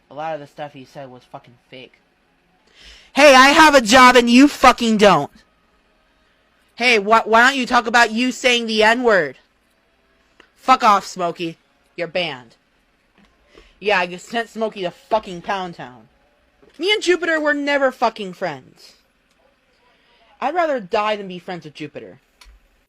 a lot of the stuff he said was fucking fake. Hey, I have a job and you fucking don't. Hey, why don't you talk about you saying the N-word? Fuck off, Smokey. You're banned. Yeah, I just sent Smokey to fucking Pound Town. Me and Jupiter were never fucking friends. I'd rather die than be friends with Jupiter.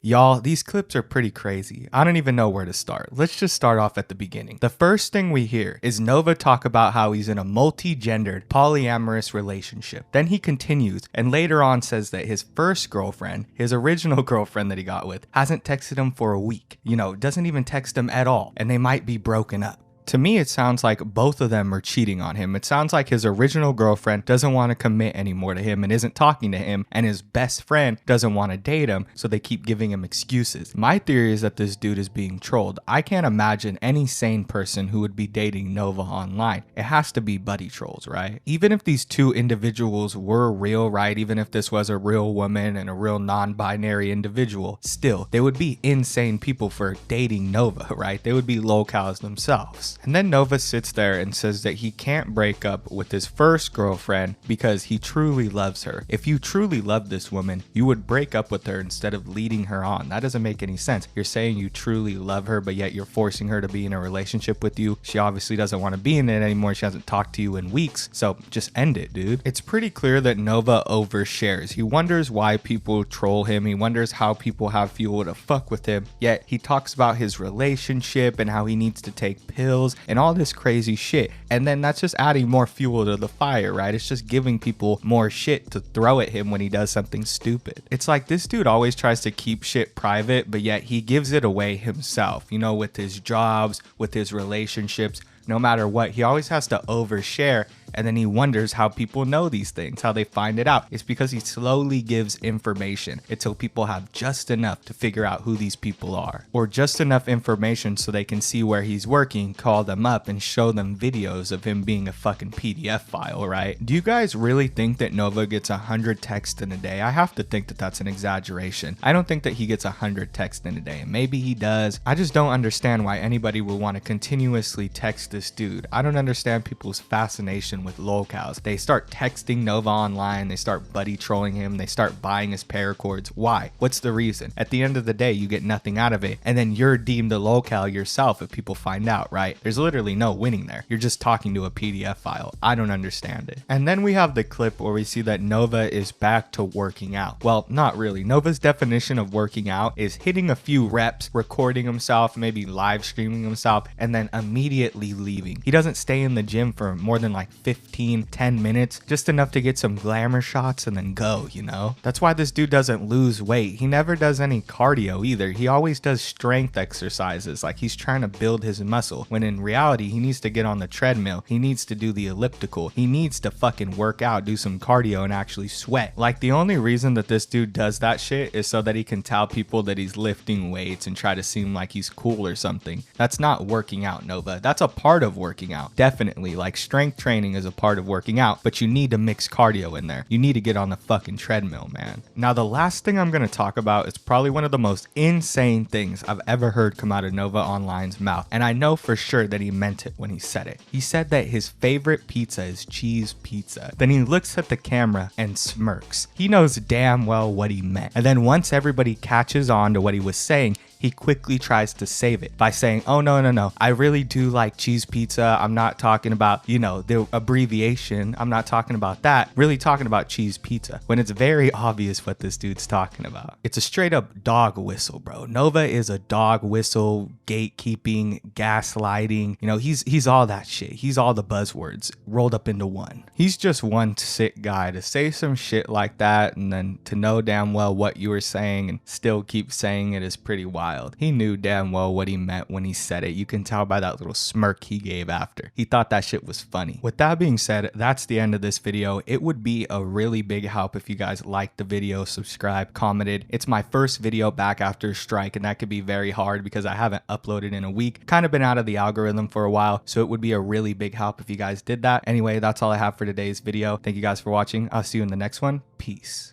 Y'all, these clips are pretty crazy. I don't even know where to start. Let's just start off at the beginning. The first thing we hear is Nova talk about how he's in a multi-gendered, polyamorous relationship. Then he continues and later on says that his first girlfriend, his original girlfriend that he got with, hasn't texted him for a week. You know, doesn't even text him at all, and they might be broken up. To me, it sounds like both of them are cheating on him. It sounds like his original girlfriend doesn't want to commit anymore to him and isn't talking to him, and his best friend doesn't want to date him, so they keep giving him excuses. My theory is that this dude is being trolled. I can't imagine any sane person who would be dating Nova online. It has to be buddy trolls, right? Even if these two individuals were real, right? Even if this was a real woman and a real non-binary individual, still, they would be insane people for dating Nova, right? They would be lolcows themselves. And then Nova sits there and says that he can't break up with his first girlfriend because he truly loves her. If you truly love this woman, you would break up with her instead of leading her on. That doesn't make any sense. You're saying you truly love her, but yet you're forcing her to be in a relationship with you. She obviously doesn't want to be in it anymore. She hasn't talked to you in weeks. So just end it, dude. It's pretty clear that Nova overshares. He wonders why people troll him. He wonders how people have fuel to fuck with him. Yet he talks about his relationship and how he needs to take pills and all this crazy shit, and then that's just adding more fuel to the fire, right? It's just giving people more shit to throw at him when he does something stupid. It's like this dude always tries to keep shit private, but yet he gives it away himself, you know, with his jobs, with his relationships. No matter what, he always has to overshare, and then he wonders how people know these things, how they find it out. It's because he slowly gives information until people have just enough to figure out who these people are, or just enough information so they can see where he's working, call them up, and show them videos of him being a fucking PDF file, right? Do you guys really think that Nova gets 100 texts in a day? I have to think that that's an exaggeration. I don't think that he gets 100 texts in a day. Maybe he does. I just don't understand why anybody would want to continuously text this dude. I don't understand people's fascination with lolcows. They start texting Nova online, they start buddy trolling him, they start buying his paracords. Why? What's the reason? At the end of the day, you get nothing out of it, and then you're deemed a lolcow yourself if people find out, right? There's literally no winning there. You're just talking to a PDF file. I don't understand it. And then we have the clip where we see that Nova is back to working out. Well, not really. Nova's definition of working out is hitting a few reps, recording himself, maybe live streaming himself, and then immediately leaving. He doesn't stay in the gym for more than like 10 minutes, just enough to get some glamour shots and then go, you know? That's why this dude doesn't lose weight. He never does any cardio either. He always does strength exercises, like he's trying to build his muscle, when in reality, he needs to get on the treadmill. He needs to do the elliptical. He needs to fucking work out, do some cardio, and actually sweat. Like, the only reason that this dude does that shit is so that he can tell people that he's lifting weights and try to seem like he's cool or something. That's not working out, Nova. That's a part of working out. Definitely, like, strength training is a part of working out, but you need to mix cardio in there. You need to get on the fucking treadmill, man. Now, the last thing I'm going to talk about is probably one of the most insane things I've ever heard come out of Nova Online's mouth, and I know for sure that he meant it when he said it. He said that his favorite pizza is cheese pizza. Then he looks at the camera and smirks. He knows damn well what he meant. And then once everybody catches on to what he was saying, he quickly tries to save it by saying, oh, no, I really do like cheese pizza. I'm not talking about, you know, the abbreviation. I'm not talking about that. Really talking about cheese pizza, when it's very obvious what this dude's talking about. It's a straight up dog whistle, bro. Nova is a dog whistle, gatekeeping, gaslighting. You know, he's all that shit. He's all the buzzwords rolled up into one. He's just one sick guy to say some shit like that and then to know damn well what you were saying and still keep saying it is pretty wild. He knew damn well what he meant when he said it. You can tell by that little smirk he gave after. He thought that shit was funny. With that being said, that's the end of this video. It would be a really big help if you guys liked the video, subscribed, commented. It's my first video back after a strike, and that could be very hard because I haven't uploaded in a week. Kind of been out of the algorithm for a while, so it would be a really big help if you guys did that. Anyway, that's all I have for today's video. Thank you guys for watching. I'll see you in the next one. Peace.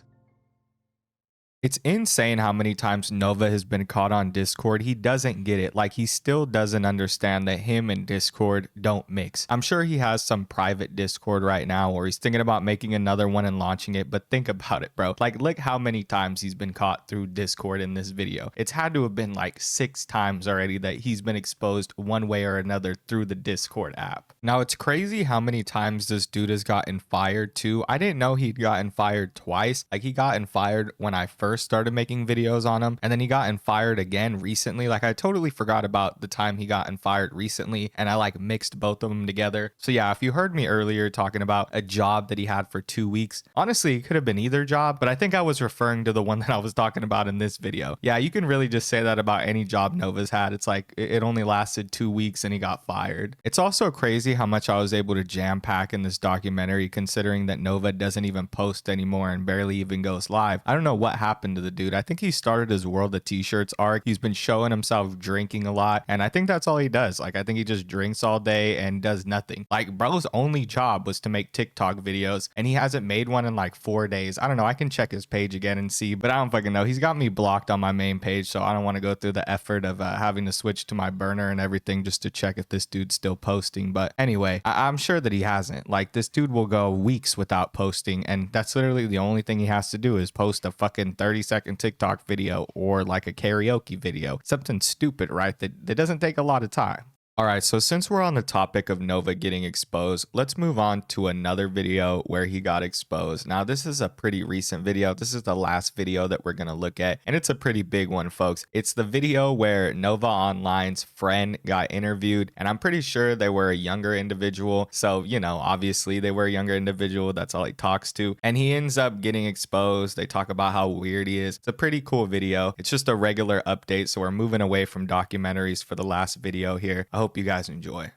It's insane how many times Nova has been caught on Discord. He doesn't get it. Like, he still doesn't understand that him and Discord don't mix. I'm sure he has some private Discord right now, or he's thinking about making another one and launching it, but think about it, bro. Like, look how many times he's been caught through Discord in this video. It's had to have been like 6 times already that he's been exposed one way or another through the Discord app. Now, it's crazy how many times this dude has gotten fired too. I didn't know he'd gotten fired twice. Like, he gotten fired when I first first started making videos on him, and then he got fired again recently. Like, I totally forgot about the time he got fired recently, and I like mixed both of them together. So yeah, if you heard me earlier talking about a job that he had for 2 weeks, honestly, it could have been either job, but I think I was referring to the one that I was talking about in this video. Yeah, you can really just say that about any job Nova's had. It's like it only lasted 2 weeks and he got fired. It's also crazy how much I was able to jam pack in this documentary, considering that Nova doesn't even post anymore and barely even goes live. I don't know what happened to the dude. I think he started his World of T-Shirts arc. He's been showing himself drinking a lot, and I think that's all he does. Like, I think he just drinks all day and does nothing. Like, bro's only job was to make TikTok videos, and he hasn't made one in like 4 days. I don't know. I can check his page again and see, but I don't fucking know. He's got me blocked on my main page, so I don't want to go through the effort of having to switch to my burner and everything just to check if this dude's still posting. But anyway, I'm sure that he hasn't. Like, this dude will go weeks without posting, and that's literally the only thing he has to do is post a fucking 30-second TikTok video or like a karaoke video. Something stupid, right? That doesn't take a lot of time. All right, so since we're on the topic of Nova getting exposed, let's move on to another video where he got exposed. Now, this is a pretty recent video. This is the last video that we're going to look at, and it's a pretty big one, folks. It's the video where Nova Online's friend got interviewed, and I'm pretty sure they were a younger individual. So, you know, obviously they were a younger individual. That's all he talks to, and he ends up getting exposed. They talk about how weird he is. It's a pretty cool video. It's just a regular update, so we're moving away from documentaries for the last video here. I hope you guys enjoy.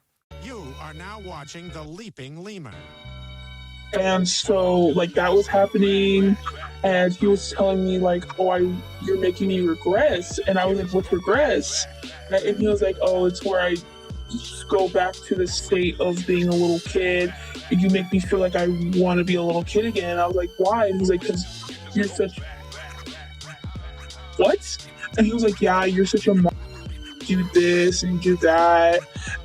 You are now watching The Leaping Lemur. And so, like, that was happening, and he was telling me, like, oh, you're making me regress. And I was like, what regress? And he was like, oh, it's where I just go back to the state of being a little kid. And you make me feel like I want to be a little kid again. And I was like, why? And he's like, because you're such... What? And he was like, yeah, you're such a mom. Do this and do that,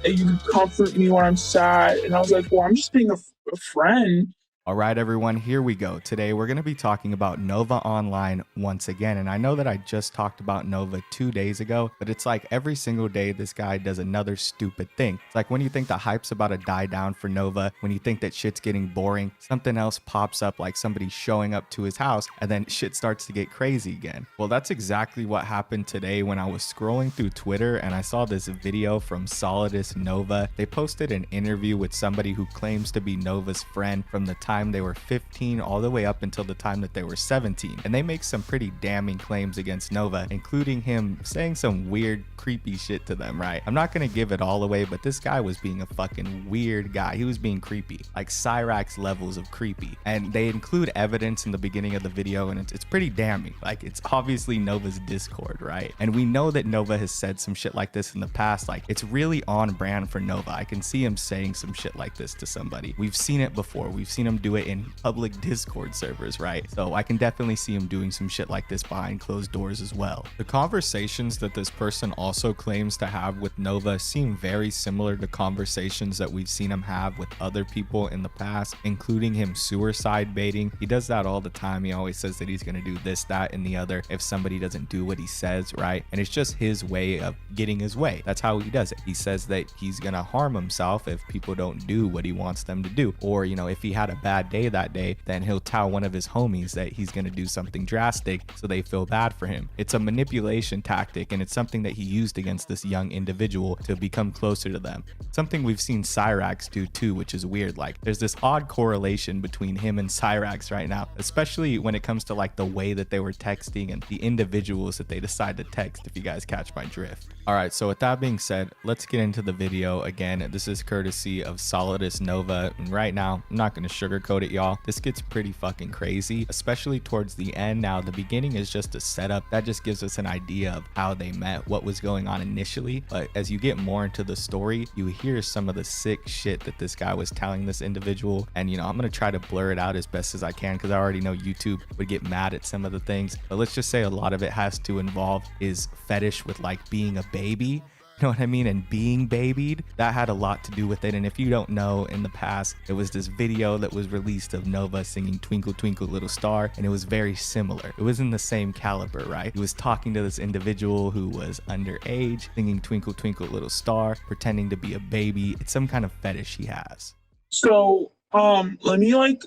and you comfort me when I'm sad. And I was like, well, I'm just being a friend. All right, everyone, here we go. Today, we're going to be talking about Nova Online once again. And I know that I just talked about Nova 2 days ago, but it's like every single day, this guy does another stupid thing. It's like when you think the hype's about to die down for Nova, when you think that shit's getting boring, something else pops up, like somebody showing up to his house, and then shit starts to get crazy again. Well, that's exactly what happened today when I was scrolling through Twitter and I saw this video from Solidus Nova. They posted an interview with somebody who claims to be Nova's friend from the time they were 15 all the way up until the time that they were 17, and they make some pretty damning claims against Nova, including him saying some weird creepy shit to them, right? I'm not gonna give it all away, but this guy was being a fucking weird guy. He was being creepy, like Cyrax levels of creepy, and they include evidence in the beginning of the video, and it's pretty damning. Like, it's obviously Nova's Discord, right? And we know that Nova has said some shit like this in the past. Like, it's really on brand for Nova. I can see him saying some shit like this to somebody. We've seen it before. We've seen him do it in public Discord servers, right? So I can definitely see him doing some shit like this behind closed doors as well. The conversations that this person also claims to have with Nova seem very similar to conversations that we've seen him have with other people in the past, including him suicide baiting. He does that all the time. He always says that he's going to do this, that, and the other if somebody doesn't do what he says, right? And it's just his way of getting his way. That's how he does it. He says that he's going to harm himself if people don't do what he wants them to do. Or, you know, if he had a bad day that day, then he'll tell one of his homies that he's going to do something drastic so they feel bad for him. It's a manipulation tactic, and it's something that he used against this young individual to become closer to them. Something we've seen Cyrax do too, which is weird. Like, there's this odd correlation between him and Cyrax right now, especially when it comes to like the way that they were texting and the individuals that they decide to text, if you guys catch my drift. All right, so with that being said, let's get into the video. Again, this is courtesy of Solidus Nova, and right now, I'm not going to sugarcoat it, y'all. This gets pretty fucking crazy, especially towards the end. Now, the beginning is just a setup. That just gives us an idea of how they met, what was going on initially. But as you get more into the story, you hear some of the sick shit that this guy was telling this individual. And, you know, I'm going to try to blur it out as best as I can because I already know YouTube would get mad at some of the things. But let's just say a lot of it has to involve his fetish with like being a baby. You know what I mean? And being babied, that had a lot to do with it. And if you don't know, in the past, there was this video that was released of Nova singing Twinkle Twinkle Little Star, and it was very similar. It was in the same caliber, right? He was talking to this individual who was underage, singing Twinkle Twinkle Little Star, pretending to be a baby. It's some kind of fetish he has. So, let me like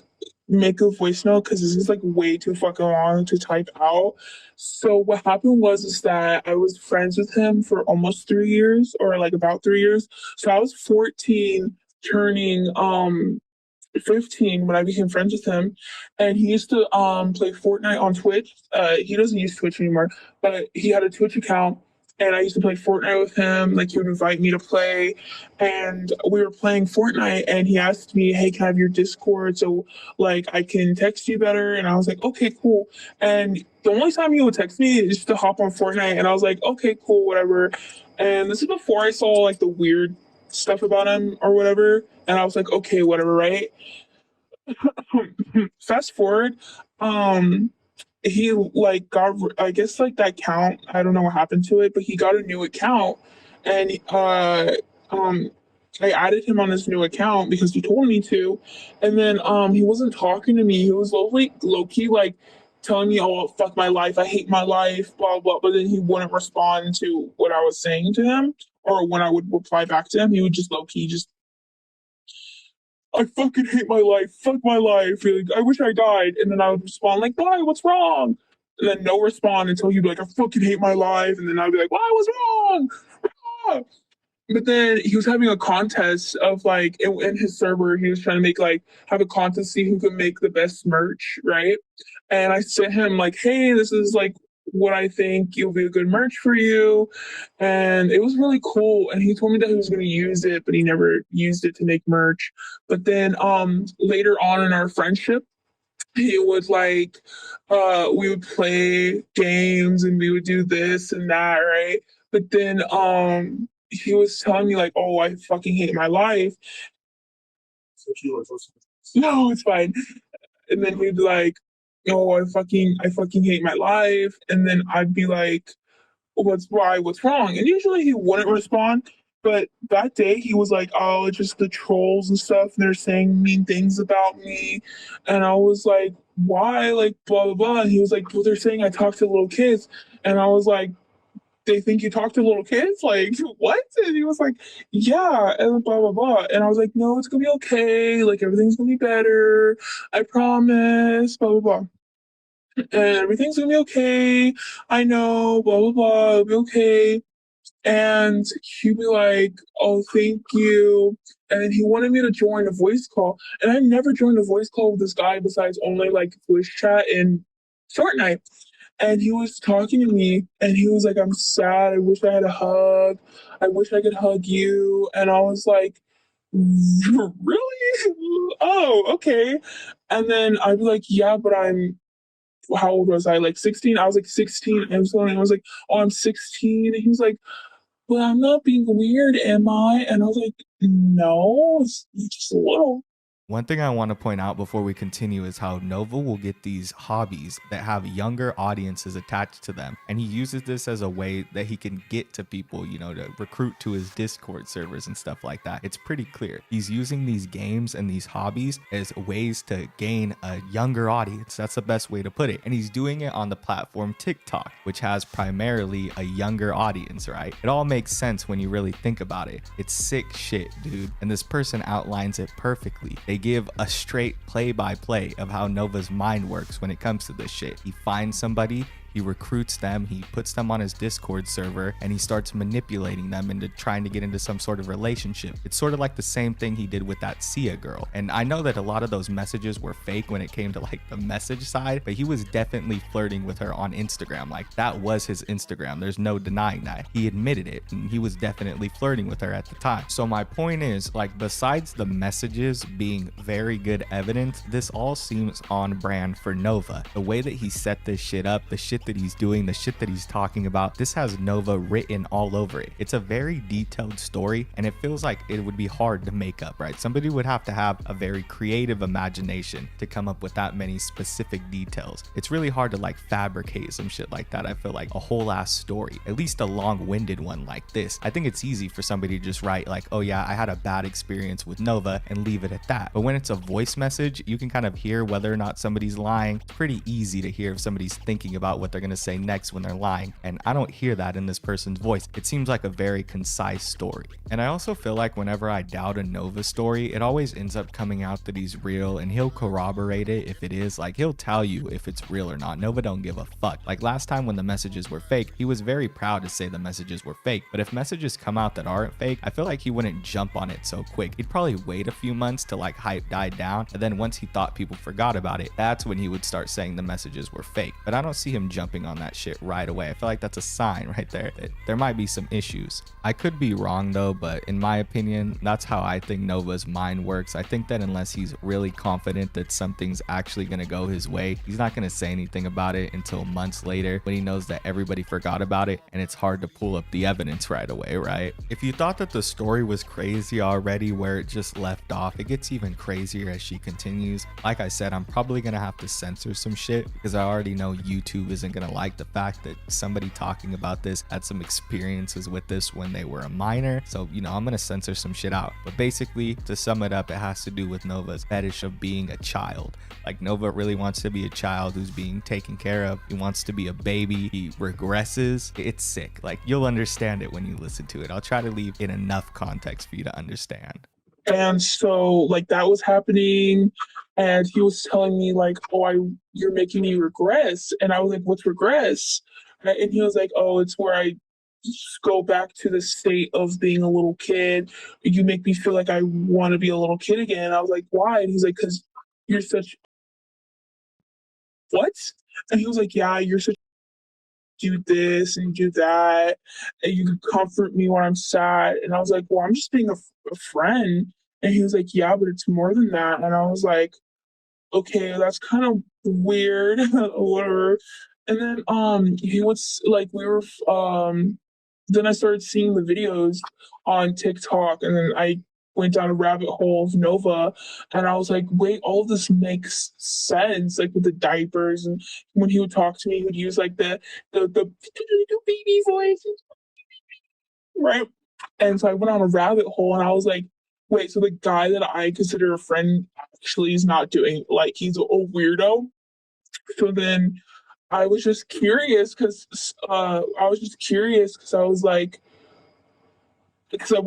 make a voice note because this is like way too fucking long to type out. So what happened is that I was friends with him for almost 3 years, or like about 3 years. So I was 14 turning 15 when I became friends with him, and he used to play Fortnite on Twitch. He doesn't use Twitch anymore, but he had a Twitch account, and I used to play Fortnite with him. Like, he would invite me to play, and we were playing Fortnite, and he asked me, "Hey, can I have your Discord so like I can text you better?" And I was like, "Okay, cool." And the only time he would text me is just to hop on Fortnite, and I was like, "Okay, cool, whatever." And this is before I saw like the weird stuff about him or whatever, and I was like, "Okay, whatever," right? Fast forward, um he like got, I guess, like that account, I don't know what happened to it, but he got a new account, and um I added him on this new account because he told me to, and then he wasn't talking to me. He was low key like telling me, "Oh, fuck my life, I hate my life, blah blah," but then he wouldn't respond to what I was saying to him, or when I would reply back to him, he would just low key just, "I fucking hate my life. Fuck my life. Like, I wish I died." And then I would respond like, "Why? What's wrong?" And then no respond until he'd be like, "I fucking hate my life." And then I'd be like, "Why? What's wrong?" Ah. But then he was having a contest of like in his server, he was trying to make like have a contest, see who could make the best merch, right? And I sent him like, "Hey, this is like what I think will be a good merch for you." And it was really cool. And he told me that he was going to use it, but he never used it to make merch. But then later on in our friendship, he would like we would play games and we would do this and that, right? But then he was telling me like, "Oh, I fucking hate my life." No, it's fine. And then he'd be like, "Oh, I fucking hate my life." And then I'd be like, "What's wrong?" And usually he wouldn't respond. But that day he was like, "Oh, it's just the trolls and stuff, and they're saying mean things about me." And I was like, "Why?" Like, blah blah blah. And he was like, "Well, they're saying I talk to little kids." And I was like, "They think you talk to little kids? Like, what?" And he was like, "Yeah," and blah blah blah. And I was like, "No, it's gonna be okay. Like, everything's gonna be better. I promise." Blah blah blah. And everything's gonna be okay. I know. Blah blah blah. It'll be okay. And he'd be like, "Oh, thank you." And then he wanted me to join a voice call. And I never joined a voice call with this guy besides only like voice chat and Fortnite. And he was talking to me and he was like, "I'm sad. I wish I had a hug. I wish I could hug you." And I was like, "Really? Oh, okay." And then I'd be like, "Yeah, but how old was I? Like 16?" I was like 16. And I was like, "Oh, I'm 16." And he was like, "Well, I'm not being weird, am I?" And I was like, "No, it's just a little." One thing I want to point out before we continue is how Nova will get these hobbies that have younger audiences attached to them. And he uses this as a way that he can get to people, you know, to recruit to his Discord servers and stuff like that. It's pretty clear. He's using these games and these hobbies as ways to gain a younger audience. That's the best way to put it. And he's doing it on the platform TikTok, which has primarily a younger audience, right? It all makes sense when you really think about it. It's sick shit, dude. And this person outlines it perfectly. They give a straight play-by-play of how Nova's mind works when it comes to this shit. He finds somebody, he recruits them, he puts them on his Discord server, and he starts manipulating them into trying to get into some sort of relationship. It's sort of like the same thing he did with that Sia girl. And I know that a lot of those messages were fake when it came to like the message side, but he was definitely flirting with her on Instagram. Like, that was his Instagram. There's no denying that. He admitted it, and he was definitely flirting with her at the time. So my point is, like, besides the messages being very good evidence, this all seems on brand for Nova. The way that he set this shit up, the shit that he's doing, the shit that he's talking about, this has Nova written all over it. It's a very detailed story, and it feels like it would be hard to make up, right? Somebody would have to have a very creative imagination to come up with that many specific details. It's really hard to like fabricate some shit like that. I feel like a whole ass story, at least a long-winded one like this. I think it's easy for somebody to just write like, "Oh yeah, I had a bad experience with Nova," and leave it at that. But when it's a voice message, you can kind of hear whether or not somebody's lying. Pretty easy to hear if somebody's thinking about what what they're going to say next when they're lying. And I don't hear that in this person's voice. It seems like a very concise story. And I also feel like whenever I doubt a Nova story, it always ends up coming out that he's real, and he'll corroborate it if it is. Like, he'll tell you if it's real or not. Nova don't give a fuck. Like last time when the messages were fake, he was very proud to say the messages were fake. But if messages come out that aren't fake, I feel like he wouldn't jump on it so quick. He'd probably wait a few months to like hype die down, and then once he thought people forgot about it, that's when he would start saying the messages were fake. But I don't see him jumping on that shit right away. I feel like that's a sign right there that there might be some issues. I could be wrong though, but in my opinion, that's how I think Nova's mind works. I think that unless he's really confident that something's actually gonna go his way, he's not gonna say anything about it until months later when he knows that everybody forgot about it and it's hard to pull up the evidence right away, right? If you thought that the story was crazy already where it just left off, it gets even crazier as she continues. Like I said, I'm probably gonna have to censor some shit because I already know YouTube isn't gonna like the fact that somebody talking about this had some experiences with this when they were a minor. So, you know, I'm gonna censor some shit out. But basically, to sum it up, it has to do with Nova's fetish of being a child. Like, Nova really wants to be a child who's being taken care of. He wants to be a baby. He regresses. It's sick. Like, you'll understand it when you listen to it. I'll try to leave in enough context for you to understand. And so like that was happening, and he was telling me like, oh, you're making me regress. And I was like, what's regress? And he was like, oh, it's where I go back to the state of being a little kid. You make me feel like I want to be a little kid again. I was like, why? And he's like, because you're such what? And he was like, yeah, you're such do this and do that, and you could comfort me when I'm sad. And I was like, well, I'm just being a friend. And he was like, yeah, but it's more than that. And I was like, okay, that's kind of weird. Whatever. And then he was like, we were then I started seeing the videos on TikTok, and then I went down a rabbit hole of Nova, and I was like, wait, all of this makes sense, like with the diapers. And when he would talk to me, he would use like the baby voice, right? And so I went on a rabbit hole, and I was like, wait, so the guy that I consider a friend actually is not doing, like, he's a weirdo. So then I was just curious because I was like, because I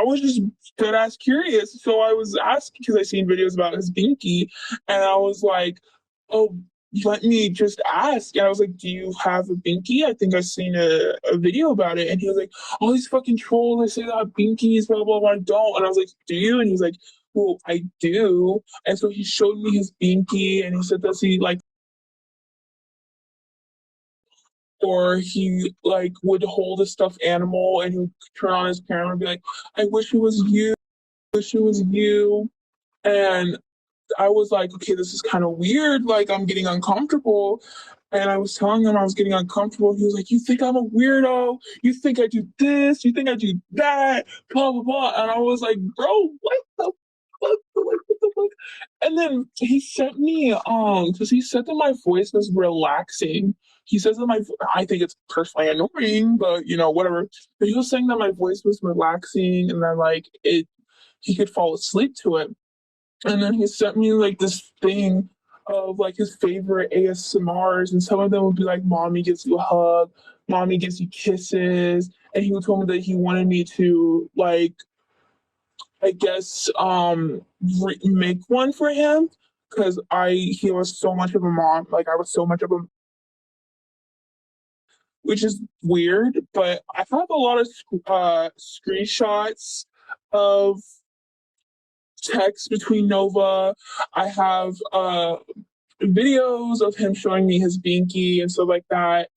was just dead ass curious. So I was asking because I seen videos about his binky, and I was like, oh, let me just ask. And I was like, do you have a binky? I think I've seen a video about it. And he was like, all these fucking trolls, they say that I have binkies, blah, blah, blah, I don't. And I was like, do you? And he was like, well, I do. And so he showed me his binky, and he said that he like, or he like would hold a stuffed animal and he would turn on his camera and be like, I wish it was you, wish it was you. And I was like, okay, this is kind of weird, like I'm getting uncomfortable. And I was telling him I was getting uncomfortable. He was like, you think I'm a weirdo? You think I do this? You think I do that? Blah, blah, blah. And I was like, bro, what the fuck? What the fuck? And then he sent me, because he said that my voice was relaxing. He says that I think it's personally annoying, but you know, whatever. But he was saying that my voice was relaxing and that like he could fall asleep to it. And then he sent me like this thing of like his favorite ASMRs, and some of them would be like, mommy gives you a hug, mommy gives you kisses. And he told me that he wanted me to like, I guess, make one for him because he was so much of a mom, like I was so much of a, which is weird, but I have a lot of screenshots of text between Nova. I have videos of him showing me his binky and stuff like that,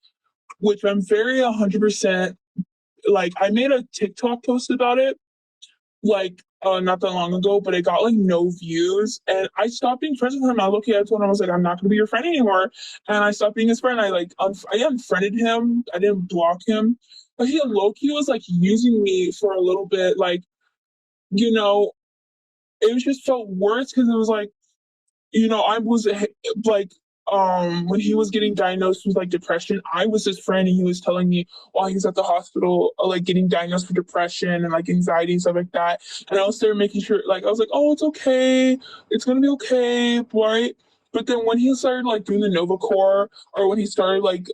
which I'm very 100% like. I made a TikTok post about it like not that long ago, but it got like no views, and I stopped being friends with him. I told him, I was like, I'm not gonna be your friend anymore, and I stopped being his friend. I like I unfriended him. I didn't block him, but he low-key was like using me for a little bit, like, you know, it was just felt worse because it was like, you know, I was like, when he was getting diagnosed with like depression, I was his friend, and he was telling me while he was at the hospital, like getting diagnosed with depression and like anxiety and stuff like that. And I was there making sure, like, I was like, oh, it's okay, it's gonna be okay, right? But then when he started like doing the Nova Core, or when he started like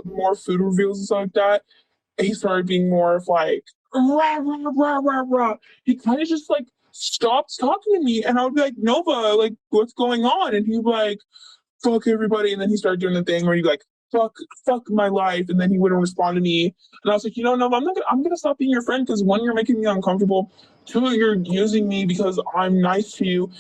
more food reviews and stuff like that, he started being more of like rah rah rah rah rah. He kind of just like stopped talking to me, and I would be like, Nova, like what's going on? And he'd be like, fuck everybody. And then he started doing the thing where he'd be like, fuck my life. And then he wouldn't respond to me. And I was like, you know, Nova, I'm gonna stop being your friend, because one, you're making me uncomfortable. Two, you're using me because I'm nice to you.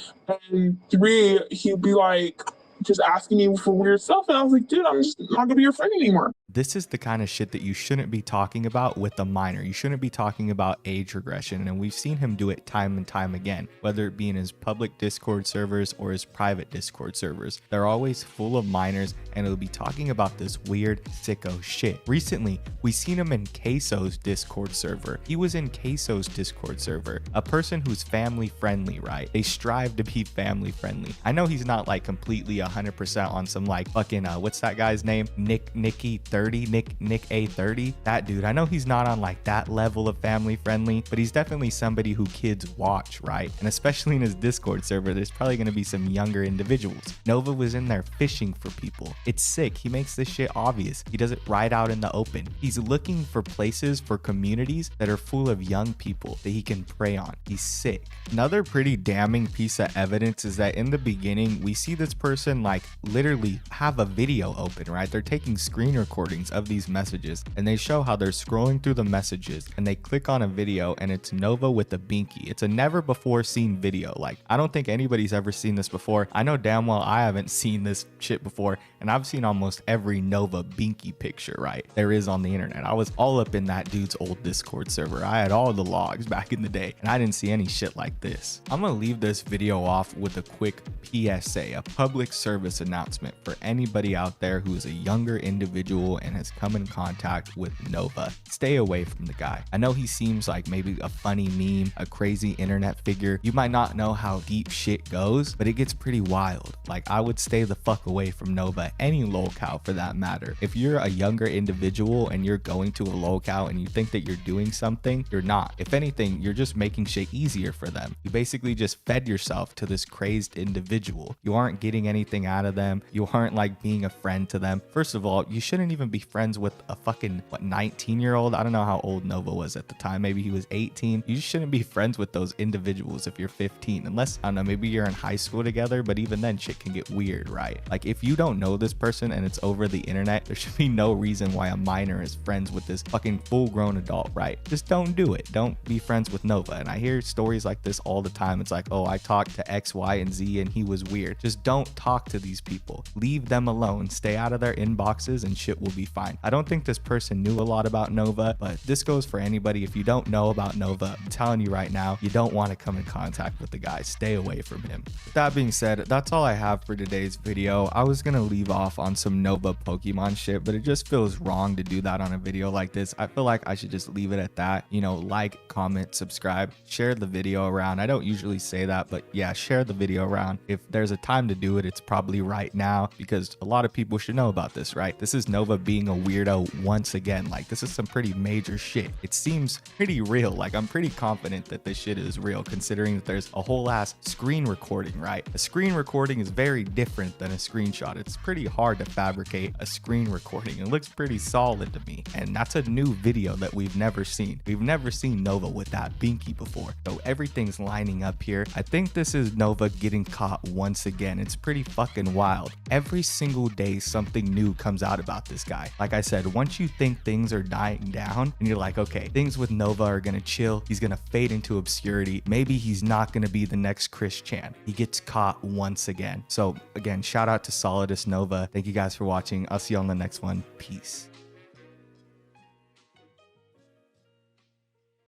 And three, he'd be like just asking me for weird stuff. And I was like, dude, I'm just not gonna be your friend anymore. This is the kind of shit that you shouldn't be talking about with a minor. You shouldn't be talking about age regression, and we've seen him do it time and time again, whether it be in his public Discord servers or his private Discord servers. They're always full of minors, and he'll be talking about this weird sicko shit. Recently, we seen him in Queso's Discord server. He was in Queso's Discord server, a person who's family friendly, right? They strive to be family friendly. I know he's not like completely 100% on some like fucking what's that guy's name? Nicky 30, Nick A30. That dude, I know he's not on like that level of family friendly, but he's definitely somebody who kids watch, right? And especially in his Discord server, there's probably going to be some younger individuals. Nova was in there fishing for people. It's sick. He makes this shit obvious. He does it right out in the open. He's looking for places, for communities that are full of young people that he can prey on. He's sick. Another pretty damning piece of evidence is that in the beginning, we see this person like literally have a video open, right? They're taking screen recordings of these messages, and they show how they're scrolling through the messages, and they click on a video, and it's Nova with a binky. It's a never before seen video. Like, I don't think anybody's ever seen this before. I know damn well I haven't seen this shit before, and I've seen almost every Nova binky picture, right, there is on the internet. I was all up in that dude's old Discord server. I had all the logs back in the day, and I didn't see any shit like this. I'm gonna leave this video off with a quick PSA, a public service announcement for anybody out there who is a younger individual and has come in contact with Nova. Stay away from the guy. I know he seems like maybe a funny meme, a crazy internet figure. You might not know how deep shit goes, but it gets pretty wild. Like, I would stay the fuck away from Nova, any lolcow for that matter. If you're a younger individual and you're going to a lolcow and you think that you're doing something, you're not. If anything, you're just making shit easier for them. You basically just fed yourself to this crazed individual. You aren't getting anything out of them. You aren't like being a friend to them. First of all, you shouldn't even be friends with a fucking 19-year-old. I don't know how old Nova was at the time. Maybe he was 18. You just shouldn't be friends with those individuals if you're 15, unless, I don't know, maybe you're in high school together, but even then shit can get weird, right? Like, if you don't know this person and it's over the internet, there should be no reason why a minor is friends with this fucking full-grown adult, right? Just don't do it. Don't be friends with Nova. And I hear stories like this all the time. It's like, oh, I talked to X, Y, and Z and he was weird. Just don't talk to these people. Leave them alone. Stay out of their inboxes and shit will be fine. I don't think this person knew a lot about Nova, but this goes for anybody. If you don't know about Nova, I'm telling you right now, you don't want to come in contact with the guy. Stay away from him. With that being said, that's all I have for today's video. I was gonna leave off on some Nova Pokemon shit, but it just feels wrong to do that on a video like this. I feel like I should just leave it at that. You know, like, comment, subscribe, share the video around. I don't usually say that, but yeah, share the video around. If there's a time to do it, it's probably right now, because a lot of people should know about this, right? This is Nova being a weirdo once again. Like, this is some pretty major shit. It seems pretty real. Like, I'm pretty confident that this shit is real, considering that there's a whole ass screen recording, right? A screen recording is very different than a screenshot. It's pretty hard to fabricate a screen recording. It looks pretty solid to me, and that's a new video that we've never seen. We've never seen Nova with that binky before, so everything's lining up here. I think this is Nova getting caught once again. It's pretty fucking wild. Every single day something new comes out about this guy. Like I said, once you think things are dying down and you're like, okay, things with Nova are gonna chill, he's gonna fade into obscurity, maybe he's not gonna be the next Chris Chan, he gets caught once again. So again, shout out to Solidus Nova. Thank you guys for watching. I'll see you on the next one. Peace.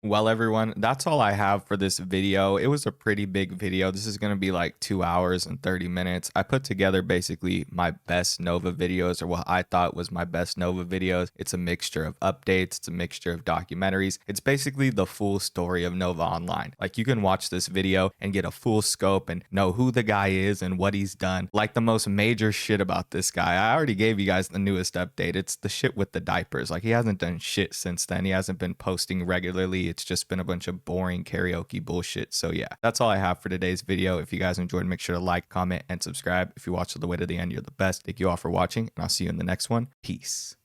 Well, everyone, that's all I have for this video. It was a pretty big video. This is going to be like 2 hours and 30 minutes. I put together basically my best Nova videos, or what I thought was my best Nova videos. It's a mixture of updates. It's a mixture of documentaries. It's basically the full story of Nova Online. Like, you can watch this video and get a full scope and know who the guy is and what he's done. Like, the most major shit about this guy, I already gave you guys the newest update. It's the shit with the diapers. Like, he hasn't done shit since then. He hasn't been posting regularly. it's just been a bunch of boring karaoke bullshit. So yeah, that's all I have for today's video. If you guys enjoyed, make sure to like, comment, and subscribe. If you watched all the way to the end, you're the best. Thank you all for watching, and I'll see you in the next one. Peace.